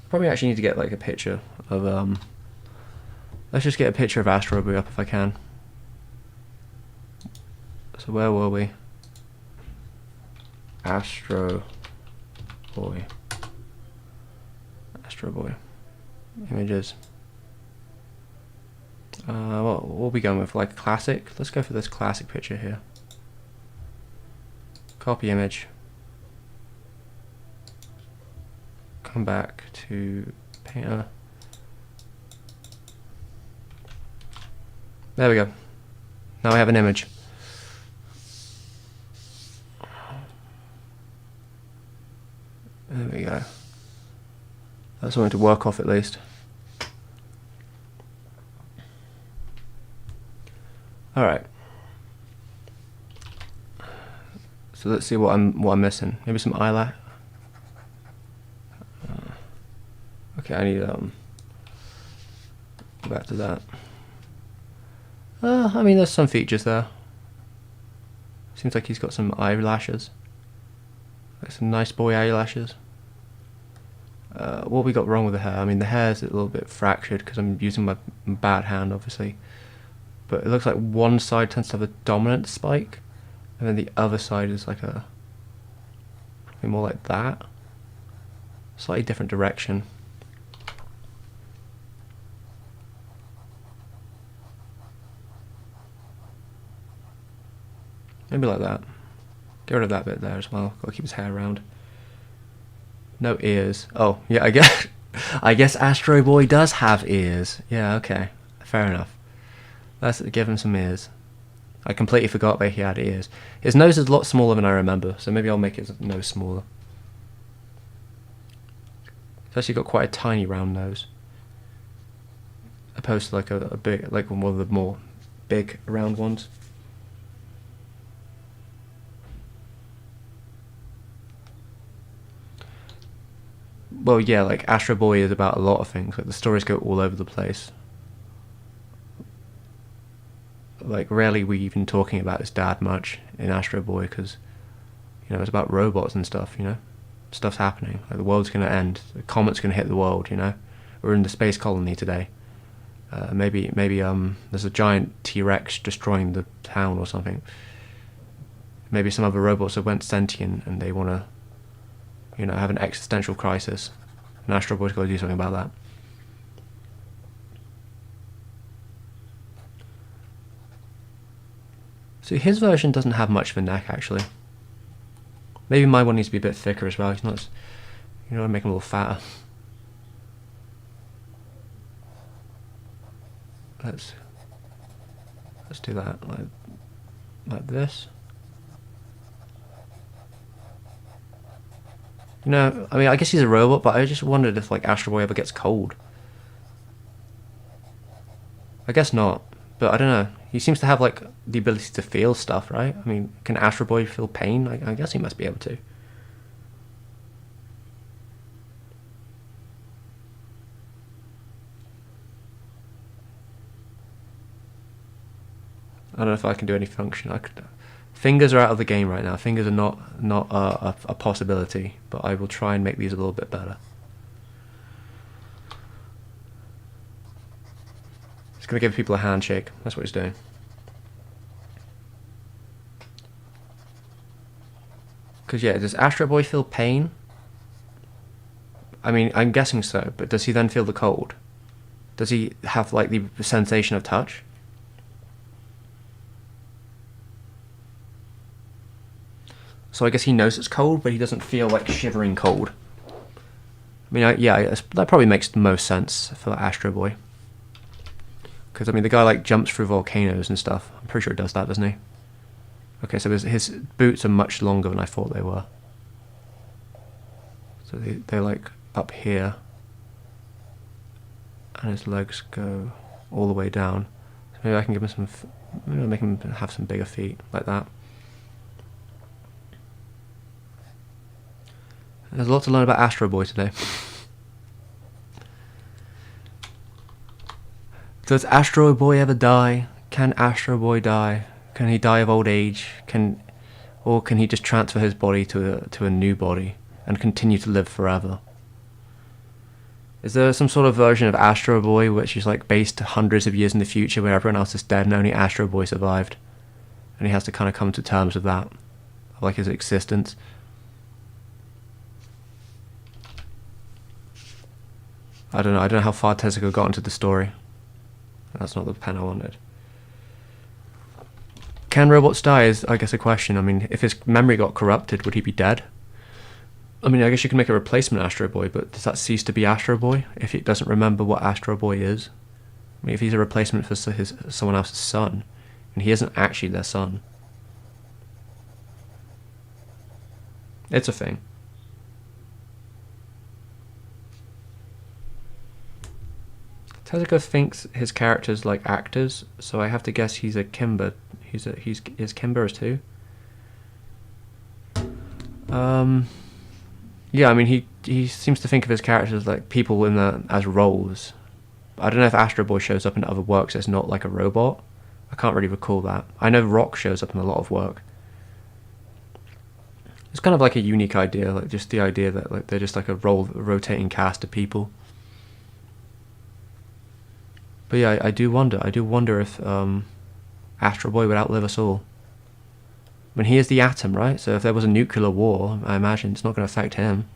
Probably actually need to get like a picture of let's just get a picture of Astro Boy up if I can. So where were we? Astro Boy. Astro Boy. Images. What we'll be going with, like a classic. Let's go for this classic picture here. Copy image. Come back to Painter. There we go. Now we have an image. There we go. That's something to work off at least. Alright. So let's see what I'm missing. Maybe some eyelash. Okay, I need go back to that. I mean, there's some features there. Seems like he's got some eyelashes, like some nice boy eyelashes. What we got wrong with the hair? I mean, the hair's a little bit fractured because I'm using my bad hand, obviously. But it looks like one side tends to have a dominant spike, and then the other side is like probably more like that. Slightly different direction. Maybe like that. Get rid of that bit there as well. Gotta keep his hair around. No ears. Oh, yeah, I guess Astro Boy does have ears. Yeah, okay. Fair enough. Let's give him some ears. I completely forgot that he had ears. His nose is a lot smaller than I remember, so maybe I'll make his nose smaller. It's actually got quite a tiny round nose, opposed to like a big, like one of the more big round ones. Well, yeah, like Astro Boy is about a lot of things. Like the stories go all over the place. Like rarely we even talking about his dad much in Astro Boy because, you know, it's about robots and stuff. You know, stuff's happening. Like the world's gonna end. The comet's gonna hit the world. You know, we're in the space colony today. Maybe there's a giant T-Rex destroying the town or something. Maybe some other robots have went sentient and they wanna, you know, have an existential crisis. And Astro Boy's got to do something about that. So his version doesn't have much of a neck, actually. Maybe my one needs to be a bit thicker as well. He's not, you know, make him a little fatter. Let's do that like this. You know, I mean, I guess he's a robot, but I just wondered if like Astro Boy ever gets cold. I guess not, but I don't know. He seems to have like the ability to feel stuff, right? I mean, can Astro Boy feel pain? I guess he must be able to. I don't know if I can do any function. Fingers are out of the game right now. Fingers are not a possibility, but I will try and make these a little bit better. He's going to give people a handshake. That's what he's doing. Because yeah, does Astro Boy feel pain? I mean, I'm guessing so, but does he then feel the cold? Does he have like the sensation of touch? So I guess he knows it's cold, but he doesn't feel like shivering cold. I mean, that probably makes the most sense for Astro Boy. Because I mean, the guy like jumps through volcanoes and stuff. I'm pretty sure he does that, doesn't he? Okay, so his boots are much longer than I thought they were. So they're like up here, and his legs go all the way down. So maybe I can give him some. Maybe I'll make him have some bigger feet like that. There's a lot to learn about Astro Boy today. Does Astro Boy ever die? Can Astro Boy die? Can he die of old age? Or can he just transfer his body to a new body and continue to live forever? Is there some sort of version of Astro Boy which is like based hundreds of years in the future where everyone else is dead and only Astro Boy survived? And he has to kind of come to terms with that, of like his existence. I don't know how far Tezuka got into the story. That's not the pen I wanted. Can robots die is, I guess, a question. I mean, if his memory got corrupted, would he be dead? I mean, I guess you can make a replacement Astro Boy, but does that cease to be Astro Boy if he doesn't remember what Astro Boy is? I mean, if he's a replacement for someone else's son, and he isn't actually their son. It's a thing. Tezuka thinks his characters like actors, so I have to guess he's a Kimber. Is Kimber too? Yeah, I mean he seems to think of his characters like people as roles. I don't know if Astro Boy shows up in other works as not like a robot. I can't really recall that. I know Rock shows up in a lot of work. It's kind of like a unique idea, like just the idea that like they're just like a rotating cast of people. But yeah, I do wonder if Astro Boy would outlive us all. I mean, he is the atom, right? So if there was a nuclear war, I imagine it's not going to affect him.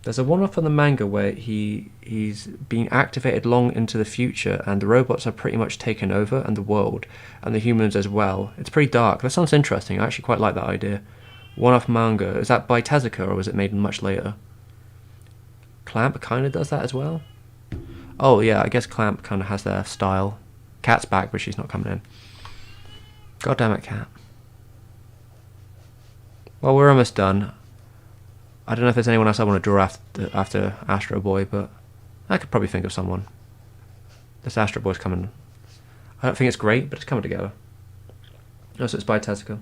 There's a one-off in the manga where he's being activated long into the future, and the robots are pretty much taken over, and the world, and the humans as well. It's pretty dark. That sounds interesting. I actually quite like that idea. One-off manga. Is that by Tezuka, or was it made much later? Clamp kind of does that as well. Oh yeah, I guess Clamp kind of has their style. Cat's back, but she's not coming in. God damn it, Cat. Well, we're almost done. I don't know if there's anyone else I want to draw after Astro Boy, but I could probably think of someone. This Astro Boy's coming. I don't think it's great, but it's coming together. Oh, so it's by Tezuka.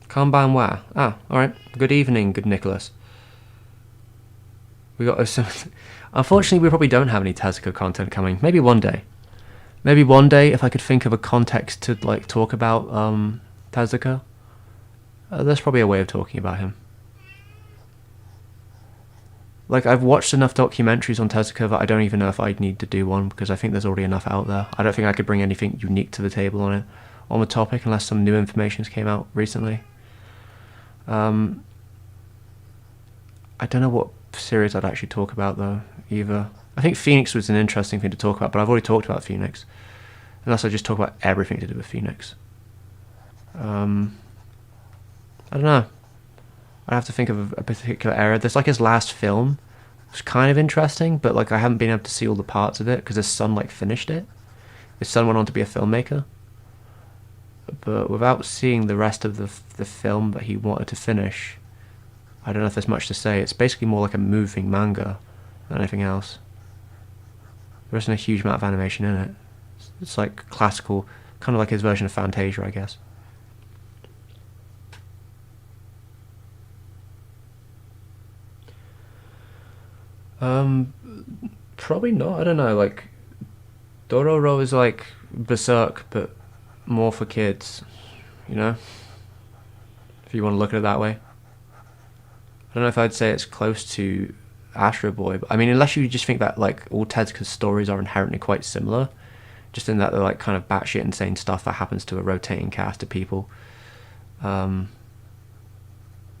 Konbanwa. Ah, alright. Good evening, good Nicholas. We got unfortunately we probably don't have any Tezuka content coming. Maybe one day if I could think of a context to like talk about Tezuka, there's probably a way of talking about him. Like, I've watched enough documentaries on Tezuka that I don't even know if I'd need to do one, because I think there's already enough out there. I don't think I could bring anything unique to the table on the topic unless some new information came out recently. I don't know what series I'd actually talk about though either. I think Phoenix was an interesting thing to talk about, but I've already talked about Phoenix, unless I just talk about everything to do with Phoenix. I don't know. I'd have to think of a particular area. There's like his last film, which was kind of interesting, but like I haven't been able to see all the parts of it because his son like finished it. His son went on to be a filmmaker, but without seeing the rest of the film that he wanted to finish, I don't know if there's much to say. It's basically more like a moving manga than anything else. There isn't a huge amount of animation in it. It's like classical, kind of like his version of Fantasia, I guess. Probably not. I don't know. Like, Dororo is like Berserk, but more for kids. You know, if you want to look at it that way. I don't know if I'd say it's close to Astro Boy, but I mean, unless you just think that like all Tezuka's stories are inherently quite similar, just in that they're like kind of batshit insane stuff that happens to a rotating cast of people.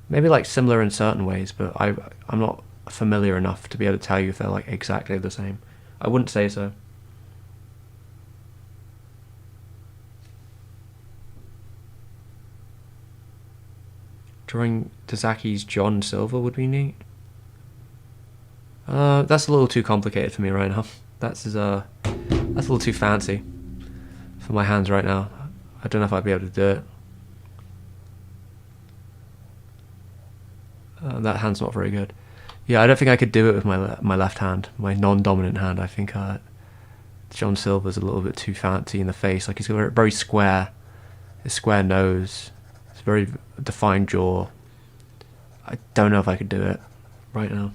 Maybe like similar in certain ways, but I'm not familiar enough to be able to tell you if they're like exactly the same. I wouldn't say so. Drawing Tazaki's John Silver would be neat. That's a little too complicated for me right now. That's a little too fancy for my hands right now. I don't know if I'd be able to do it. That hand's not very good. Yeah, I don't think I could do it with my left hand, my non-dominant hand. I think John Silver's a little bit too fancy in the face. Like, he's got a very square, his square nose, his very defined jaw. I don't know if I could do it right now.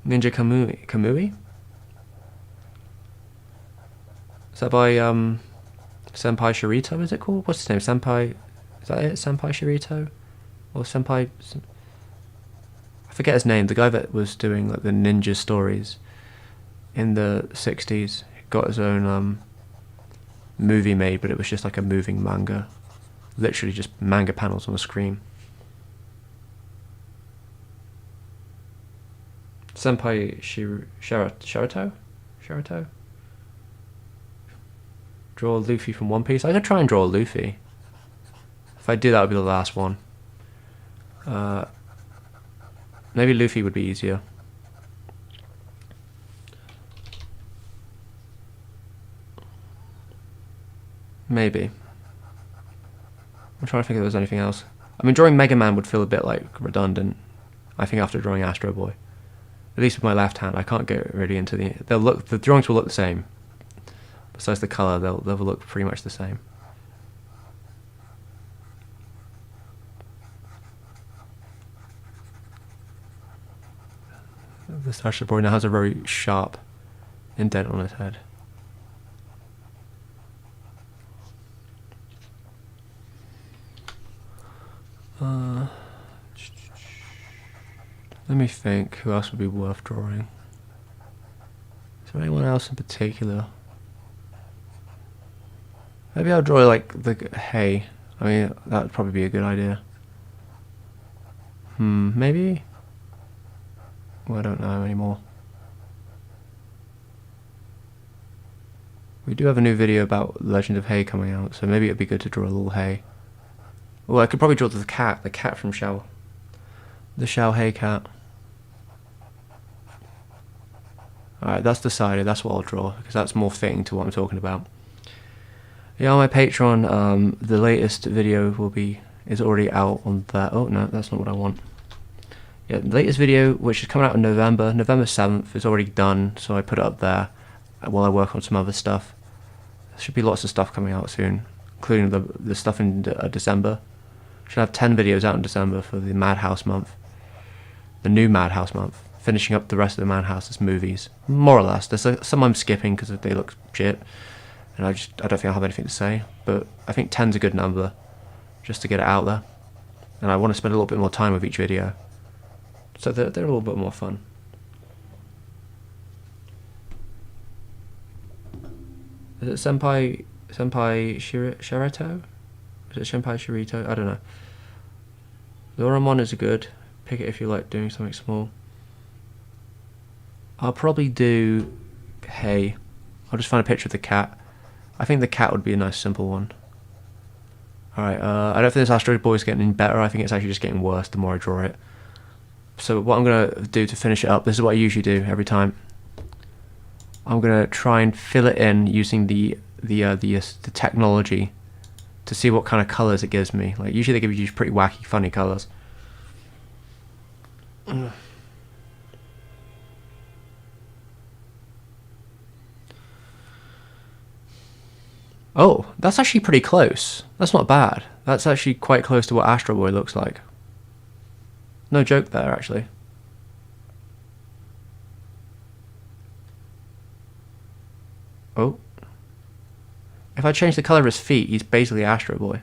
Ninja Kamui? Is that by Senpai Shirito, is it called? What's his name? Senpai... Is that it? Senpai Shirito? Or Senpai... I forget his name. The guy that was doing like the ninja stories in the 60s. He got his own movie made, but it was just like a moving manga. Literally just manga panels on the screen. Senpai Shirito? Draw Luffy from One Piece. I could try and draw Luffy. If I do, that would be the last one. Maybe Luffy would be easier. Maybe. I'm trying to think if there's anything else. I mean, drawing Mega Man would feel a bit like redundant, I think, after drawing Astro Boy. At least with my left hand, I can't get really into the drawings will look the same. Besides the colour, they'll look pretty much the same. This Astro Boy now has a very sharp indent on his head. Let me think, who else would be worth drawing? Is there anyone else in particular? Maybe I'll draw like the hay. I mean, that would probably be a good idea. Maybe? Well, I don't know anymore. We do have a new video about Legend of Hay coming out, so maybe it'd be good to draw a little hay. Well, I could probably draw the cat from Xiao. The Xiao Hay cat. Alright, that's decided, that's what I'll draw, because that's more fitting to what I'm talking about. Yeah, on my Patreon, the latest video is already out on that. Oh no, that's not what I want. Yeah, the latest video, which is coming out in November 7th, is already done, so I put it up there while I work on some other stuff. There should be lots of stuff coming out soon, including the stuff in December. Should have 10 videos out in December for the Madhouse month. The new Madhouse month. Finishing up the rest of the Madhouse's movies. More or less. There's some I'm skipping because they look shit. And I don't think I'll have anything to say. But I think 10's a good number. Just to get it out there. And I want to spend a little bit more time with each video. So they're a little bit more fun. Is it Senpai Shirito? Is it Senpai Shirito? I don't know. The Doraemon is good. Pick it if you like doing something small. I'll probably do hay. I'll just find a picture of the cat. I think the cat would be a nice simple one. Alright, I don't think this Astro Boy is getting any better. I think it's actually just getting worse the more I draw it. So what I'm going to do to finish it up, this is what I usually do every time. I'm going to try and fill it in using the technology to see what kind of colours it gives me. Like, usually they give you pretty wacky, funny colours. Oh, that's actually pretty close. That's not bad. That's actually quite close to what Astro Boy looks like. No joke there, actually. Oh. If I change the colour of his feet, he's basically Astro Boy.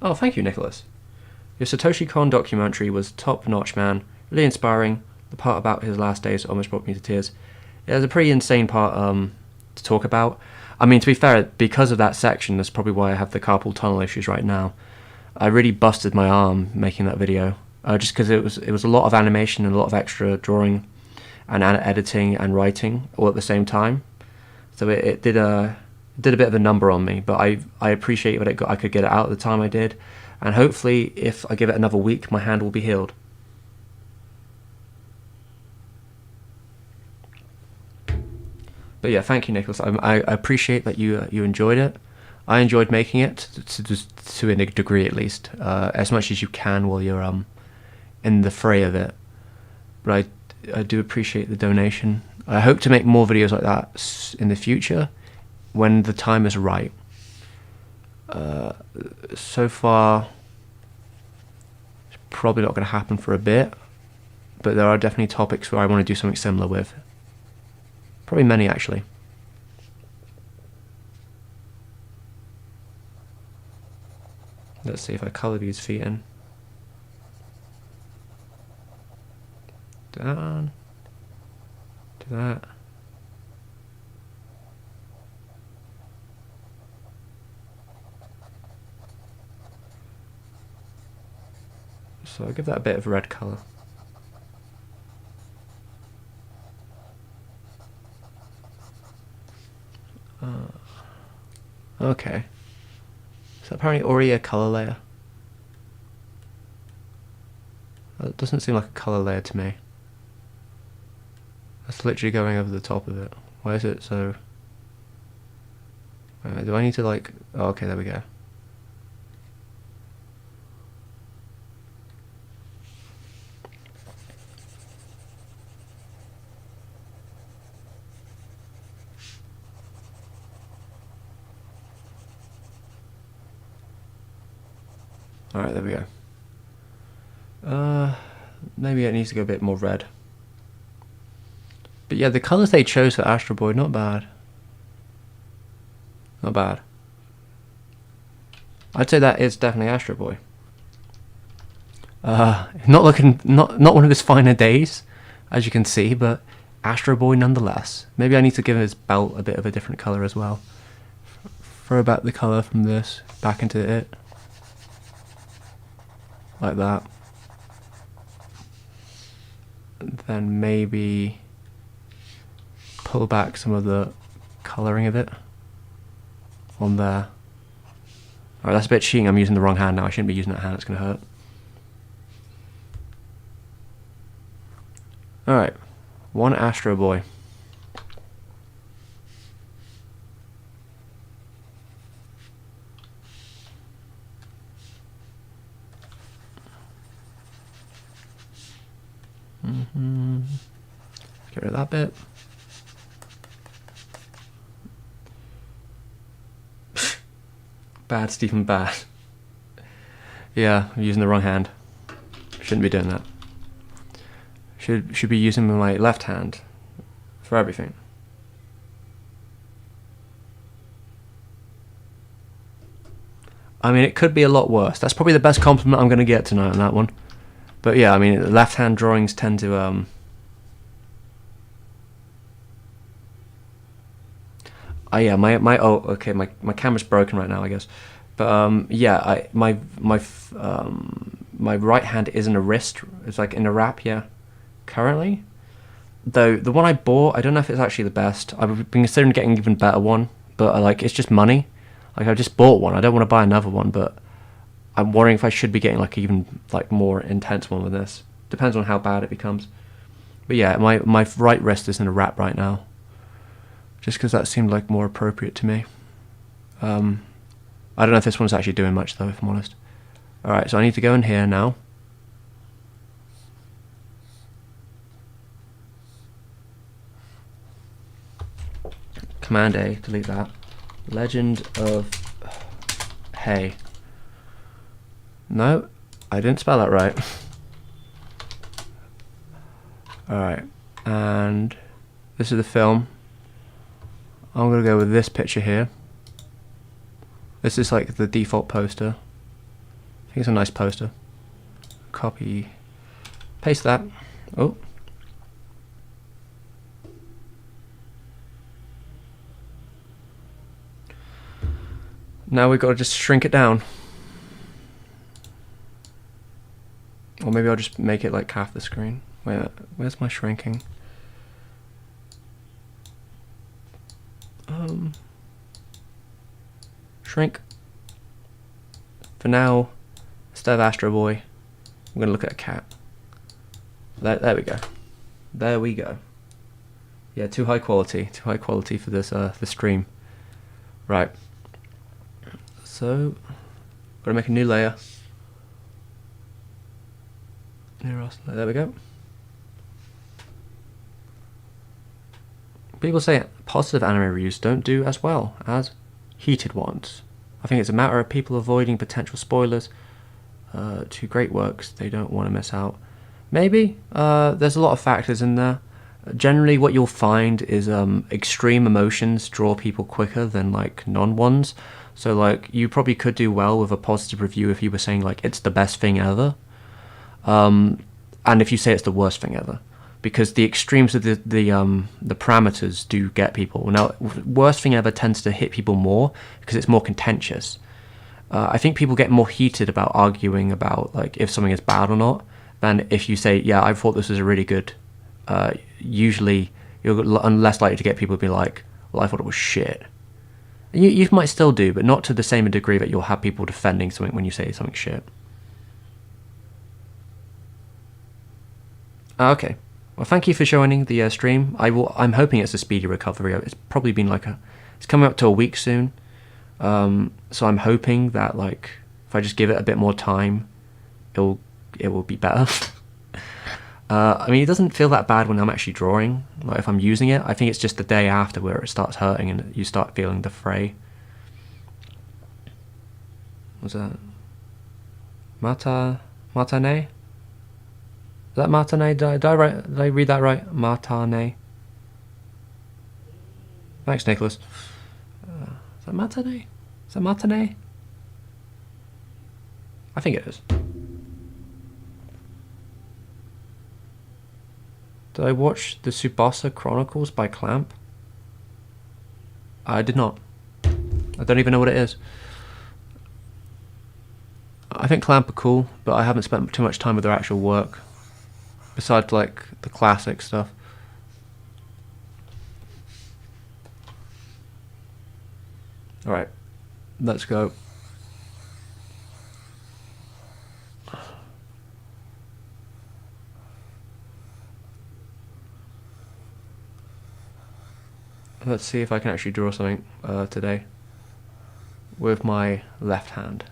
Oh, thank you, Nicholas. Your Satoshi Kon documentary was top notch, man. Really inspiring. The part about his last days almost brought me to tears. It was a pretty insane part to talk about. I mean, to be fair, because of that section, that's probably why I have the carpal tunnel issues right now. I really busted my arm making that video, just because it was a lot of animation and a lot of extra drawing and editing and writing all at the same time. So it did a bit of a number on me, but I appreciate that I could get it out at the time I did, and hopefully if I give it another week, my hand will be healed. But yeah, thank you, Nicholas. I appreciate that you enjoyed it. I enjoyed making it to a degree, at least, as much as you can while you're in the fray of it. But I do appreciate the donation. I hope to make more videos like that in the future when the time is right. So far, it's probably not going to happen for a bit, but there are definitely topics where I want to do something similar with. Probably many, actually. Let's see if I colour these feet in. Down. Do that. So I'll give that a bit of red colour. Okay. So apparently already a colour layer. That doesn't seem like a colour layer to me. That's literally going over the top of it. Why is it so... do I need to like... Oh, okay, there we go. Alright, there we go. Maybe it needs to go a bit more red. But yeah, the colours they chose for Astro Boy, not bad. Not bad. I'd say that is definitely Astro Boy. Not one of his finer days, as you can see, but Astro Boy nonetheless. Maybe I need to give his belt a bit of a different colour as well. Throw back the colour from this back into it. Like that. Then maybe pull back some of the colouring of it on there. Alright, that's a bit cheating. I'm using the wrong hand now. I shouldn't be using that hand, it's going to hurt. Alright, one Astro Boy. Get rid of that bit. Bad, Stephen, bad. Yeah, I'm using the wrong hand. Shouldn't be doing that. Should be using my left hand for everything. I mean, it could be a lot worse. That's probably the best compliment I'm going to get tonight on that one. But yeah, I mean, left-hand drawings tend to yeah, my camera's broken right now, I guess. But yeah, my right hand is in a wrist. It's like in a wrap, yeah. Currently, though, the one I bought, I don't know if it's actually the best. I've been considering getting an even better one, but it's just money. Like, I just bought one. I don't want to buy another one, but I'm wondering if I should be getting like even more intense one with this. Depends on how bad it becomes. But yeah, my right wrist is in a wrap right now, just because that seemed like more appropriate to me. I don't know if this one's actually doing much though, if I'm honest. Alright, so I need to go in here now. Command A, delete that. Legend of Hay. No, I didn't spell that right. Alright, and this is the film. I'm going to go with this picture here. This is like the default poster. I think it's a nice poster. copy, paste that. Oh. Now we've got to just shrink it down. Or maybe I'll just make it like half the screen. Wait, where's my shrinking? Shrink. For now, instead of Astro Boy, I'm going to look at a cat. There we go. There we go. Yeah, too high quality. Too high quality for this the stream. Right. So, gotta make a new layer. There we go. People say positive anime reviews don't do as well as heated ones. I think it's a matter of people avoiding potential spoilers to great works they don't want to miss out. Maybe. There's a lot of factors in there. Generally what you'll find is extreme emotions draw people quicker than like non-ones. So like you probably could do well with a positive review if you were saying like it's the best thing ever. And if you say it's the worst thing ever. Because the extremes of the parameters do get people. Now, worst thing ever tends to hit people more because it's more contentious. I think people get more heated about arguing about like if something is bad or not than if you say, yeah, I thought this was a really good. Usually, you're less likely to get people to be like, well, I thought it was shit. And you might still do, but not to the same degree that you'll have people defending something when you say something shit. Okay. Well, thank you for joining the stream. I'm hoping it's a speedy recovery. It's probably been like it's coming up to a week soon. So I'm hoping that like if I just give it a bit more time, it will be better. I mean, it doesn't feel that bad when I'm actually drawing. Like if I'm using it, I think it's just the day after where it starts hurting and you start feeling the fray. What's that? Matane? Is that Matane? Did I read that right? Matane. Thanks, Nicholas. Is that Matane? Is that Matane? I think it is. Did I watch the Tsubasa Chronicles by Clamp? I did not. I don't even know what it is. I think Clamp are cool, but I haven't spent too much time with their actual work. Besides, like, the classic stuff. Alright, let's go. Let's see if I can actually draw something today with my left hand.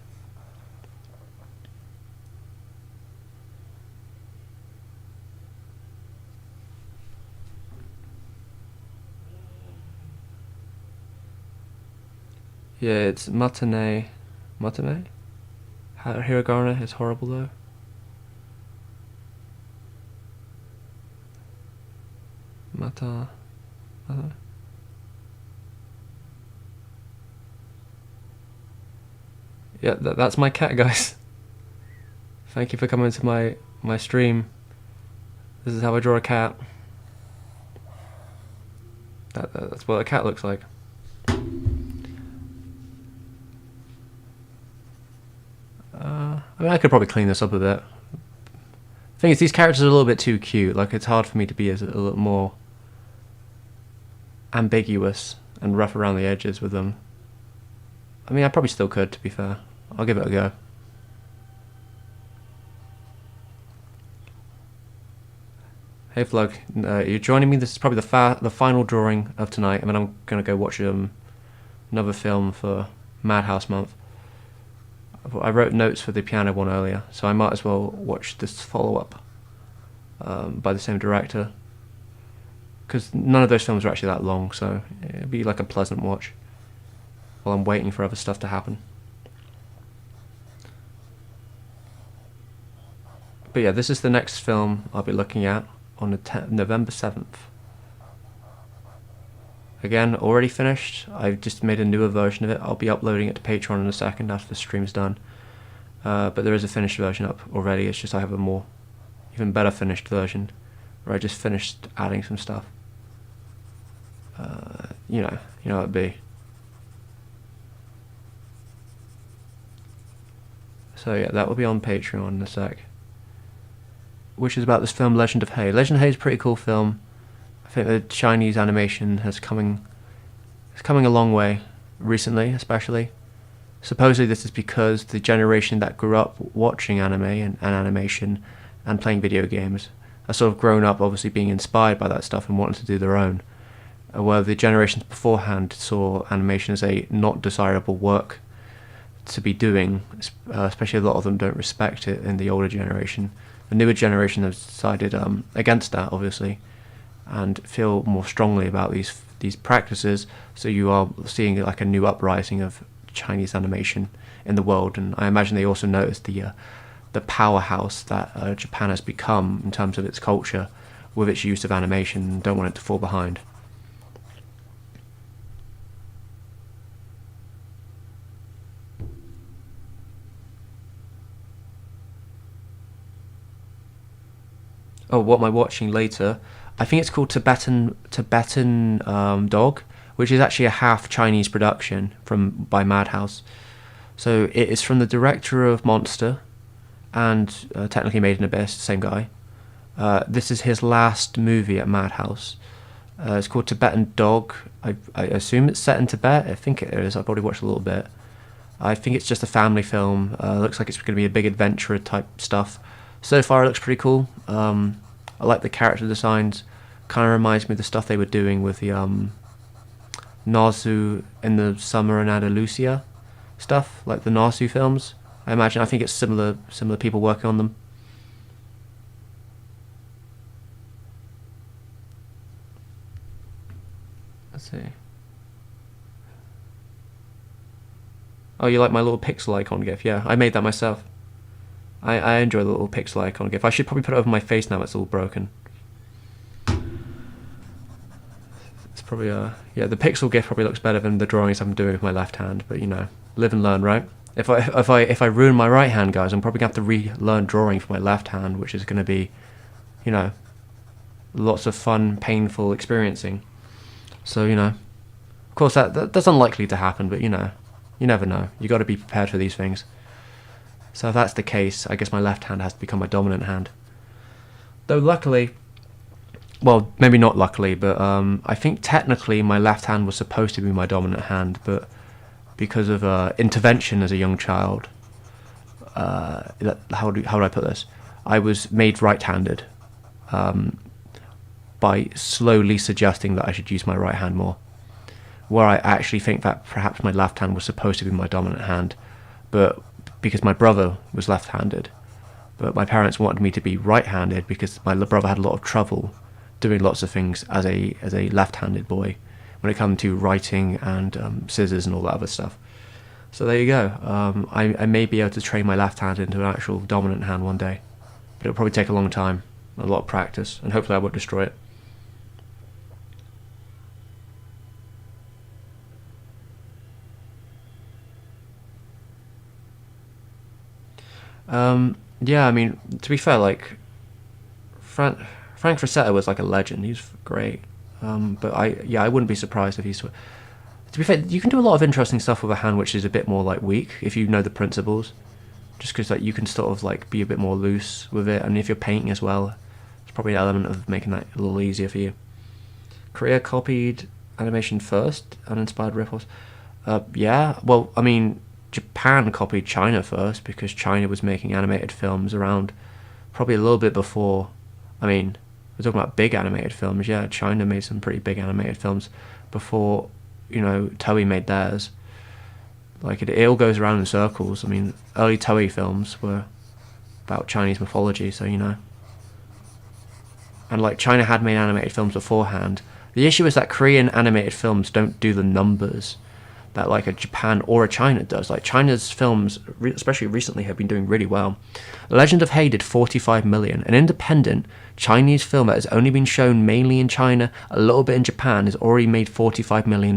Yeah, it's Matane. Matane? Hiragana is horrible though. Mata. Yeah, that's my cat, guys. Thank you for coming to my stream. This is how I draw a cat. That's what a cat looks like. I mean, I could probably clean this up a bit. The thing is, these characters are a little bit too cute. Like, it's hard for me to be a little more ambiguous and rough around the edges with them. I mean, I probably still could, to be fair. I'll give it a go. Hey Vlog, you're joining me. This is probably the final drawing of tonight, and then I'm going to go watch another film for Madhouse Month. I wrote notes for the piano one earlier, so I might as well watch this follow-up by the same director. Because none of those films are actually that long, so it'd be like a pleasant watch while I'm waiting for other stuff to happen. But yeah, this is the next film I'll be looking at on November 7th. Again, already finished. I've just made a newer version of it. I'll be uploading it to Patreon in a second after the stream's done. but there is a finished version up already. It's just I have a more, even better finished version, where I just finished adding some stuff. You know how it'd be. So yeah, that will be on Patreon in a sec. Which is about this film Legend of Hay. Legend of Hay is a pretty cool film. I think the Chinese animation is coming a long way recently, especially. Supposedly this is because the generation that grew up watching anime and animation and playing video games are sort of grown up obviously being inspired by that stuff and wanting to do their own. Where the generations beforehand saw animation as a not desirable work to be doing, especially a lot of them don't respect it in the older generation. The newer generation has decided against that, obviously, and feel more strongly about these practices. So you are seeing like a new uprising of Chinese animation in the world, and I imagine they also noticed the powerhouse that Japan has become in terms of its culture with its use of animation, and don't want it to fall behind. Oh, what am I watching later? I think it's called Tibetan Dog, which is actually a half Chinese production by Madhouse. So it is from the director of Monster, and technically Made in Abyss, same guy. This is his last movie at Madhouse. It's called Tibetan Dog. I assume it's set in Tibet. I think it is. I've already watched a little bit. I think it's just a family film. Looks like it's going to be a big adventure type stuff. So far, it looks pretty cool. I like the character designs. Kind of reminds me of the stuff they were doing with the Nazu in the Summer in Andalusia stuff, like the Nazu films. I think it's similar people working on them. Let's see. Oh, you like my little pixel icon gif? Yeah, I made that myself. I enjoy the little pixel icon gif. I should probably put it over my face now it's all broken. It's probably yeah, the pixel gif probably looks better than the drawings I'm doing with my left hand, but you know, live and learn, right? If I ruin my right hand, guys, I'm probably gonna have to relearn drawing for my left hand, which is gonna be, you know, lots of fun, painful experiencing. So, you know, of course that's unlikely to happen, but you know, you never know. You got to be prepared for these things. So if that's the case, I guess my left hand has to become my dominant hand. Though luckily, well, maybe not luckily, but I think technically my left hand was supposed to be my dominant hand, but because of intervention as a young child, how do I put this? I was made right-handed by slowly suggesting that I should use my right hand more, where I actually think that perhaps my left hand was supposed to be my dominant hand, but because my brother was left-handed, but my parents wanted me to be right-handed because my brother had a lot of trouble doing lots of things as a left-handed boy when it comes to writing and scissors and all that other stuff. So there you go. I may be able to train my left hand into an actual dominant hand one day, but it'll probably take a long time, a lot of practice, and hopefully I won't destroy it. Yeah, I mean, to be fair, like, Frank Frazetta was like a legend. He's great. But I wouldn't be surprised if he's... To be fair, you can do a lot of interesting stuff with a hand which is a bit more, like, weak, if you know the principles. Just because, like, you can sort of, like, be a bit more loose with it. And if you're painting as well, it's probably an element of making that a little easier for you. Korea copied animation first, uninspired riffles. Yeah, well, I mean... Japan copied China first because China was making animated films around probably a little bit before. I mean, we're talking about big animated films. Yeah, China made some pretty big animated films before, you know, Toei made theirs. Like, it all goes around in circles. I mean, early Toei films were about Chinese mythology, so, you know. And, like, China had made animated films beforehand. The issue is that Korean animated films don't do the numbers that like a Japan or a China does. Like China's films, especially recently, have been doing really well. Legend of Hay did 45 million. An independent Chinese film that has only been shown mainly in China, a little bit in Japan, has already made $45 million.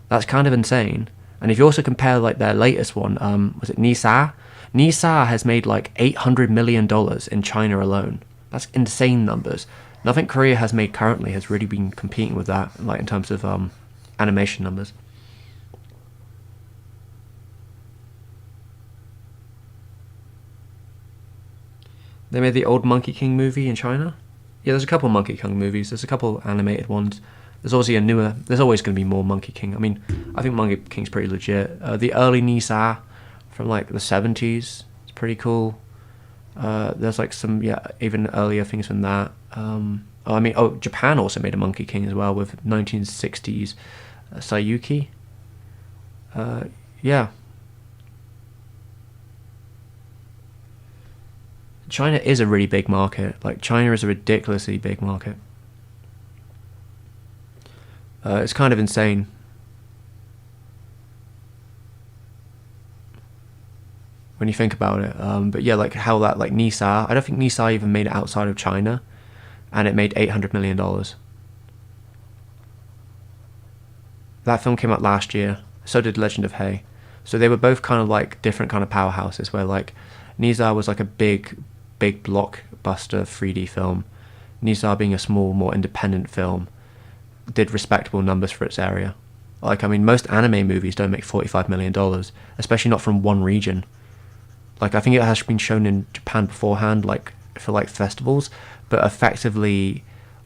That's kind of insane. And if you also compare like their latest one, was it Nisa? Nisa has made like $800 million in China alone. That's insane numbers. Nothing Korea has made currently has really been competing with that, like in terms of animation numbers. They made the old Monkey King movie in China. Yeah, there's a couple Monkey King movies. There's a couple animated ones. There's obviously a newer. There's always going to be more Monkey King. I mean, I think Monkey King's pretty legit. The early Nisa from like the 70s. It's pretty cool. There's like some even earlier things than that. Japan also made a Monkey King as well with 1960s Sayuki. Yeah. China is a really big market. Like, China is a ridiculously big market. It's kind of insane. When you think about it. But yeah, like how that, like Nisa, I don't think Nisa even made it outside of China, and it made $800 million. That film came out last year. So did Legend of Hay. So they were both kind of like different kind of powerhouses, where like Nisa was like a big blockbuster 3D film. Nisa, being a small, more independent film, did respectable numbers for its area. Like, I mean, most anime movies don't make $45 million, especially not from one region. Like, I think it has been shown in Japan beforehand, like, for, like, festivals, but effectively,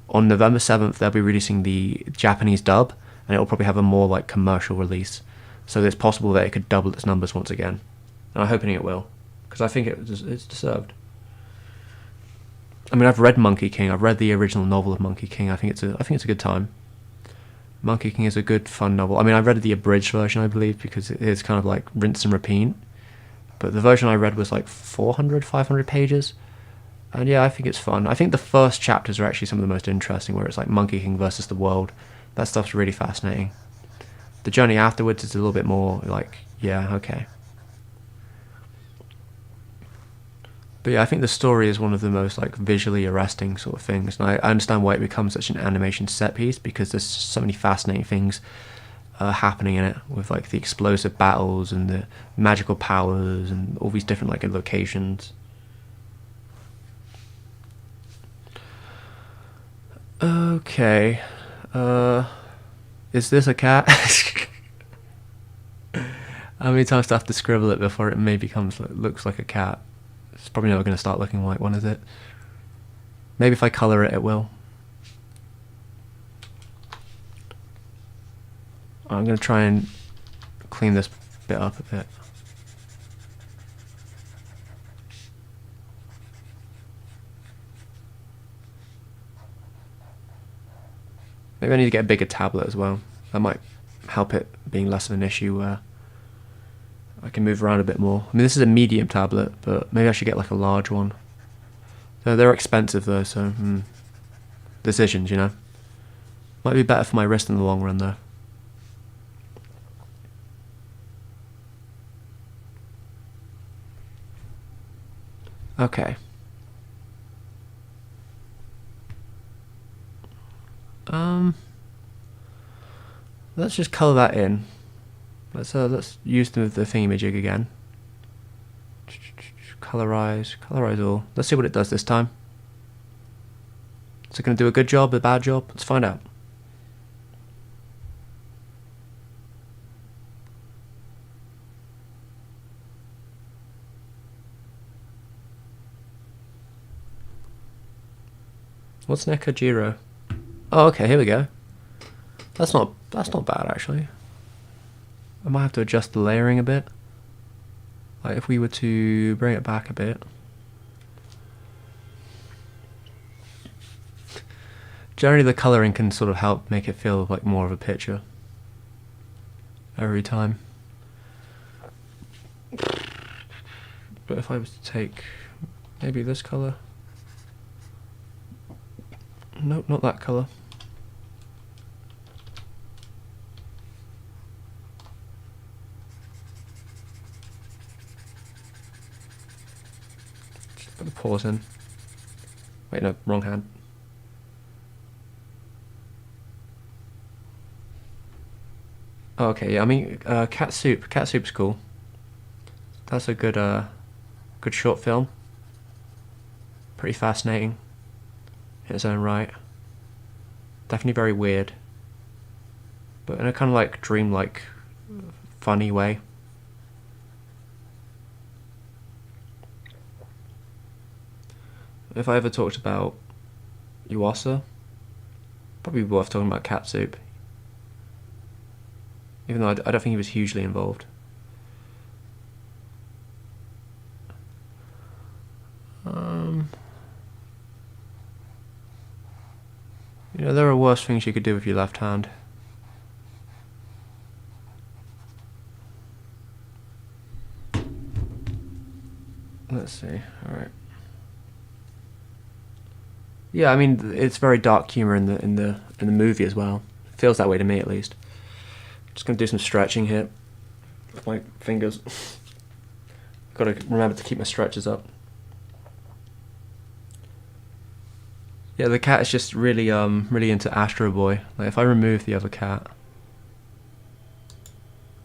on November 7th, they'll be releasing the Japanese dub, and it'll probably have a more, like, commercial release. So it's possible that it could double its numbers once again. And I'm hoping it will, because I think it's deserved. I mean, I've read Monkey King. I've read the original novel of Monkey King. I think it's a good time. Monkey King is a good, fun novel. I mean, I read the abridged version, I believe, because it is kind of like rinse and repeat. But the version I read was like 400, 500 pages. And yeah, I think it's fun. I think the first chapters are actually some of the most interesting, where it's like Monkey King versus the world. That stuff's really fascinating. The journey afterwards is a little bit more like, yeah, okay. But yeah, I think the story is one of the most like visually arresting sort of things, and I understand why it becomes such an animation set piece, because there's so many fascinating things happening in it, with like the explosive battles and the magical powers and all these different like locations. Okay, is this a cat? How many times do I have to scribble it before it maybe looks like a cat? It's probably never going to start looking like one, is it? Maybe if I colour it, it will. I'm going to try and clean this bit up a bit. Maybe I need to get a bigger tablet as well. That might help it being less of an issue where I can move around a bit more. I mean, this is a medium tablet, but maybe I should get like a large one. They're expensive though, so decisions, you know. Might be better for my wrist in the long run though. Okay. Let's just colour that in. Let's use the thingamajig again. Colorize all. Let's see what it does this time. Is it going to do a good job, a bad job? Let's find out. What's Nekojiro? Oh, okay, here we go. That's not bad actually. I might have to adjust the layering a bit. Like if we were to bring it back a bit. Generally the colouring can sort of help make it feel like more of a picture every time. But if I was to take maybe this colour. Nope, not that colour. Just put the pause in. Wait, no, wrong hand. Oh, okay, yeah, I mean, Cat Soup. Cat Soup's cool. That's a good short film. Pretty fascinating in its own right. Definitely very weird, but in a kind of like dreamlike, funny way. If I ever talked about Yuasa, probably worth talking about Cat Soup. Even though I don't think he was hugely involved. You know, there are worse things you could do with your left hand. Let's see. All right. Yeah, I mean, it's very dark humor in the movie as well. It feels that way to me, at least. Just gonna do some stretching here with my fingers. Got to remember to keep my stretches up. Yeah, the cat is just really really into Astro Boy. Like if I remove the other cat,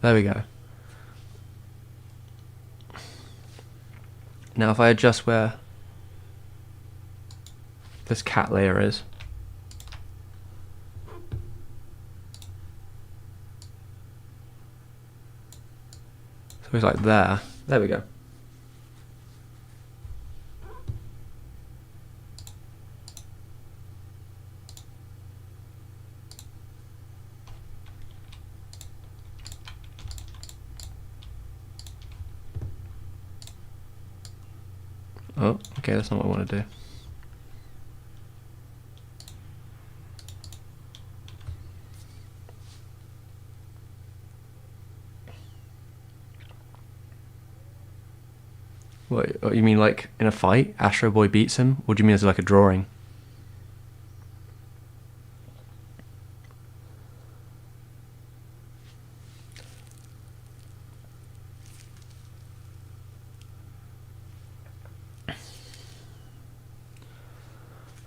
there we go. Now if I adjust where this cat layer is, so it's like there. There we go. Oh, okay, that's not what I want to do. What you mean, like in a fight, Astro Boy beats him? Or do you mean as like a drawing?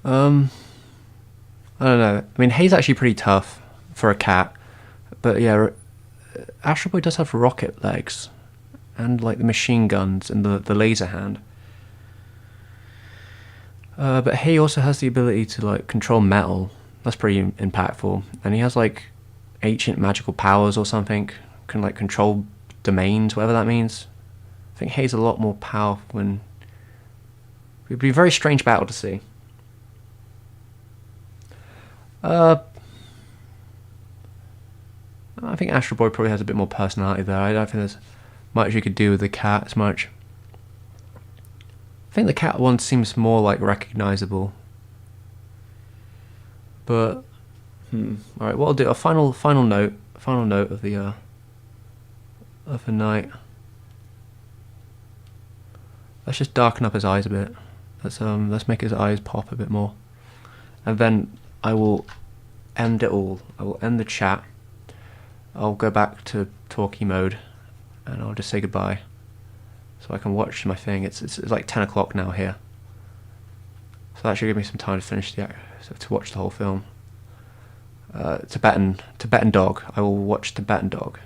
I don't know. I mean, Hei's actually pretty tough for a cat, but yeah, Astro Boy does have rocket legs, and like the machine guns and the laser hand. But Hei also has the ability to like control metal. That's pretty impactful, and he has like ancient magical powers or something. Can like control domains, whatever that means. I think Hei's a lot more powerful, and it would be a very strange battle to see. I think Astro Boy probably has a bit more personality there. I don't think there's much you could do with the cat as much. I think the cat one seems more like recognizable. But alright, what I'll do, a final note of the night. Let's just darken up his eyes a bit. Let's make his eyes pop a bit more. And then I will end it all. I will end the chat. I'll go back to talkie mode, and I'll just say goodbye, so I can watch my thing. It's like 10 o'clock now here, so that should give me some time to finish to watch the whole film. Tibetan Dog. I will watch Tibetan Dog.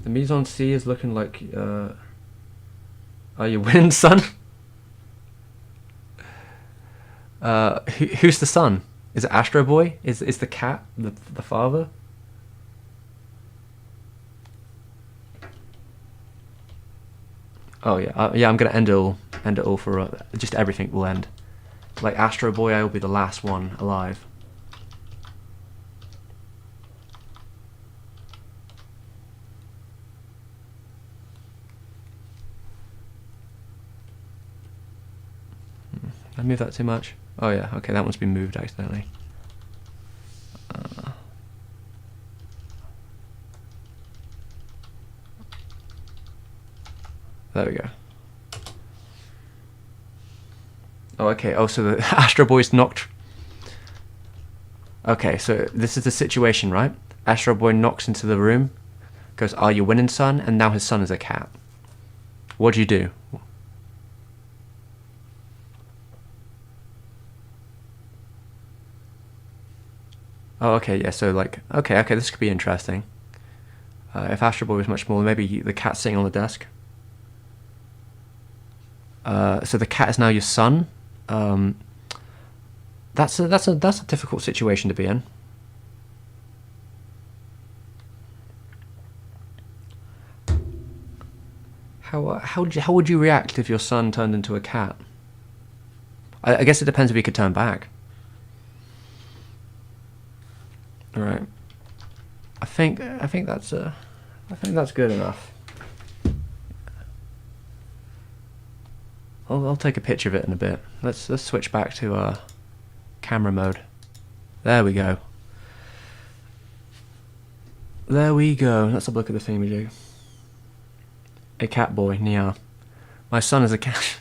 The mise en scene is looking like. Are you winning, son? Who's the son? Is it Astro Boy? Is the cat the father? Oh yeah, yeah. I'm gonna end it all for just everything will end. Like Astro Boy, I will be the last one alive. I moved that too much. Oh yeah, okay, that one's been moved accidentally. There we go. Oh, okay. Oh, so the Astro Boy's knocked. Okay, so this is the situation, right? Astro Boy knocks into the room, goes, "Are you winning, son?" And now his son is a cat. What do you do? Oh, okay, yeah. So like, okay, this could be interesting. If Astro Boy was much smaller, maybe the cat sitting on the desk. So the cat is now your son. That's a difficult situation to be in. How would you react if your son turned into a cat? I guess it depends if he could turn back. All right. I think that's good enough. I'll take a picture of it in a bit. Let's switch back to camera mode. There we go. There we go. Let's have a look at this image. A cat boy, Nia. My son is a cat.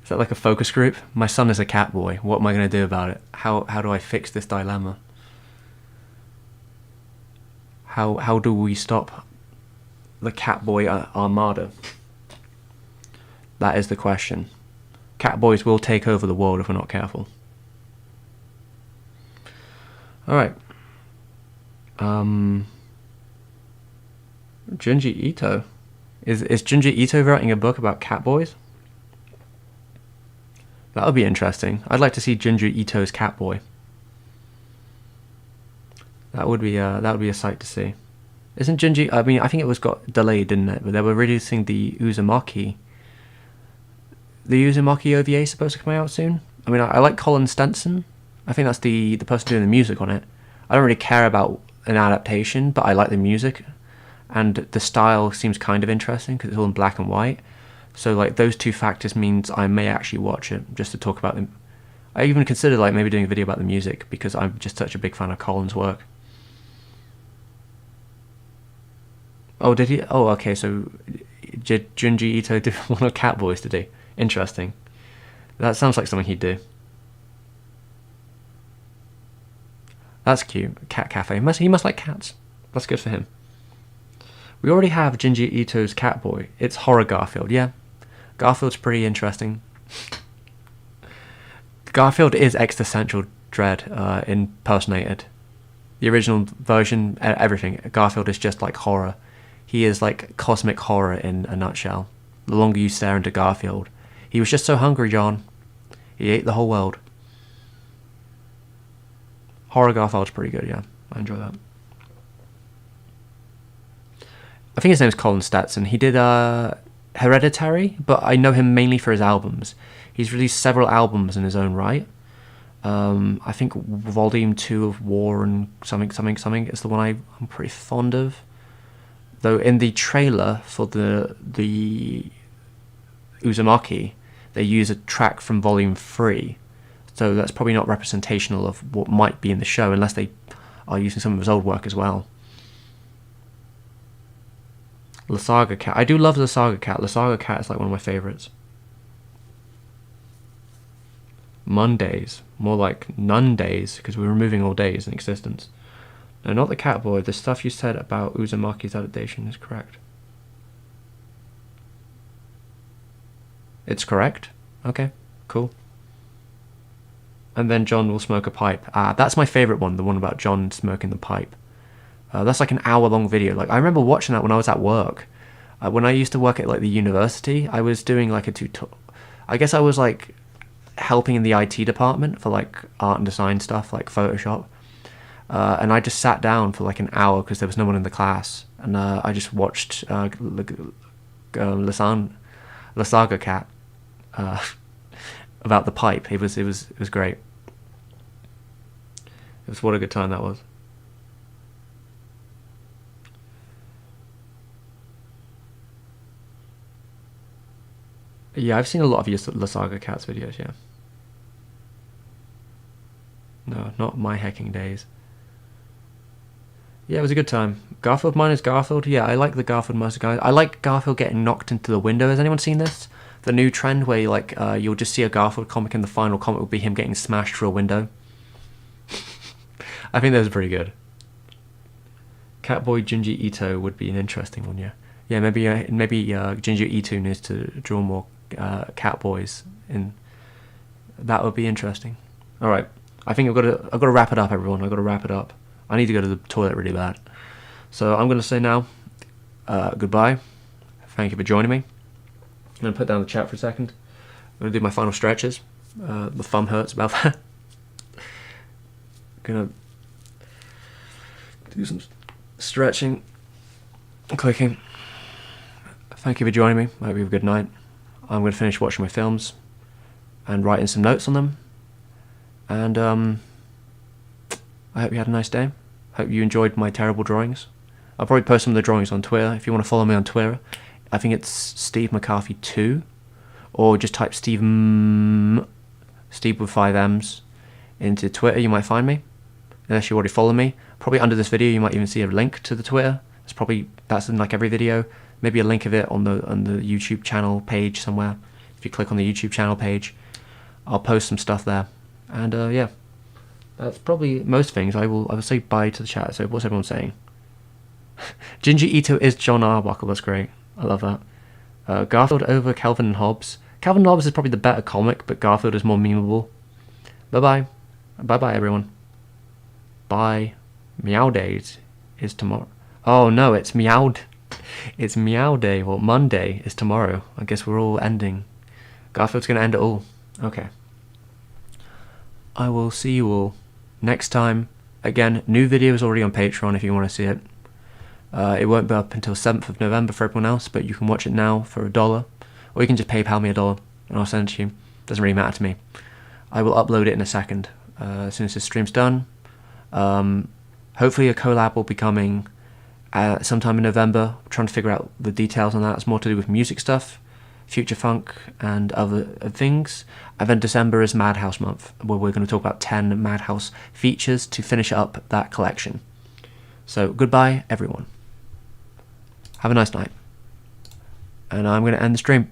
Is that like a focus group? My son is a cat boy. What am I going to do about it? How do I fix this dilemma? How do we stop the cat boy armada? That is the question. Cat boys will take over the world if we're not careful. Alright. Junji Ito. Is Junji Ito writing a book about cat boys? That would be interesting. I'd like to see Junji Ito's cat boy. That would be a sight to see. Isn't Junji? I mean, I think it was got delayed, didn't it? But they were releasing the Uzumaki. The Uzumaki OVA is supposed to come out soon. I mean, I like Colin Stenson. I think that's the person doing the music on it. I don't really care about an adaptation, but I like the music, and the style seems kind of interesting because it's all in black and white. So like those two factors means I may actually watch it just to talk about them. I even considered like maybe doing a video about the music because I'm just such a big fan of Colin's work. Oh, did he? Oh, okay. So Junji Ito did one of Cat Boys, did he? Interesting. That sounds like something he'd do. That's cute. Cat cafe. He must like cats. That's good for him. We already have Junji Ito's Cat Boy. It's Horror Garfield. Yeah, Garfield's pretty interesting. Garfield is existential dread impersonated. The original version, everything. Garfield is just like horror. He is like cosmic horror in a nutshell. The longer you stare into Garfield, he was just so hungry, John. He ate the whole world. Horror Garfield's pretty good. Yeah, I enjoy that. I think his name's Colin Stetson. He did Hereditary, but I know him mainly for his albums. He's released several albums in his own right. I think Volume 2 of War and something is the one I'm pretty fond of. Though in the trailer for the Uzumaki, they use a track from Volume 3. So that's probably not representational of what might be in the show, unless they are using some of his old work as well. La Saga Cat. I do love La Saga Cat. La Saga Cat is like one of my favourites. Mondays. More like none days, because we're removing all days in existence. No, not the Cat Boy. The stuff you said about Uzumaki's adaptation is correct. It's correct? Okay, cool. And then John will smoke a pipe. That's my favourite one, the one about John smoking the pipe. That's like an hour-long video. Like I remember watching that when I was at work. When I used to work at like the university, I was doing like a tutorial. I guess I was like helping in the IT department for like art and design stuff, like Photoshop. And I just sat down for like an hour because there was no one in the class, and I just watched La Saga Cat about the pipe. It was great. It was what a good time that was. Yeah, I've seen a lot of your La Saga Cats videos, yeah. No, not my hacking days. Yeah, it was a good time. Garfield minus Garfield. Yeah, I like the Garfield minus guys. I like Garfield getting knocked into the window. Has anyone seen this? The new trend where you'll just see a Garfield comic and the final comic will be him getting smashed through a window. I think that was pretty good. Catboy Junji Ito would be an interesting one, yeah. Yeah, maybe Junji Ito needs to draw more Catboys in. That would be interesting. All right. I think I've got to wrap it up, everyone. I've got to wrap it up. I need to go to the toilet really bad. So I'm going to say now, goodbye. Thank you for joining me. I'm going to put down the chat for a second. I'm going to do my final stretches. The thumb hurts about that. Gonna do some stretching, clicking. Thank you for joining me. I hope you have a good night. I'm going to finish watching my films and writing some notes on them. And I hope you had a nice day. Hope you enjoyed my terrible drawings. I'll probably post some of the drawings on Twitter. If you want to follow me on Twitter, I think it's Steve McCarthy 2, or just type Steve with 5 M's into Twitter. You might find me, unless you already follow me. Probably under this video, you might even see a link to the Twitter. That's in like every video. Maybe a link of it on the YouTube channel page somewhere. If you click on the YouTube channel page, I'll post some stuff there. And yeah, that's probably most things. I will say bye to the chat. So what's everyone saying? Junji Ito is John Arbuckle. That's great. I love that. Garfield over Calvin and Hobbes. Calvin and Hobbes is probably the better comic, but Garfield is more memeable. Bye-bye. Bye-bye, everyone. Bye. Meow Days is tomorrow. Oh, no, it's Meow... It's Meow Day. Well, Monday is tomorrow. I guess we're all ending. Garfield's going to end it all. Okay. I will see you all next time. Again, new videos already on Patreon if you want to see it. It won't be up until 7th of November for everyone else, but you can watch it now for $1. Or you can just PayPal me $1 and I'll send it to you. Doesn't really matter to me. I will upload it in a second as soon as this stream's done. Hopefully a collab will be coming sometime in November. I'm trying to figure out the details on that. It's more to do with music stuff, future funk and other things. And then December is Madhouse month, where we're going to talk about 10 Madhouse features to finish up that collection. So goodbye everyone. Have a nice night. And I'm going to end the stream.